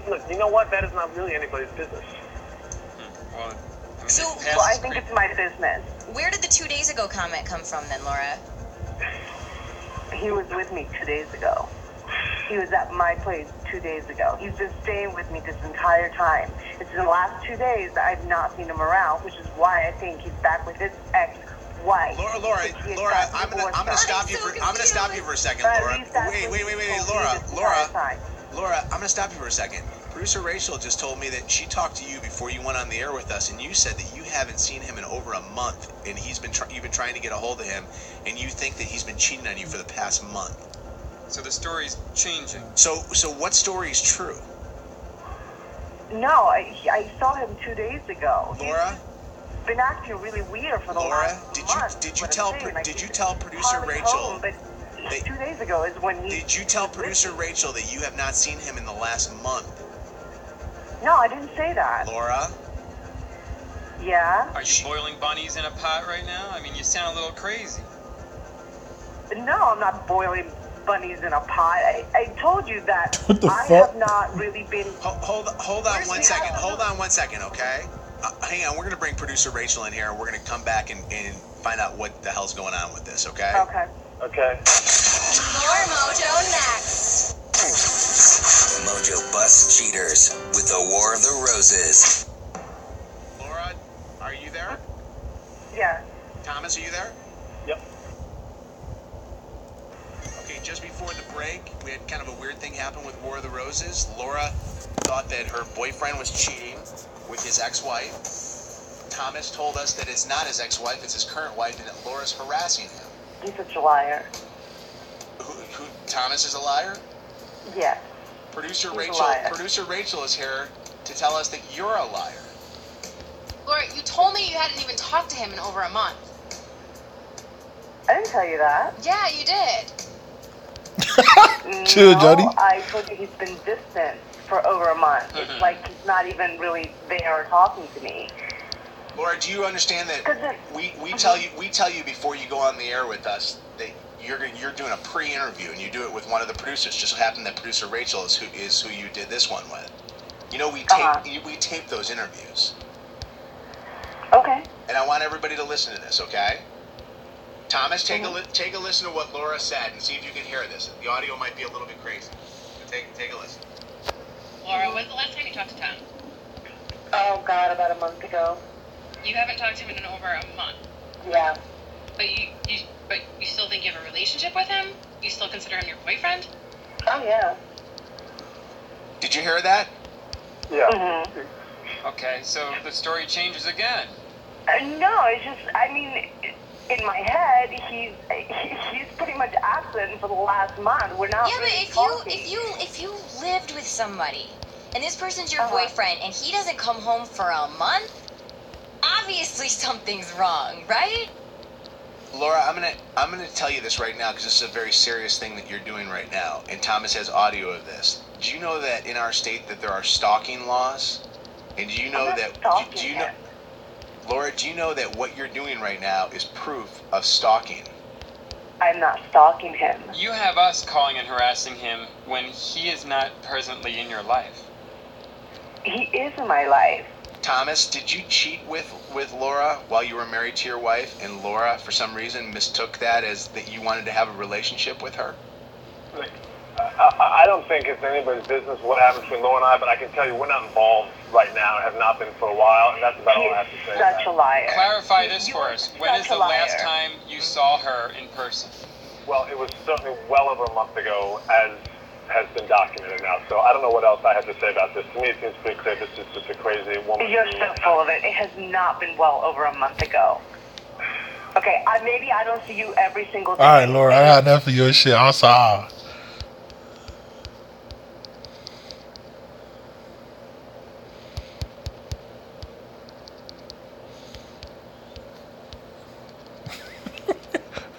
Look, you know what? That is not really anybody's business. Well, I think it's my business. Where did the 2 days ago comment come from then, Laura? He was with me 2 days ago. He was at my place 2 days ago. He's been staying with me this entire time. It's in the last 2 days that I've not seen him around, which is why I think he's back with his ex-wife. Laura, I'm gonna stop you for a second, Laura. Wait, Laura, I'm gonna stop you for a second. Producer Rachel just told me that she talked to you before you went on the air with us, and you said that you haven't seen him in over a month, and you've been trying to get a hold of him, and you think that he's been cheating on you for the past month. So the story's changing. So what story is true? No, I saw him 2 days ago. Laura? He's been acting really weird for the last month. Did you tell producer Rachel? But 2 days ago is when he. Did you tell producer Rachel that you have not seen him in the last month? No, I didn't say that. Laura? Yeah? Are you boiling bunnies in a pot right now? I mean, you sound a little crazy. No, I'm not boiling bunnies in a pot. I told you that What the I fuck? have not really been. Hold on one second. Hold on 1 second, okay? hang on. We're gonna bring producer Rachel in here, and we're gonna come back and find out what the hell's going on with this. Okay? Okay. Okay. More Mojo next. Mojo busts cheaters with the War of the Roses. Laura, are you there? Yeah. Thomas, are you there? Yep. Okay, just before the break, we had kind of a weird thing happen with War of the Roses. Laura thought that her boyfriend was cheating with his ex-wife. Thomas told us that it's not his ex-wife, it's his current wife, and that Laura's harassing him. He's such a liar. Who Thomas is a liar? Yes. Producer He's a Rachel. liar. Producer Rachel is here to tell us that you're a liar. Laura, you told me you hadn't even talked to him in over a month. I didn't tell you that. Yeah, you did. Chill, Jody. I told you he's been distant for over a month. It's like he's not even really there talking to me. Laura, do you understand that we tell you before you go on the air with us that you're doing a pre-interview and you do it with one of the producers? Just so happened that producer Rachel is who you did this one with. You know, we tape those interviews. Okay. And I want everybody to listen to this, okay? Thomas, take a listen to what Laura said and see if you can hear this. The audio might be a little bit crazy. But take a listen. Laura, when's the last time you talked to Tom? Oh God, about a month ago. You haven't talked to him in over a month. Yeah. But you still think you have a relationship with him? You still consider him your boyfriend? Oh yeah. Did you hear that? Yeah. Mm-hmm. Okay, so the story changes again. No, it's just, I mean, in my head, he's pretty much absent for the last month. We're not. Yeah, really but if you lived with somebody and this person's your boyfriend and he doesn't come home for a month, obviously something's wrong, right? Laura, I'm gonna tell you this right now because this is a very serious thing that you're doing right now, and Thomas has audio of this. Do you know that in our state that there are stalking laws? And do you know Laura, do you know that what you're doing right now is proof of stalking? I'm not stalking him. You have us calling and harassing him when he is not presently in your life. He is in my life. Thomas, did you cheat with Laura while you were married to your wife, and Laura, for some reason, mistook that as that you wanted to have a relationship with her? I don't think it's anybody's business what happened between Laura and I, but I can tell you we're not involved right now and have not been for a while, and that's about all I have to say. Such a liar. Clarify this for us. When is the last time you saw her in person? Well, it was certainly well over a month ago, as has been documented now. So I don't know what else I have to say about this. To me, it seems pretty clear this is just a crazy woman. You're so full of it. It has not been well over a month ago. Okay, maybe I don't see you every single day. All right, Laura, I got enough of your shit. I'm sorry.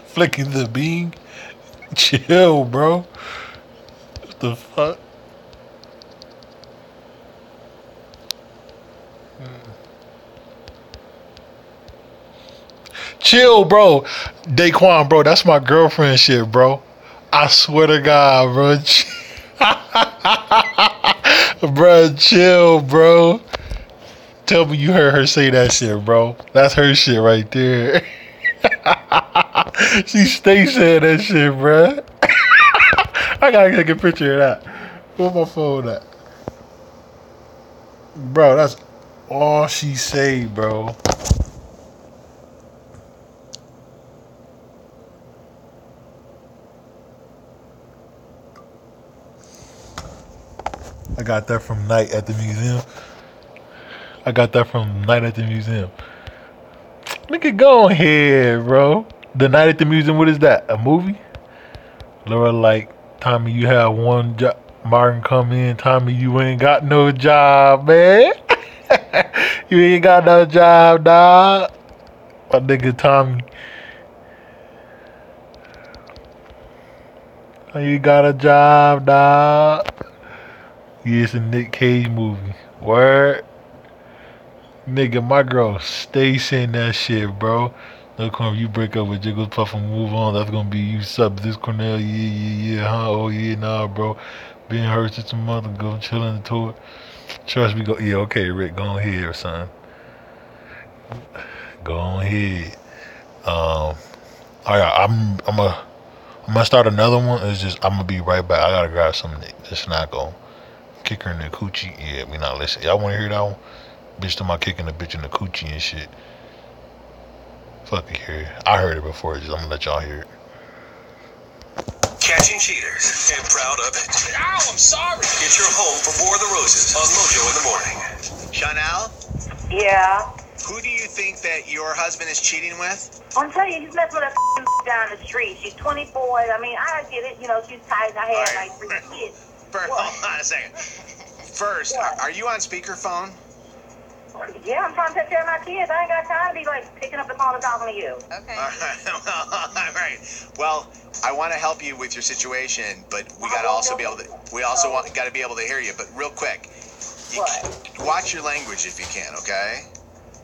Flicking the bean. Chill, bro. What the fuck? Chill, bro. Daquan, bro. That's my girlfriend shit, bro. I swear to God, bro. Bro, chill, bro. Tell me you heard her say that shit, bro. That's her shit right there. She stay saying that shit, bro. I gotta take a picture of that. Where my phone at? Bro, that's all she say, bro. I got that from Night at the Museum. Nigga, go ahead, bro. The Night at the Museum, what is that? A movie? Laura, like, Tommy, you have one job. Martin come in. Tommy, you ain't got no job, man. You ain't got no job, dog. My nigga Tommy. You got a job, dog. Yeah, it's a Nick Cage movie. Word. Nigga, my girl stay saying that shit, bro. No, come you break up with Jiggles Puff and move on. That's gonna be you sub this Cornell. Yeah, huh? Oh yeah, nah, bro. Being hurt just a month ago, chilling the tour. Trust me, go. Yeah, okay, Rick, go ahead, son. Go on ahead. All right, I'm gonna start another one. It's just I'm gonna be right back. I gotta grab something that's not gonna kick her in the coochie. Yeah, we not listening. Y'all wanna hear that one? Bitch, to my kicking the bitch in the coochie and shit. Fuck it here. I heard it before. Just I'm gonna let y'all hear it. Catching cheaters and proud of it. Ow, I'm sorry. It's your home for War of the Roses on Mojo in the morning. Chanel, Yeah. who do you think that your husband is cheating with? I'm telling you, he's messing with that down the street. She's 24. I mean, I get it. You know, she's tight. I had like 3 kids. First, hold on a second. First, are you on speakerphone? Yeah, I'm trying to take care of my kids. I ain't got time to be like picking up the phone and talking to you. Okay. All right. Well, I want to help you with your situation, but we got to also be able to. We also got to be able to hear you. But real quick, watch your language if you can. Okay.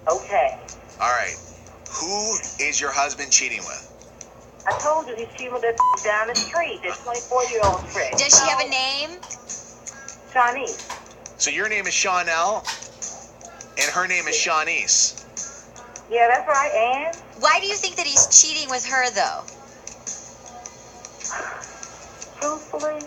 Okay. All right. Who is your husband cheating with? I told you he's cheating with that down the street. This 24-year-old trick. Does she have a name? Chinese. So your name is Chanel, and her name is Shanice. Yeah, that's right. And why do you think that he's cheating with her, though? Truthfully,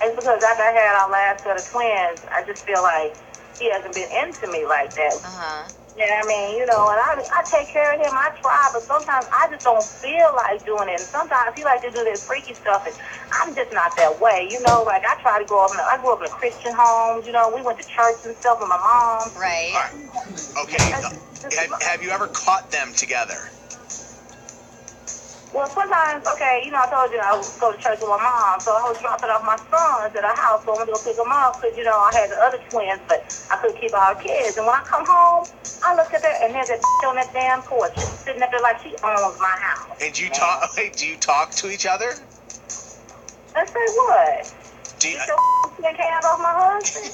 it's because after I had our last set of twins, I just feel like he hasn't been into me like that. Yeah, I mean, you know, and I take care of him. I try, but sometimes I just don't feel like doing it. And sometimes he like to do this freaky stuff, and I'm just not that way. You know, like I try to grow up. I grew up in a Christian home. You know, we went to church and stuff with my mom. Right. Okay. Have you ever caught them together? Well, sometimes, okay, you know, I told you I would go to church with my mom, so I was dropping off my sons at our house, so I went to go pick them up, because, you know, I had the other twins, but I couldn't keep our kids. And when I come home, I look at that, and there's that on that damn porch, just sitting up there like she owns my house. And do you talk? Do you talk to each other? I say what? Do you? Get hands off my husband?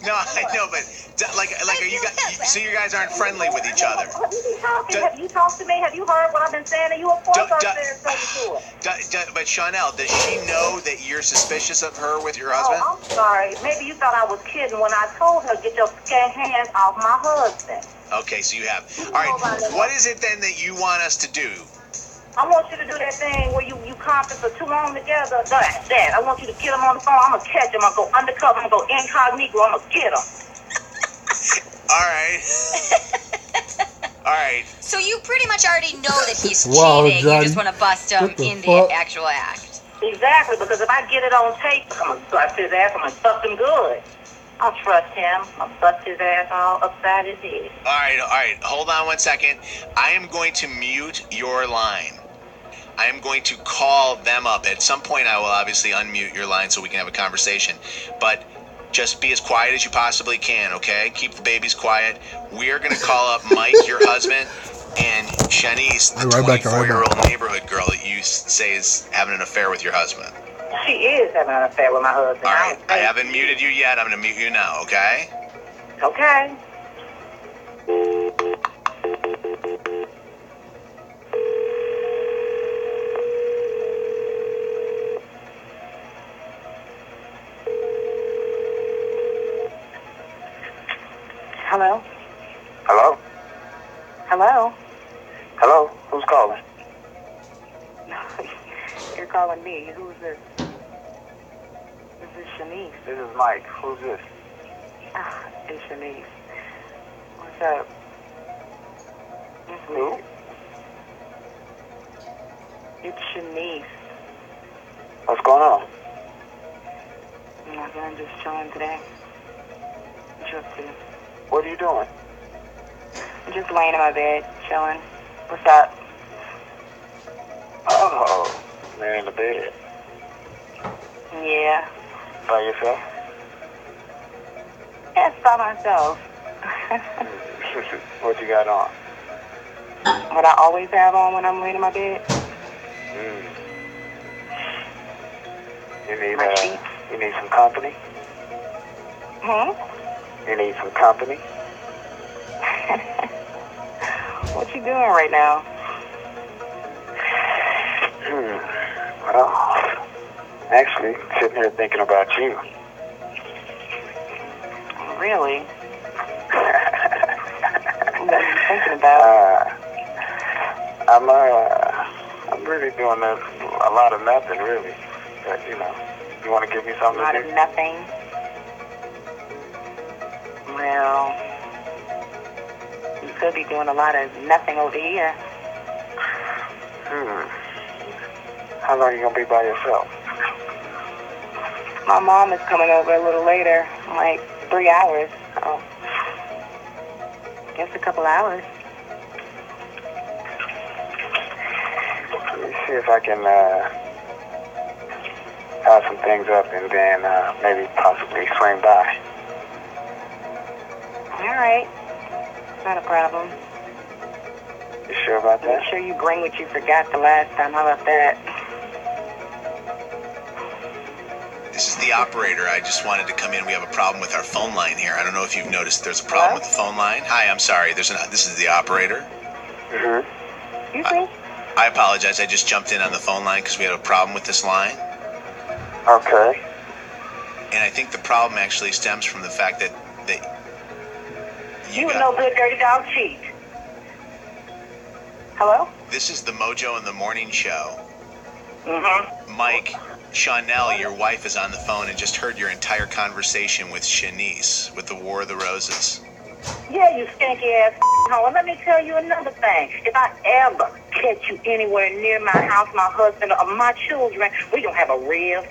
No, I know, but like, are you guys? So you guys aren't friendly with each other? Have you talked to me? Have you heard what I've been saying to you? Of course I'm saying to it. But Chanel, does she know that you're suspicious of her with your husband? Oh, I'm sorry. Maybe you thought I was kidding when I told her, get your scared hands off my husband. Okay, so you have. All right, what is it then that you want us to do? I want you to do that thing where you conference the two on together. That's that. I want you to get them on the phone. I'm going to catch them. I'm going to go undercover. I'm going to go incognito. I'm going to get them. All right. All right. So you pretty much already know that he's cheating. You just want to bust him in the actual act. Exactly, because if I get it on tape, I'm going to bust his ass. I'm going to bust him good. I don't trust him. I'll bust his ass all upside his head. All right. Hold on 1 second. I am going to mute your line. I am going to call them up. At some point, I will obviously unmute your line so we can have a conversation. But just be as quiet as you possibly can, okay? Keep the babies quiet. We are going to call up Mike, your husband, and Shanice, the 24-year-old neighborhood girl that you say is having an affair with your husband. She is having an affair with my husband. All right. I haven't muted you yet. I'm going to mute you now, okay? Okay. Hello? Hello? Hello? Hello? Who's calling? You're calling me. Who's this? This is Shanice. This is Mike. Who's this? It's Shanice. What's up? Who? It's Shanice. What's going on? Nothing. I'm just chilling today. What you up to? What are you doing? I'm just laying in my bed, chilling. What's up? Oh, you're in the bed. Yeah. By yourself? Yes, by myself. What you got on? What I always have on when I'm laying in my bed. You need some company? You need some company? What you doing right now? Well, actually, sitting here thinking about you. Really? thinking about? I'm really doing a lot of nothing, really. But, you know, you want to give me A something lot to of do? nothing. Well, you could be doing a lot of nothing over here. How long are you going to be by yourself? My mom is coming over a little later, like 3 hours. So, guess a couple hours. Let me see if I can tie some things up and then maybe possibly swing by. All right. Not a problem. You sure about that? Make sure you bring what you forgot the last time. How about that? This is the operator. I just wanted to come in. We have a problem with our phone line here. I don't know if you've noticed there's a problem with the phone line. Hi, I'm sorry. This is the operator. Excuse me? I apologize. I just jumped in on the phone line because we had a problem with this line. Okay. And I think the problem actually stems from the fact that you no good dirty dog cheat. Hello? This is the Mojo in the Morning Show. Mm-hmm. Mike, Chanel, your wife, is on the phone and just heard your entire conversation with Shanice with the War of the Roses. Yeah, you stinky ass hoe. And let me tell you another thing. If I ever catch you anywhere near my house, my husband, or my children, we gonna have a real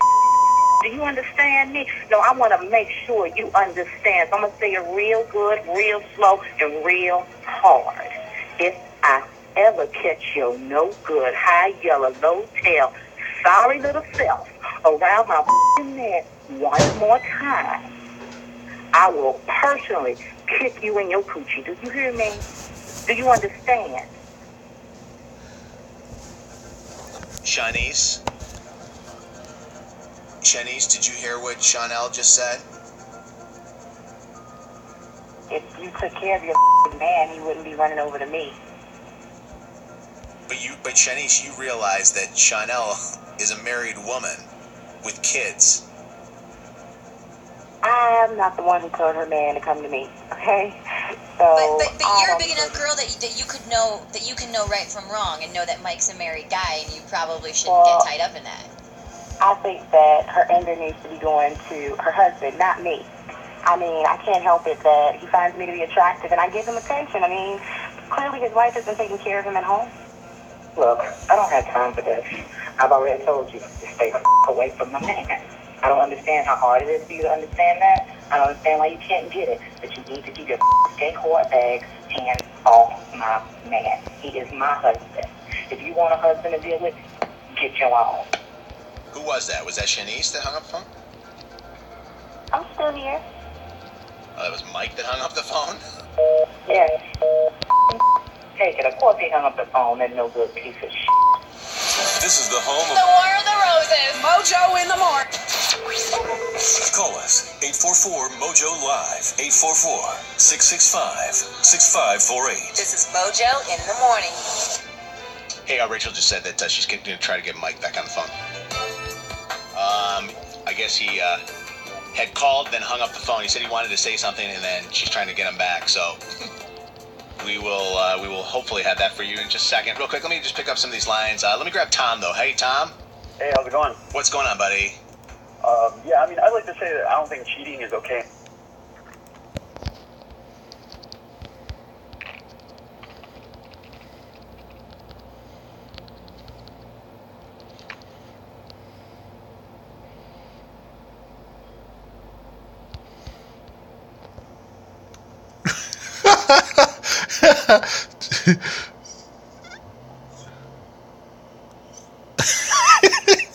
do you understand me? No, I want to make sure you understand. So I'm going to say it real good, real slow, and real hard. If I ever catch your no good, high yellow, low tail, sorry little self around my neck one more time, I will personally kick you in your coochie. Do you hear me? Do you understand? Shanice? Shanice, did you hear what Chanel just said? If you took care of your man, he wouldn't be running over to me. But Shanice, you realize that Chanel is a married woman with kids. I'm not the one who told her man to come to me, okay? So but you're a big enough girl that you could know that you can know right from wrong and know that Mike's a married guy and you probably shouldn't get tied up in that. I think that her anger needs to be going to her husband, not me. I mean, I can't help it that he finds me to be attractive and I give him attention. I mean, clearly his wife isn't taking care of him at home. Look, I don't have time for this. I've already told you to stay away from my man. I don't understand how hard it is for you to understand that. I don't understand why you can't get it. But you need to keep your skate whore eggs hands off my man. He is my husband. If you want a husband to deal with, get your own. Who was that? Was that Shanice that hung up the phone? I'm still here. Oh, that was Mike that hung up the phone? Yes. Take it. Of course he hung up the phone. That no good piece of shit. This is the home of The War of the Roses. Mojo in the morning. Call us 844-MOJO-LIVE 844-665-6548. This is Mojo in the morning. Hey, Rachel just said that she's going to try to get Mike back on the phone. I guess he had called, then hung up the phone. He said he wanted to say something, and then she's trying to get him back. So we will hopefully have that for you in just a second. Real quick, let me just pick up some of these lines. Let me grab Tom, though. Hey, Tom. Hey, how's it going? What's going on, buddy? Yeah, I mean, I'd like to say that I don't think cheating is okay.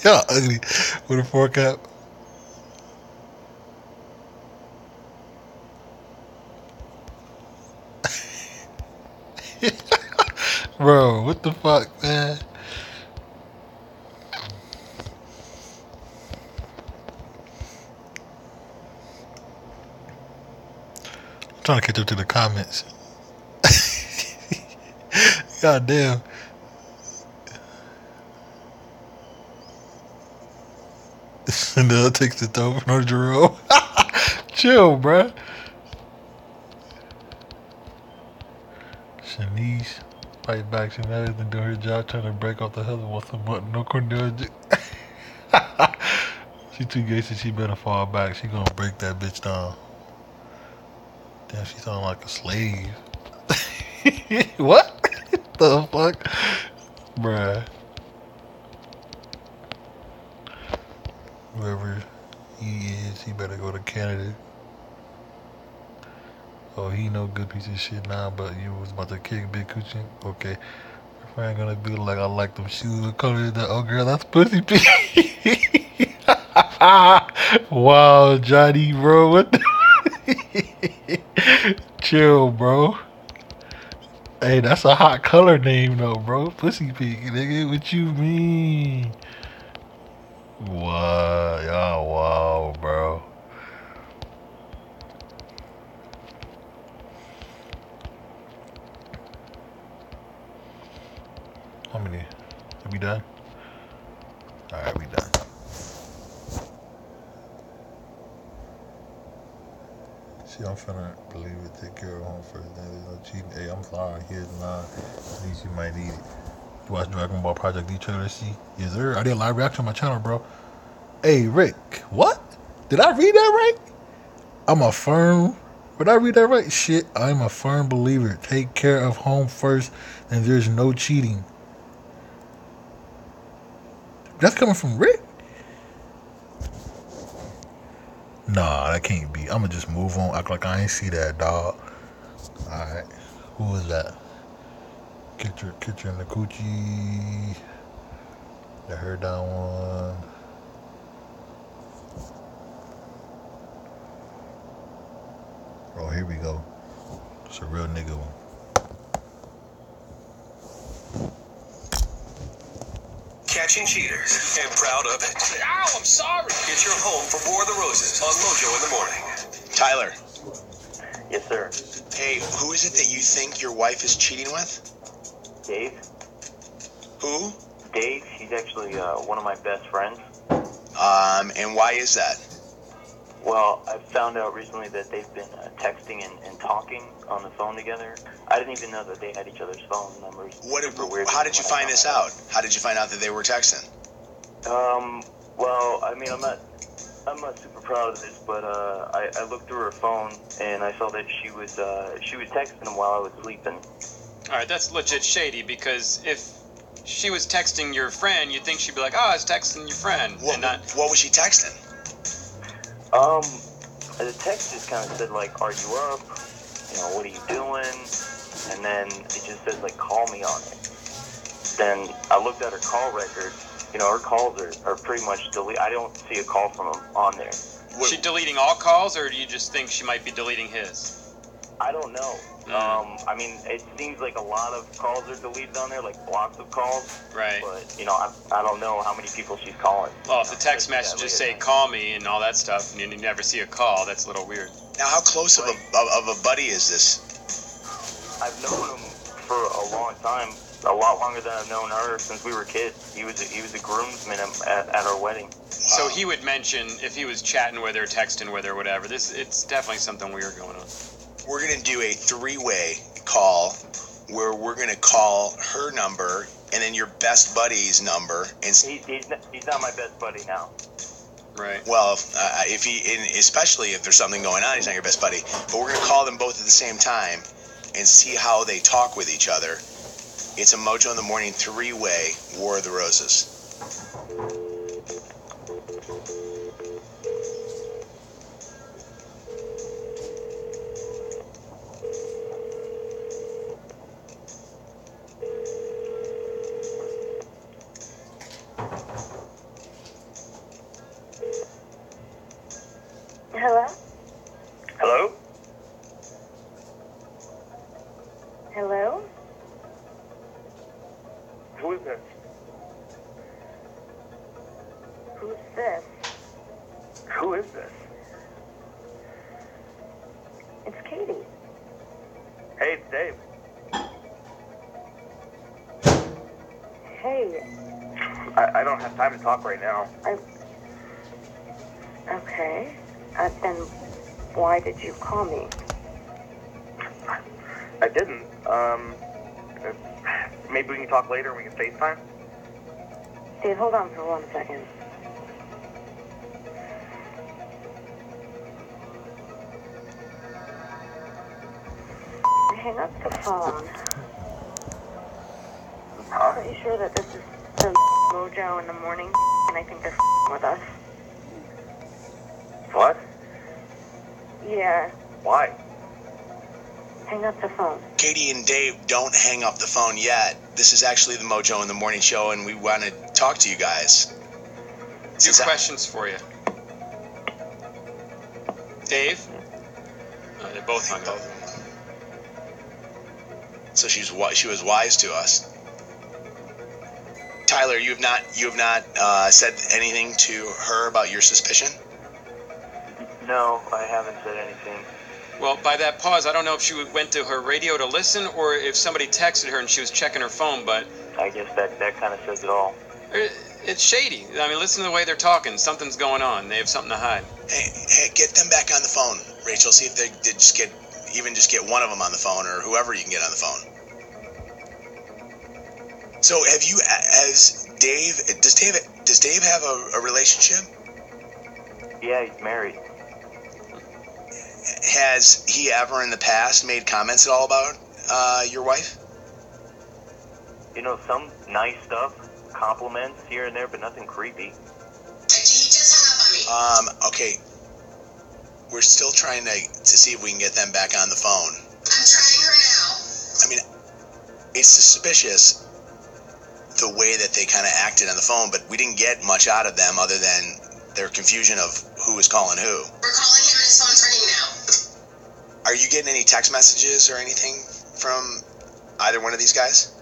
Y'all ugly with a fork up. Bro, what the fuck, man? I'm trying to catch up to the comments. God damn. Chanel takes the throw from Jerome. Chill, bruh. niece fight back. She knows and doing her job trying to break off the husband with some button. No Cornell. She too gay, so she better fall back. She gonna break that bitch down. Damn, she sound like a slave. What? The fuck? Bruh. Whoever he is, he better go to Canada. Oh, he no good piece of shit now, but you was about to kick Big Coochie. Okay. If I ain't gonna do like I like them shoes. What color is that? Oh, girl, that's pussy pink. Wow, Johnny, bro. What the? Chill, bro. Hey, that's a hot color name, though, bro. Pussy pink, nigga. What you mean? Wow, y'all, wow, bro. How many? Are we done? Alright, we done. See, I'm finna believe it. Take care of home first. Then there's no cheating. Hey, I'm sorry. Here's 9. At least you might need it. You watch Dragon Ball Project D trailer, see? Yes, sir. I did a live reaction on my channel, bro. Hey, Rick. What? Did I read that right? I'm a firm. Did I read that right? Shit, I'm a firm believer. Take care of home first, and there's no cheating. That's coming from Rick? Nah, that can't be. I'ma just move on, act like I ain't see that, dog. Alright. Who is that? Kitcher in the coochie. I heard that one. Oh, here we go. It's a real nigga one. Catching cheaters and proud of it. Ow, I'm sorry. Get your home for War of the Roses on Mojo in the morning. Tyler. Yes, sir. Hey, who is it that you think your wife is cheating with? Dave? Who? Dave, he's actually one of my best friends. And why is that? Well, I found out recently that they've been texting and talking on the phone together. I didn't even know that they had each other's phone numbers. How did you find this out? How did you find out that they were texting? Well, I mean, I'm not super proud of this, but I looked through her phone and I saw that she was texting him while I was sleeping. All right, that's legit shady, because if she was texting your friend, you'd think she'd be like, "Oh, I was texting your friend." What was she texting? The text just kind of said, like, "Are you up? You know, what are you doing?" And then it just says, like, "Call me" on it. Then I looked at her call record. You know, her calls are pretty much deleted. I don't see a call from him on there. Is she deleting all calls, or do you just think she might be deleting his? I don't know. I mean, it seems like a lot of calls are deleted on there, like blocks of calls. Right. But, you know, I don't know how many people she's calling. Well, if the text messages say "call me" and all that stuff, and you never see a call, that's a little weird. Now, how close of a buddy is this? I've known him for a long time, a lot longer than I've known her since we were kids. He was a groomsman at our wedding. So he would mention if he was chatting with her, texting with her, whatever. It's definitely something weird going on. We're going to do a 3-way call where we're going to call her number and then your best buddy's number. And he's not my best buddy now. Right. Well, especially if there's something going on, he's not your best buddy. But we're going to call them both at the same time and see how they talk with each other. It's a Mojo in the Morning 3-way War of the Roses. Hello? Hello? Hello? Who is this? Who's this? Who is this? It's Katie. Hey, it's Dave. Hey. I don't have time to talk right now. Okay. Then why did you call me? I didn't. Maybe we can talk later and we can FaceTime? Steve, hold on for 1 second. Hang up the phone. I'm pretty sure that this is the Mojo in the morning, and I think they're with us. What? Yeah. Why? Hang up the phone. Katie and Dave, don't hang up the phone yet. This is actually the Mojo in the Morning show, and we want to talk to you guys. Two questions for you. Dave? They both hung up. So she was wise to us. Tyler, you have not said anything to her about your suspicion? No, I haven't said anything. Well, by that pause, I don't know if she went to her radio to listen or if somebody texted her and she was checking her phone, but... I guess that kind of says it all. It's shady. I mean, listen to the way they're talking. Something's going on. They have something to hide. Hey, get them back on the phone, Rachel. See if they did just get one of them on the phone, or whoever you can get on the phone. So, does Dave have a relationship? Yeah, he's married. Has he ever in the past made comments at all about your wife? You know, some nice stuff, compliments here and there, but nothing creepy. He just hung up on me. Okay. We're still trying to see if we can get them back on the phone. I'm trying her now. I mean, it's suspicious the way that they kind of acted on the phone, but we didn't get much out of them other than their confusion of who was calling who. We're calling him and his phone's ringing now. Are you getting any text messages or anything from either one of these guys?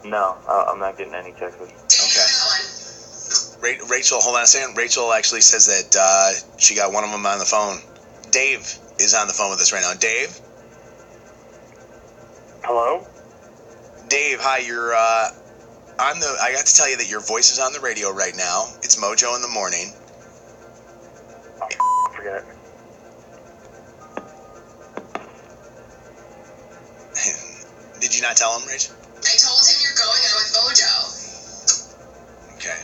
No, I'm not getting any texts. Okay. Rachel, hold on a second. Rachel actually says that she got one of them on the phone. Dave is on the phone with us right now. Dave? Hello? Dave, hi. You're I got to tell you that your voice is on the radio right now. It's Mojo in the Morning. Oh, forget it. Did you not tell him, Rachel? I told him you're going out with Mojo. Okay.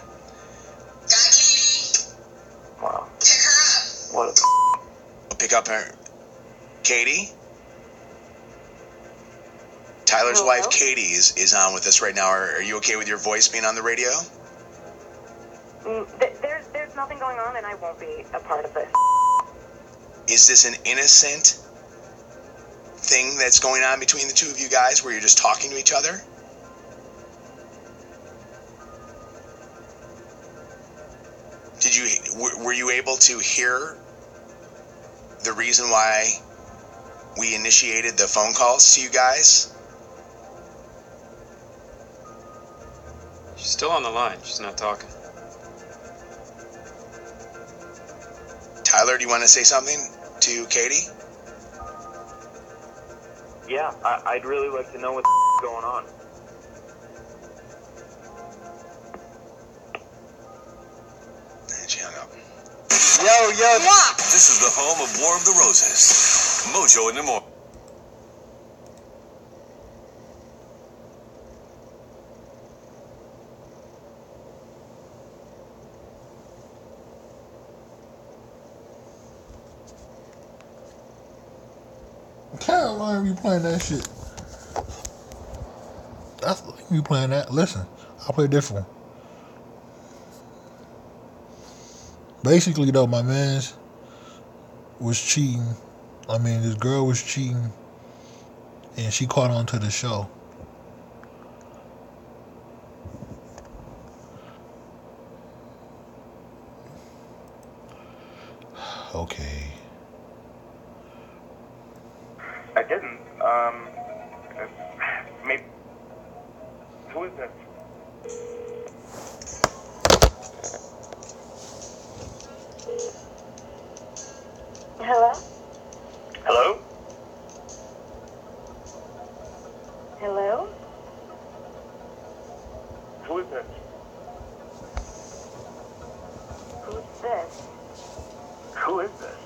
Got Katie. Wow. Pick her up. What? Pick up her. Katie? Tyler's Hello? wife, Katie, is on with us right now. Are you okay with your voice being on the radio? There's nothing going on, and I won't be a part of this. Is this an innocent thing that's going on between the two of you guys where you're just talking to each other? Were you able to hear the reason why we initiated the phone calls to you guys? She's still on the line. She's not talking. Tyler, do you want to say something to Katie? Yeah, I'd really like to know what's going on. And she hung up. Yo. This is the home of War of the Roses. Mojo in the Morning. How long are you playing that shit? That's you playing that. Listen, I'll play a different one. Basically, though, my man's was cheating. I mean, this girl was cheating, and she caught on to the show. Okay. I didn't. Maybe. Who is this? Hello? Hello? Hello? Who is this? Who's this? Who is this?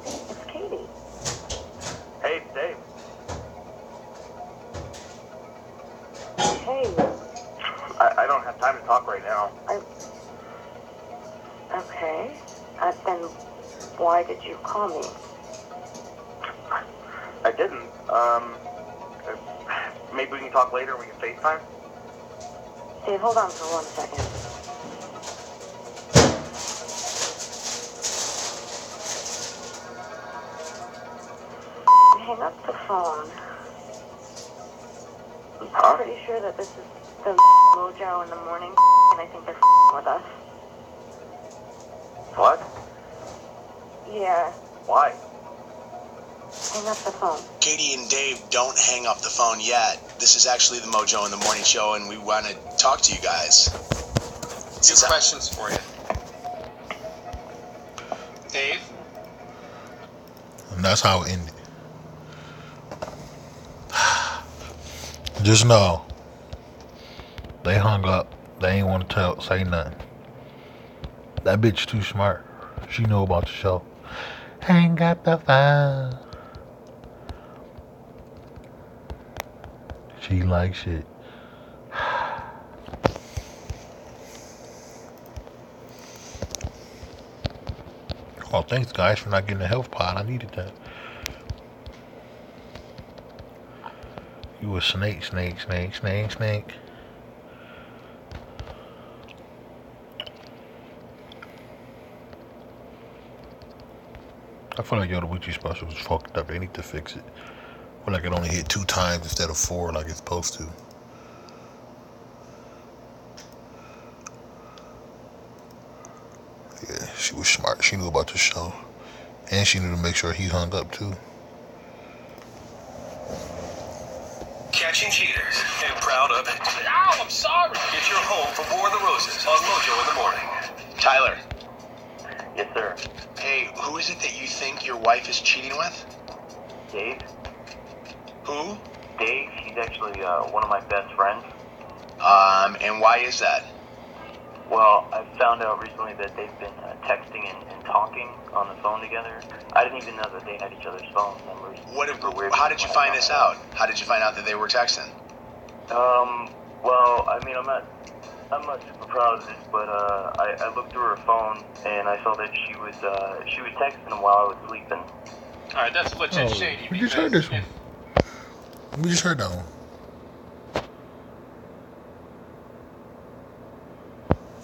It's Katie. why did you call me? I didn't. Maybe we can talk later and we can FaceTime? Dave, hold on for 1 second. Hang up the phone. I'm pretty sure that this is the Mojo in the morning, and I think they're with us. What? Yeah. Why? Hang up the phone. Katie and Dave, don't hang up the phone yet. This is actually the Mojo in the Morning Show, and we want to talk to you guys. Two questions for you. Dave? And that's how it ended. Just know, they hung up. They ain't want to say nothing. That bitch too smart. She know about the show. Hang up the phone. She like shit. Oh, thanks guys for not getting a health pod. I needed that. You a snake. I feel like the Witchy special was fucked up. They need to fix it. I feel like it only hit 2 times instead of 4 like it's supposed to. Yeah, she was smart. She knew about the show. And she knew to make sure he hung up too. Catching cheaters and proud of it. Ow, I'm sorry. Get your home for War of the Roses on Mojo in the morning. Tyler. Yes, sir. Hey, who is it that you think your wife is cheating with? Dave? Who? Dave, he's actually one of my best friends. And why is that? Well, I found out recently that they've been texting and talking on the phone together. I didn't even know that they had each other's phone numbers. How did you find this out? How did you find out that they were texting? Well, I mean, I'm not super proud of this, but I looked through her phone and I saw that she was texting him while I was sleeping. All right, that's legit shady. We just heard this one. We just heard that one.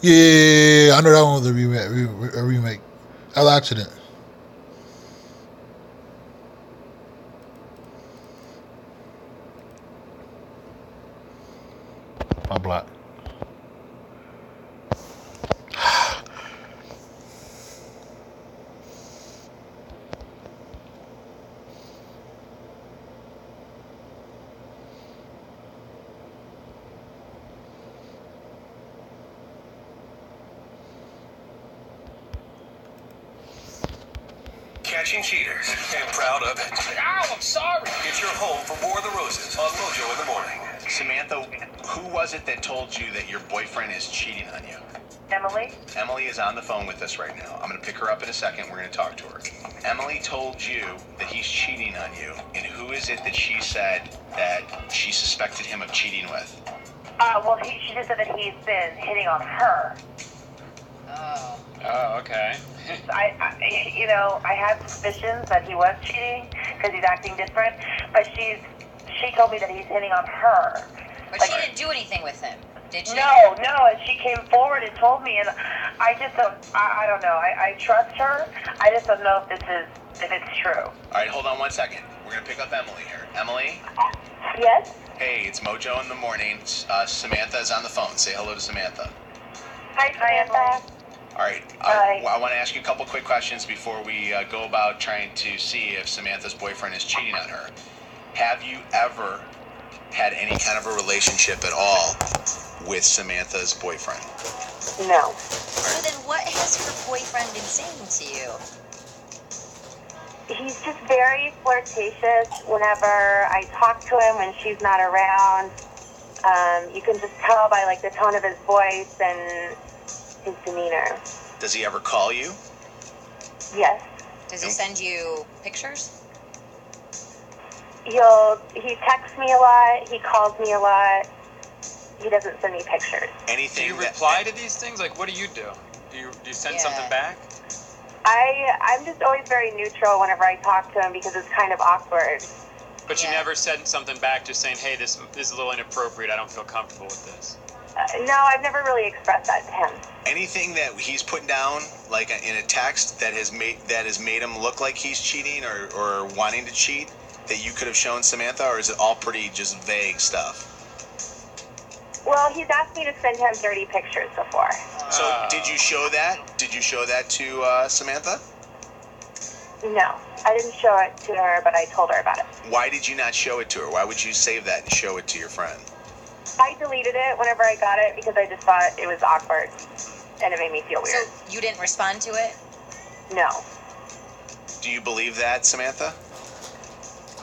Yeah, I know that one was a remake. That was an accident. My block. Catching cheaters and proud of it. Ow, I'm sorry. Get your home for War of the Roses on Mojo in the morning. Samantha, who was it that told you that your boyfriend is cheating on you? Emily? Emily is on the phone with us right now. I'm going to pick her up in a second. We're going to talk to her. Emily told you that he's cheating on you. And who is it that she said that she suspected him of cheating with? Well, she just said that he's been hitting on her. Oh, okay. I had suspicions that he was cheating because he's acting different, but she told me that he's hitting on her. But she didn't do anything with him, did she? No, and she came forward and told me, and I just don't, I don't know. I trust her. I just don't know if it's true. All right, hold on 1 second. We're going to pick up Emily here. Emily? Yes? Hey, it's Mojo in the morning. Samantha is on the phone. Say hello to Samantha. Hi, Samantha. All right. I want to ask you a couple quick questions before we go about trying to see if Samantha's boyfriend is cheating on her. Have you ever had any kind of a relationship at all with Samantha's boyfriend? No. So then what has her boyfriend been saying to you? He's just very flirtatious whenever I talk to him when she's not around. You can just tell by the tone of his voice and his demeanor. Does he ever call you? Yes. Does he send you pictures? He texts me a lot. He calls me a lot. He doesn't send me pictures. Anything? Do you reply to these things? Like, what do? Do you send something back? I'm just always very neutral whenever I talk to him because it's kind of awkward. But you never said something back just saying, hey, this is a little inappropriate. I don't feel comfortable with this. No, I've never really expressed that to him. Anything that he's put down, like in a text, that has made him look like he's cheating or wanting to cheat, that you could have shown Samantha, or is it all pretty just vague stuff? Well, he's asked me to send him dirty pictures before. So did you show that? Did you show that to Samantha? No, I didn't show it to her, but I told her about it. Why did you not show it to her? Why would you save that and show it to your friend? I deleted it whenever I got it because I just thought it was awkward and it made me feel weird. So you didn't respond to it? No. Do you believe that, Samantha?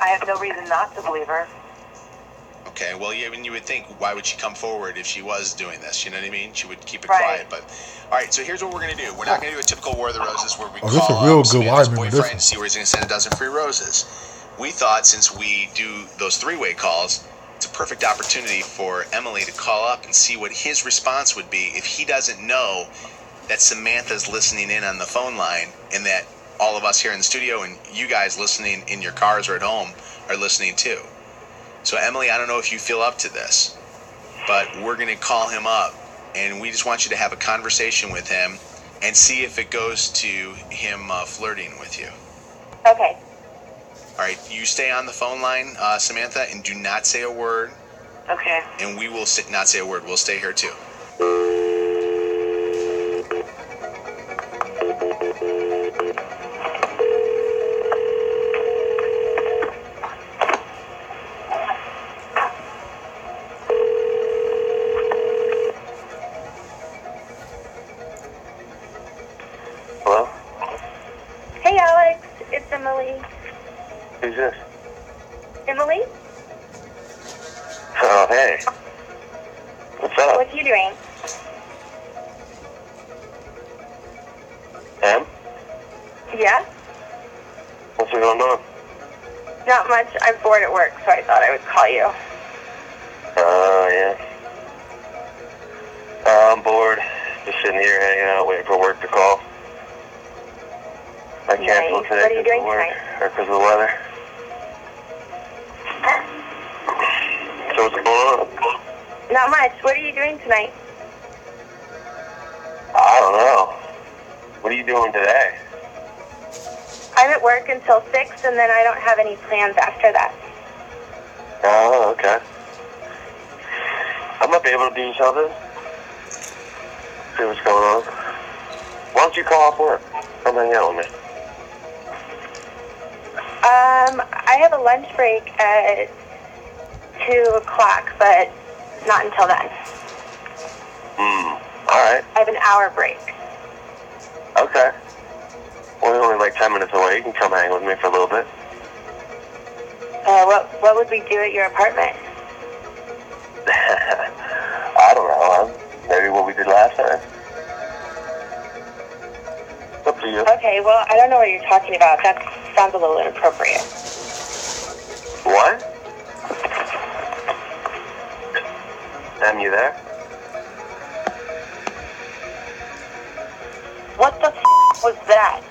I have no reason not to believe her. Okay, well, yeah, you would think, why would she come forward if she was doing this? You know what I mean? She would keep it quiet. But all right, so here's what we're gonna do. We're not gonna do a typical War of the Roses where we call up Samantha's boyfriend and see where he's gonna send a dozen free roses. We thought, since we do those three-way calls, it's a perfect opportunity for Emily to call up and see what his response would be if he doesn't know that Samantha's listening in on the phone line and that all of us here in the studio and you guys listening in your cars or at home are listening too. So Emily, I don't know if you feel up to this, but we're going to call him up and we just want you to have a conversation with him and see if it goes to him flirting with you. Okay. All right, you stay on the phone line, Samantha, and do not say a word. Okay. And we will not say a word. We'll stay here too. Hello? Hey, Alex. It's Emily. Who's this? Emily? Oh, hey. What's up? What are you doing? Em? Yeah? What's going on? Not much. I'm bored at work, so I thought I would call you. Yeah. I'm bored. Just sitting here hanging out, waiting for work to call. I canceled today What are you because doing of work, tonight? or because of the weather. So what's going on? Not much. What are you doing tonight? I don't know. What are you doing today? I'm at work until 6, and then I don't have any plans after that. Oh, okay. I might be able to do something. See what's going on. Why don't you call off work? Come hang out with me. I have a lunch break at 2 o'clock, but not until then. Alright. I have an hour break. Okay. Well, we're only like 10 minutes away. You can come hang with me for a little bit. What would we do at your apartment? I don't know. Maybe what we did last time. It's up to you. Okay, well, I don't know what you're talking about. That sounds a little inappropriate. What? Em, you there? What the was that?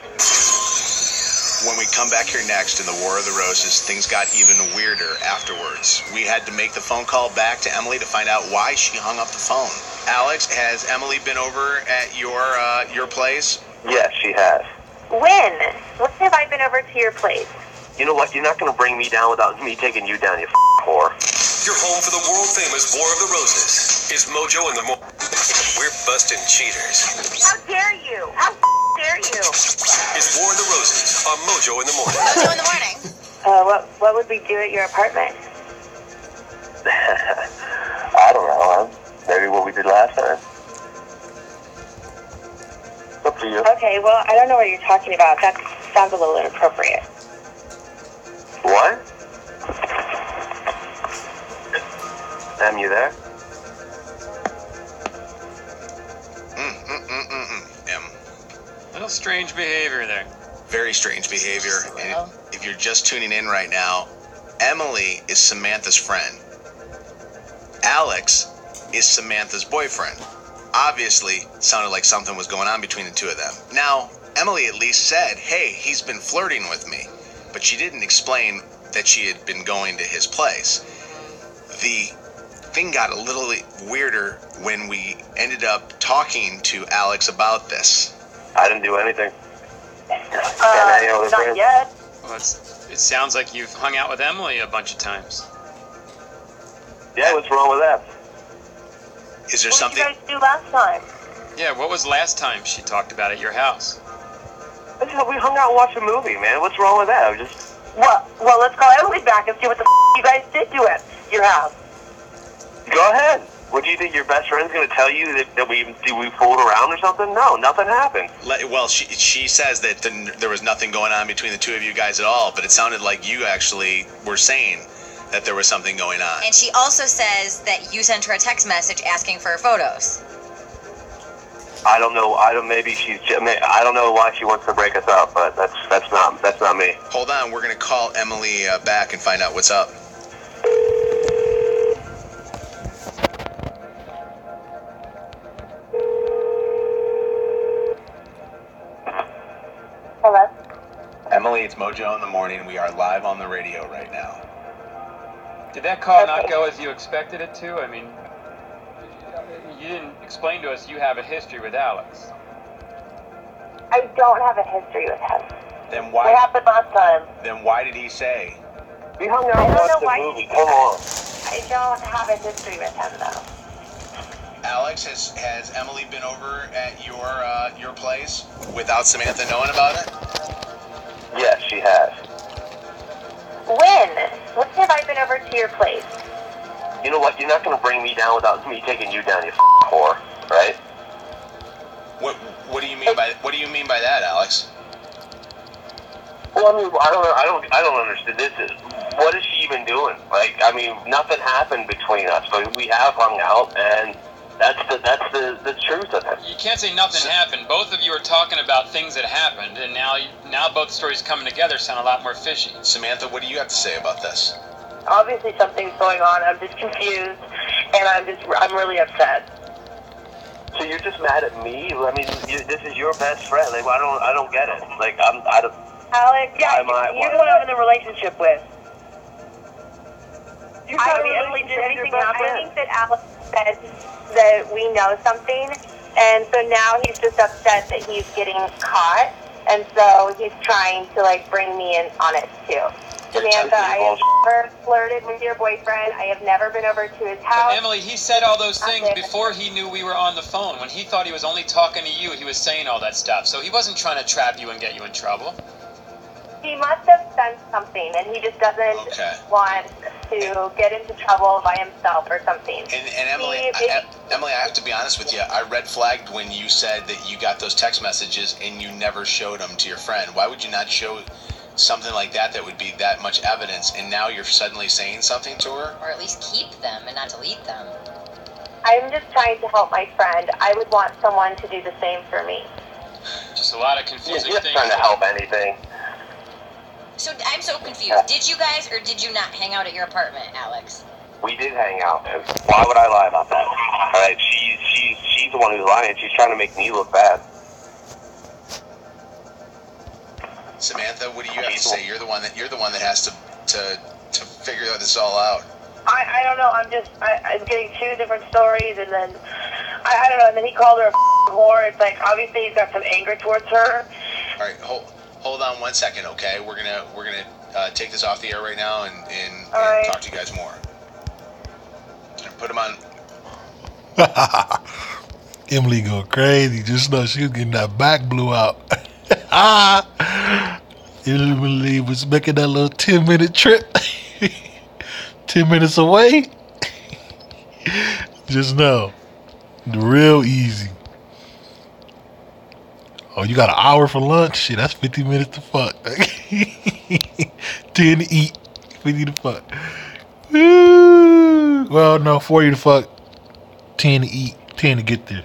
When we come back here next in the War of the Roses, things got even weirder afterwards. We had to make the phone call back to Emily to find out why she hung up the phone. Alex, has Emily been over at your place? Yes, she has. When? When have I been over to your place? You know what? You're not going to bring me down without me taking you down, you whore. Your home for the world-famous War of the Roses is Mojo in the Morning. We're busting cheaters. How dare you? How dare you? It's War of the Roses on Mojo in the Morning. Mojo in the Morning. What would we do at your apartment? I don't know. Maybe what we did last time. It's up to you. Okay, well, I don't know what you're talking about. That sounds a little inappropriate. What? Em, you there? A little strange behavior there. Very strange behavior. And if you're just tuning in right now, Emily is Samantha's friend. Alex is Samantha's boyfriend. Obviously, sounded like something was going on between the two of them. Now, Emily at least said, hey, he's been flirting with me. But she didn't explain that she had been going to his place. The thing got a little weirder when we ended up talking to Alex about this. I didn't do anything. Not yet. Well, it sounds like you've hung out with Emily a bunch of times. Yeah, what's wrong with that? Is there What something? did you guys do last time? Yeah, what was last time she talked about at your house? We hung out and watched a movie, man. What's wrong with that? Well, let's call Emily back and see what the you guys did to it. Your house. Go ahead. What do you think, your best friend's going to tell you that we fooled around or something? No, nothing happened. Well, she says that there was nothing going on between the two of you guys at all, but it sounded like you actually were saying that there was something going on. And she also says that you sent her a text message asking for photos. I don't know. I don't know why she wants to break us up, but that's not me. Hold on, we're gonna call Emily back and find out what's up. Hello? Emily, it's Mojo in the Morning. We are live on the radio right now. Did that call not go as you expected it to? I mean, you didn't explain to us you have a history with Alex. I don't have a history with him. Then why? What happened last time? Then why did he say? We hung out and watched the movie. Come on. I don't have a history with him, though. Alex, has Emily been over at your place without Samantha knowing about it? Yes, she has. When? When have I been over to your place? You know what? You're not going to bring me down without me taking you down, you whore, right? What do you mean by that, Alex? Well, I mean, I don't understand. What is she even doing? Like, I mean, nothing happened between us, but we have hung out, and that's the truth of it. You can't say nothing happened. Both of you are talking about things that happened, and now both stories coming together sound a lot more fishy. Samantha, what do you have to say about this? Obviously something's going on. I'm just confused, and I'm really upset. So you're just mad at me? I mean, this is your best friend. Like, I don't get it. Like, Alex, yeah, you're the one I'm in a relationship with. I mean, Emily, did anything happen? I think that Alex said that we know something, and so now he's just upset that he's getting caught, and so he's trying to, like, bring me in on it, too. Samantha, I have never flirted with your boyfriend. I have never been over to his house. But Emily, he said all those things before he knew we were on the phone. When he thought he was only talking to you, he was saying all that stuff. So he wasn't trying to trap you and get you in trouble. He must have sensed something, and he just doesn't want to get into trouble by himself or something. And Emily, Emily, I have to be honest with you. I red flagged when you said that you got those text messages and you never showed them to your friend. Why would you not show something like that would be that much evidence, and now you're suddenly saying something to her? Or at least keep them and not delete them. I'm just trying to help my friend. I would want someone to do the same for me. Just a lot of confusing things. You're trying to help anything. So I'm so confused. Did you guys or did you not hang out at your apartment, Alex? We did hang out. Why would I lie about that? All right, she's the one who's lying. She's trying to make me look bad. Samantha, what do you have to say? You're the one that has to figure this all out. I don't know. I'm getting two different stories, and then I don't know. And then he called her a whore. It's like obviously he's got some anger towards her. All right, hold on 1 second, okay? We're gonna take this off the air right now and talk to you guys more. Put him on. Emily go crazy. Just know she was getting that back blew out. Emily was making that little 10-minute trip. 10 minutes away. Just know. Real easy. Oh, you got an hour for lunch? Shit, that's 50 minutes to fuck. 10 to eat. 50 to fuck. Woo. Well, no, 40 to fuck. 10 to eat. 10 to get there.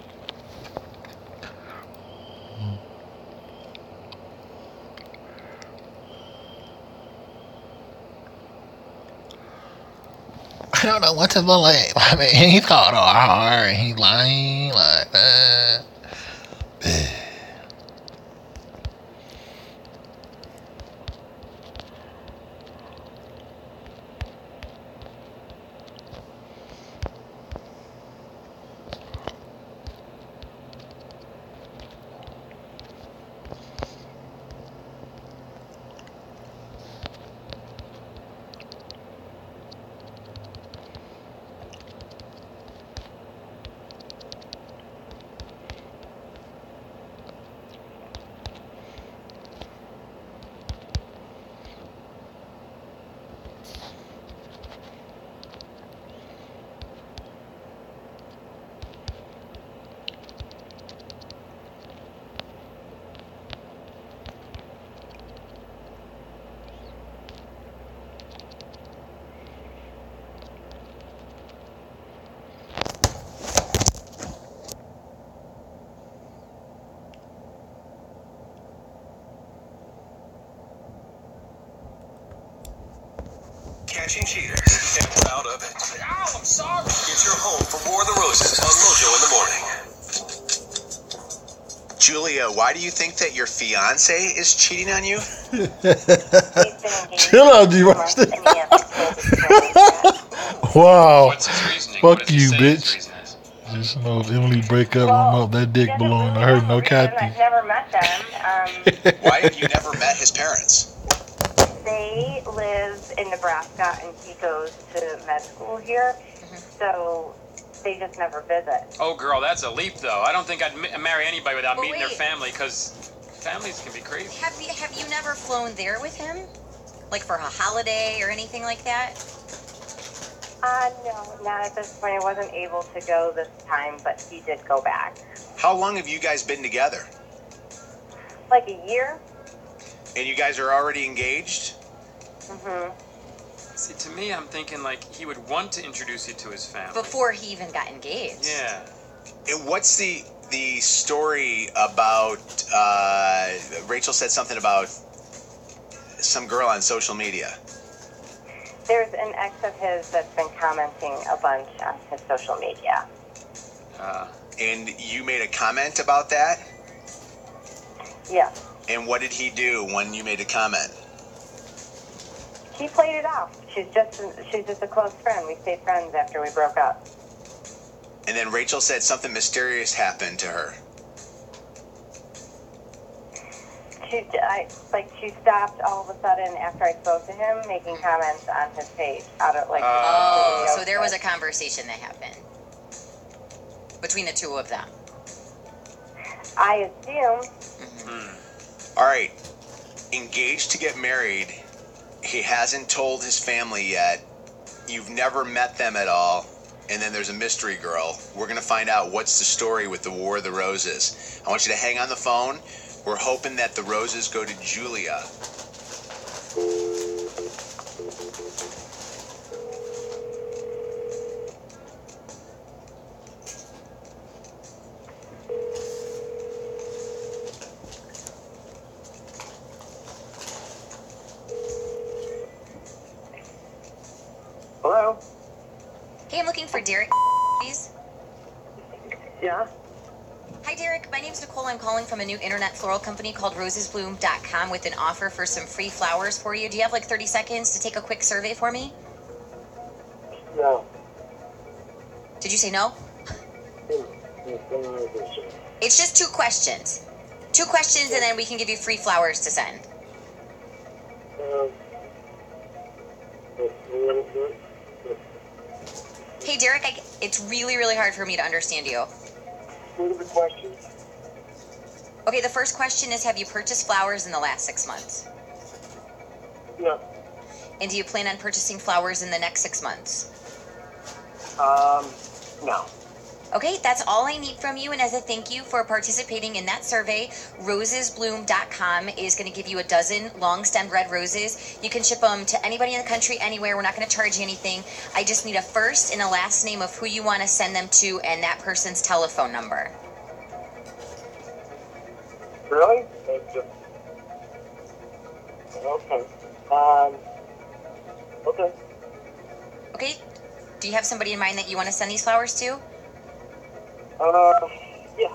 I don't know what to believe. I mean, he's called her and he's lying like that. catching cheaters and proud of it. Ow, I'm sorry. It's your home for War of the Roses on Mojo in the morning. Julia, why do you think that your fiance is cheating on you? Chill out, G-Roster. Wow. What's his reasoning? Fuck What does he you, say bitch. his reason is? Just know if Emily break up, remote that dick belong to her, no Kathy. I've never met them. Why have you never met his parents? They live in Nebraska, and he goes to med school here, so they just never visit. Oh, girl, that's a leap, though. I don't think I'd marry anybody without Well, meeting their wait. family, because families can be crazy. Have you never flown there with him? Like for a holiday or anything like that? No, not at this point. I wasn't able to go this time, but he did go back. How long have you guys been together? Like a year? And you guys are already engaged? Mm-hmm. See, to me, I'm thinking, like, he would want to introduce you to his family. Before he even got engaged. Yeah. And what's the story about, Rachel said something about some girl on social media. There's an ex of his that's been commenting a bunch on his social media. And you made a comment about that? Yeah. And what did he do when you made a comment? He played it off. She's just a close friend. We stayed friends after we broke up. And then Rachel said something mysterious happened to her. She stopped all of a sudden after I spoke to him, making comments on his page out of like. So there was a conversation that happened between the two of them. I assume. All right. Engaged to get married. He hasn't told his family yet. You've never met them at all. And then there's a mystery girl. We're going to find out what's the story with the War of the Roses. I want you to hang on the phone. We're hoping that the roses go to Julia. Hello? Hey, I'm looking for Derek, please. Yeah? Hi, Derek. My name's Nicole. I'm calling from a new internet floral company called rosesbloom.com with an offer for some free flowers for you. Do you have like 30 seconds to take a quick survey for me? No. Did you say no? It's just 2 questions. 2 questions, and then we can give you free flowers to send. Hey, Derek, it's really, really hard for me to understand you. What are the questions? Okay, the first question is, have you purchased flowers in the last 6 months? No. And do you plan on purchasing flowers in the next 6 months? No. Okay, that's all I need from you, and as a thank you for participating in that survey, rosesbloom.com is going to give you a dozen long-stemmed red roses. You can ship them to anybody in the country, anywhere. We're not going to charge you anything. I just need a first and a last name of who you want to send them to and that person's telephone number. Really? Okay. Okay. Okay, do you have somebody in mind that you want to send these flowers to? Yeah.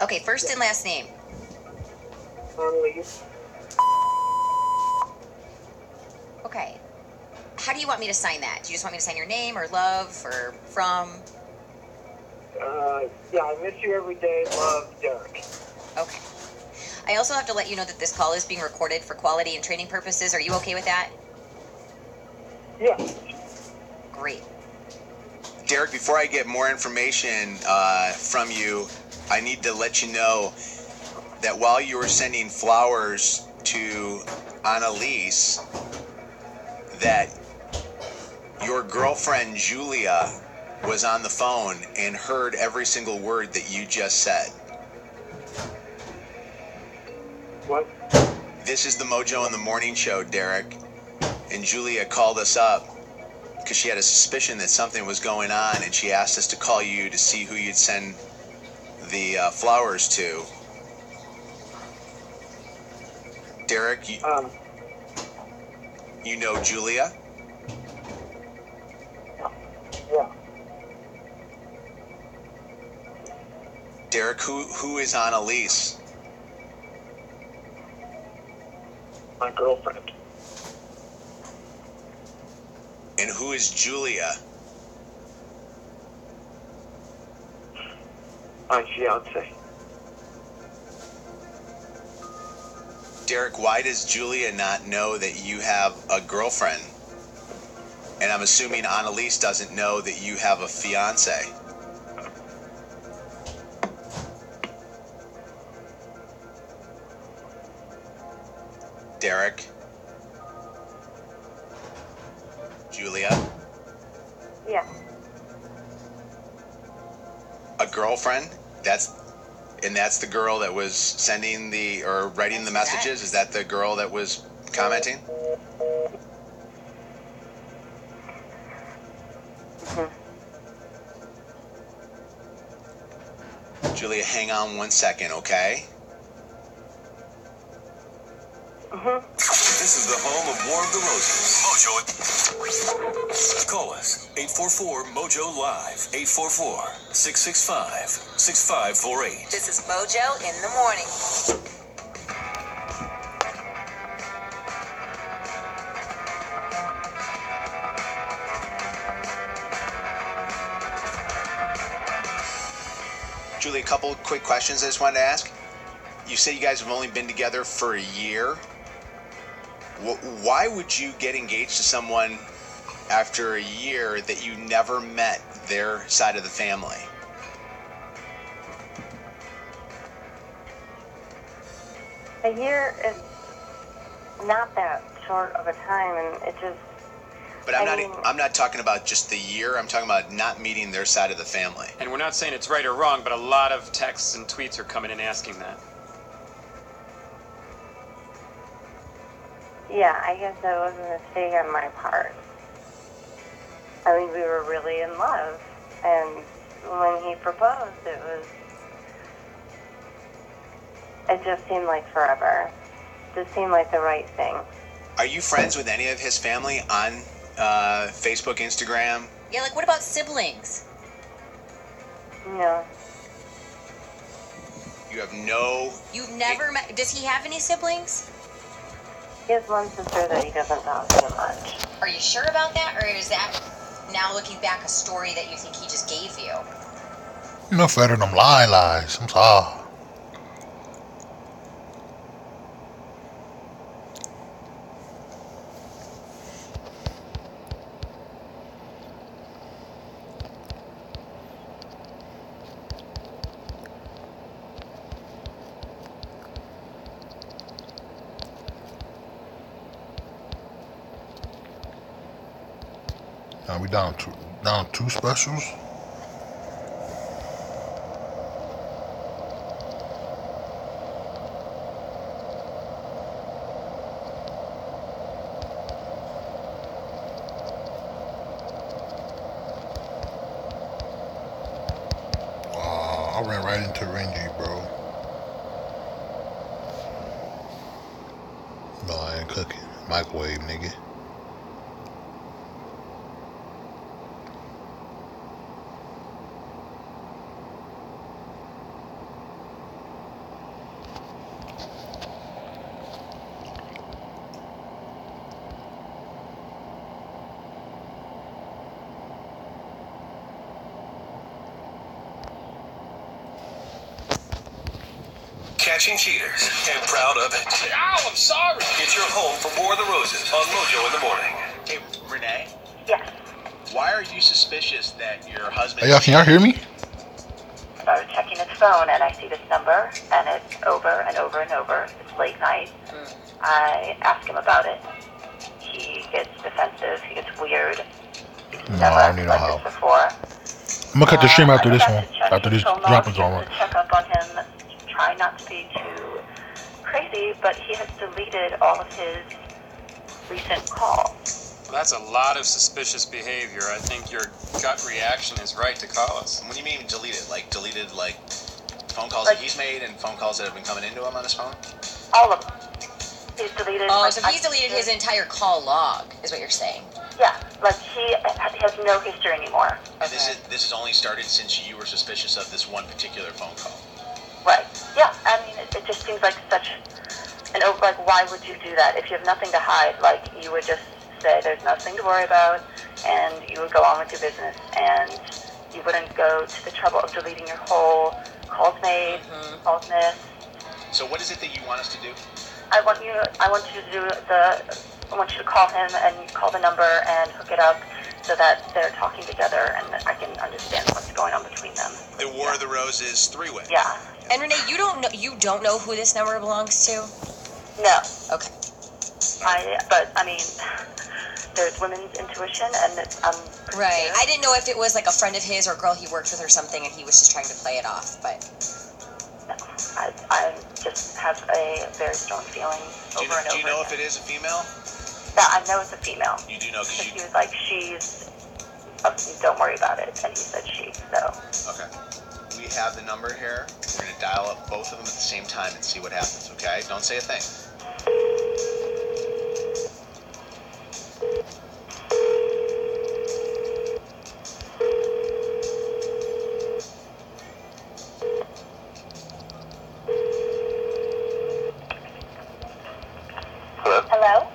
Okay, first and last name. Okay. How do you want me to sign that? Do you just want me to sign your name or love or from? Yeah, I miss you every day. Love, Derek. Okay. I also have to let you know that this call is being recorded for quality and training purposes. Are you okay with that? Yeah. Great. Derek, before I get more information from you, I need to let you know that while you were sending flowers to Annalise, that your girlfriend Julia was on the phone and heard every single word that you just said. What? This is the Mojo in the Morning Show, Derek. And Julia called us up because she had a suspicion that something was going on, and she asked us to call you to see who you'd send the flowers to. Derek, you know Julia? Derek, who is Annalise? My girlfriend. And who is Julia? My fiance. Derek, why does Julia not know that you have a girlfriend? And I'm assuming Annalise doesn't know that you have a fiance. Derek? Julia? Yeah. A girlfriend? That's the girl that was sending or writing the messages? Is that the girl that was commenting? Julia, hang on 1 second, okay? This is the home of War of the Roses. Mojo. Call us 844-MOJO-LIVE. 844-665-6548. This is Mojo in the morning. Julie, a couple quick questions I just wanted to ask. You say you guys have only been together for a year. Why would you get engaged to someone after a year that you never met their side of the family? A year is not that short of a time, and it just... But I'm not talking about just the year. I'm talking about not meeting their side of the family. And we're not saying it's right or wrong, but a lot of texts and tweets are coming in asking that. Yeah, I guess that was a mistake on my part. I mean, we were really in love, and when he proposed, it just seemed like forever. It just seemed like the right thing. Are you friends with any of his family on Facebook, Instagram? Yeah, like what about siblings? No. You have no... You've never met... Does he have any siblings? He has one sister that he doesn't talk to much. Are you sure about that, or is that, now looking back, a story that you think he just gave you? You know, better than them lies. I'm sorry. Now we down two specials. I ran right into Renji, bro. No, I ain't cooking. Microwave, nigga. Catching cheaters and proud of it. Ow, I'm sorry. It's your home for War of the Roses on Mojo in the morning. Hey, Renee? Yes. Why are you suspicious that your husband... Hey, y'all, can y'all hear me? I started checking his phone, and I see this number, and it's over and over and over. It's late night. I ask him about it. He gets defensive. He gets weird. No, I don't need no help. Before. I'm gonna cut the stream after this I one. got to check After his this phone drop log is on. just to check up on him. Try not to be too crazy, but he has deleted all of his recent calls. Well, that's a lot of suspicious behavior. I think your gut reaction is right to call us. What do you mean deleted? Like deleted phone calls that he's made and phone calls that have been coming into him on his phone? All of them. He's deleted. Oh, so he's deleted his entire call log, is what you're saying? Yeah, Like, he has no history anymore. And this is only started since you were suspicious of this one particular phone call. Right. Yeah, I mean, it just seems like such an, like, why would you do that? If you have nothing to hide, like, you would just say there's nothing to worry about, and you would go on with your business, and you wouldn't go to the trouble of deleting your whole calls made, calls missed. So what is it that you want us to do? I want you to call him and call the number and hook it up so that they're talking together and I can understand what's going on between them. The War of the Roses three-way. Yeah. And Renee, you don't know who this number belongs to? No. Okay. But I mean, there's women's intuition, and right. I didn't know if it was like a friend of his or a girl he worked with or something, and he was just trying to play it off. But no, I just have a very strong feeling over and over. Do you know if it is a female? Yeah, I know it's a female. You do know because he was like, don't worry about it, and he said she. So. Okay. We have the number here. We're going to dial up both of them at the same time and see what happens, okay? Don't say a thing. Hello?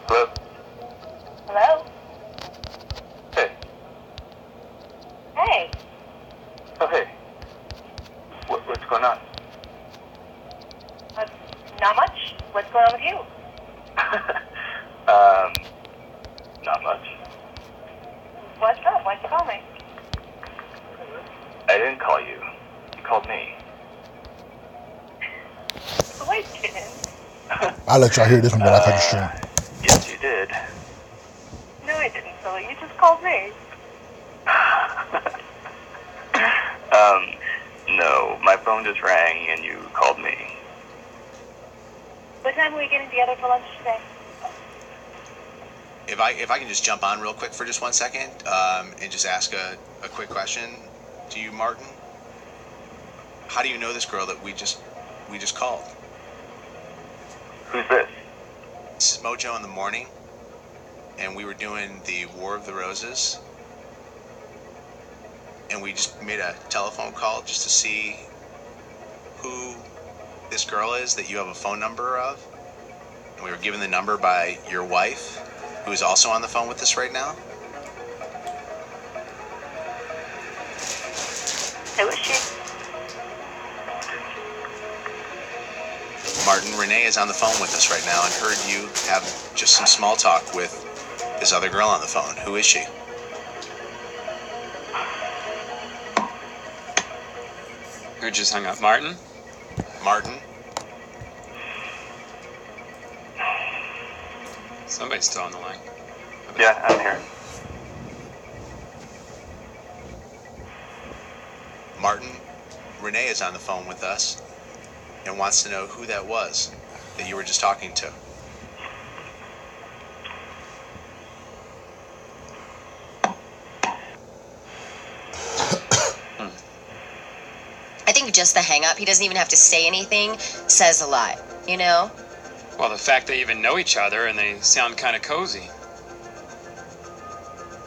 Hello? Hello? Hey. Hey. Oh, hey. What's going on? Not much. What's going on with you? Not much. What's up? Why'd you call me? I didn't call you. You called me. No, I didn't. I'll let y'all hear this one when I cut the stream. Yes, you did. No, I didn't, Philly. You just called me. No. My phone just rang and you called me. What time are we getting together for lunch today? If I can just jump on real quick for just 1 second and just ask a quick question to you, Martin. How do you know this girl that we just called? Who's this? This is Mojo in the Morning, and we were doing the War of the Roses, and we just made a telephone call just to see who this girl is that you have a phone number of, and we were given the number by your wife, who is also on the phone with us right now. Who is she? Martin, Renee is on the phone with us right now and heard you have just some small talk with this other girl on the phone. Who is she? Who just hung up? Martin? Martin? Somebody's still on the line. Yeah, I'm here. Martin, Renee is on the phone with us and wants to know who that was that you were just talking to. I think just the hang up, he doesn't even have to say anything, says a lot, you know? Well, the fact they even know each other and they sound kind of cozy.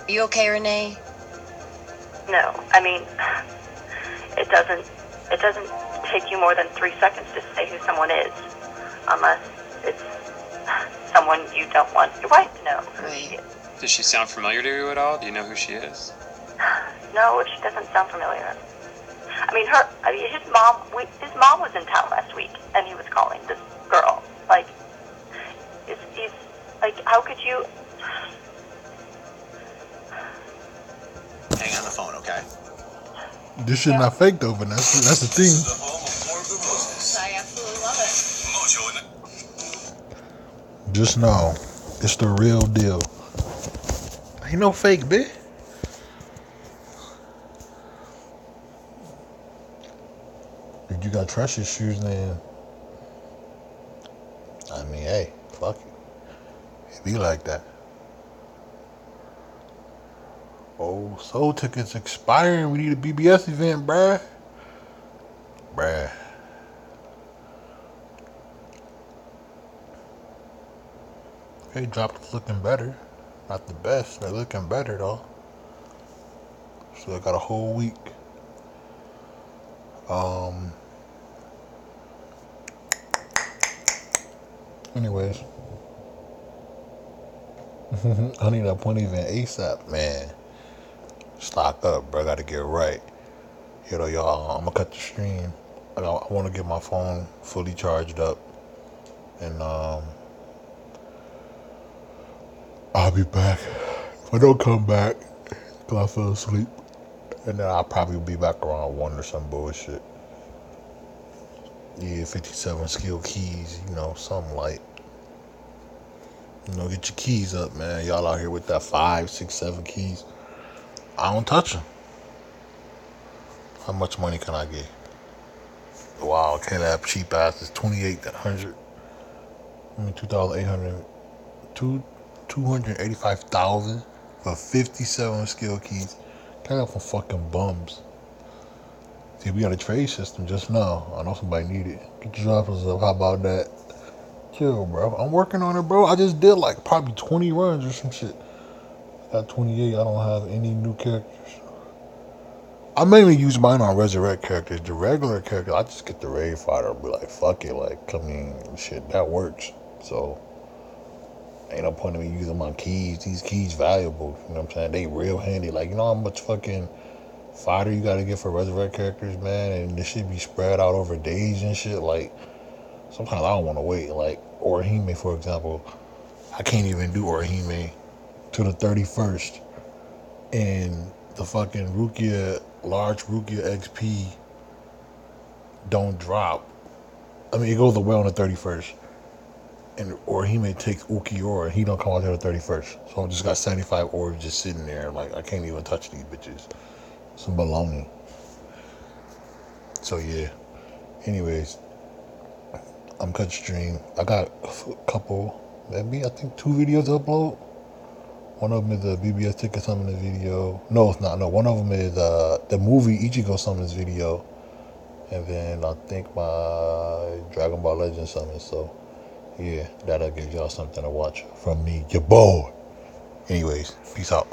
You okay, Renee? No, I mean, it doesn't take you more than 3 seconds to say who someone is, unless it's someone you don't want your wife to know who she is. Does she sound familiar to you at all? Do you know who she is? No, she doesn't sound familiar. I mean, his mom was in town last week, and he was calling this girl. Like, he's like, how could you? Hang on the phone, okay? This shit not fake though, Vanessa. That's the thing. I absolutely love it. Just know, it's the real deal. Ain't no fake, bitch. If you got trust issues, then I mean, hey, fuck it. It be like that. Oh, soul tickets expiring. We need a BBS event, bruh. Bruh. Okay, dropped looking better. Not the best. They're looking better though. So I got a whole week. Anyways, I need that point even ASAP, man. Stock up, bro. I gotta get right. You know, y'all. I'm gonna cut the stream. I want to get my phone fully charged up, and I'll be back. If I don't come back, cause I fell asleep, and then I'll probably be back around 1 or some bullshit. Yeah, 57 skill keys, you know, something like. You know, get your keys up, man. Y'all out here with that 5, 6, 7 keys. I don't touch them. How much money can I get? Wow, Caleb cheap ass is 2,800. I mean, 2,800. 285,000 for 57 skill keys. Caleb for fucking bums. See, we got a trade system just now. I know somebody need it. Get your droppers up. How about that? Chill, bro. I'm working on it, bro. I just did like probably 20 runs or some shit. At 28, I don't have any new characters. I mainly use mine on resurrect characters. The regular characters, I just get the raid fighter and be like, fuck it. Like, I mean, shit, that works. So, ain't no point in me using my keys. These keys valuable. You know what I'm saying? They real handy. Like, you know how much fucking fighter you gotta get for resurrect characters, man? And this shit be spread out over days and shit. Like, sometimes I don't want to wait. Like, Orihime, for example. I can't even do Orihime till the 31st. And the fucking Rukia, large Rukia XP don't drop. I mean, it goes away on the 31st. And Orihime takes Ukiora, and he don't come out till the 31st. So I just got 75 orbs just sitting there. Like, I can't even touch these bitches. Some baloney. So, yeah. Anyways, I'm cut stream. I got a couple, maybe, I think 2 videos to upload. One of them is the BBS Ticket Summons video. No, it's not. No, one of them is the movie Ichigo Summons video. And then I think my Dragon Ball Legend Summons. So, yeah, that'll give y'all something to watch from me, your boy. Anyways, peace out.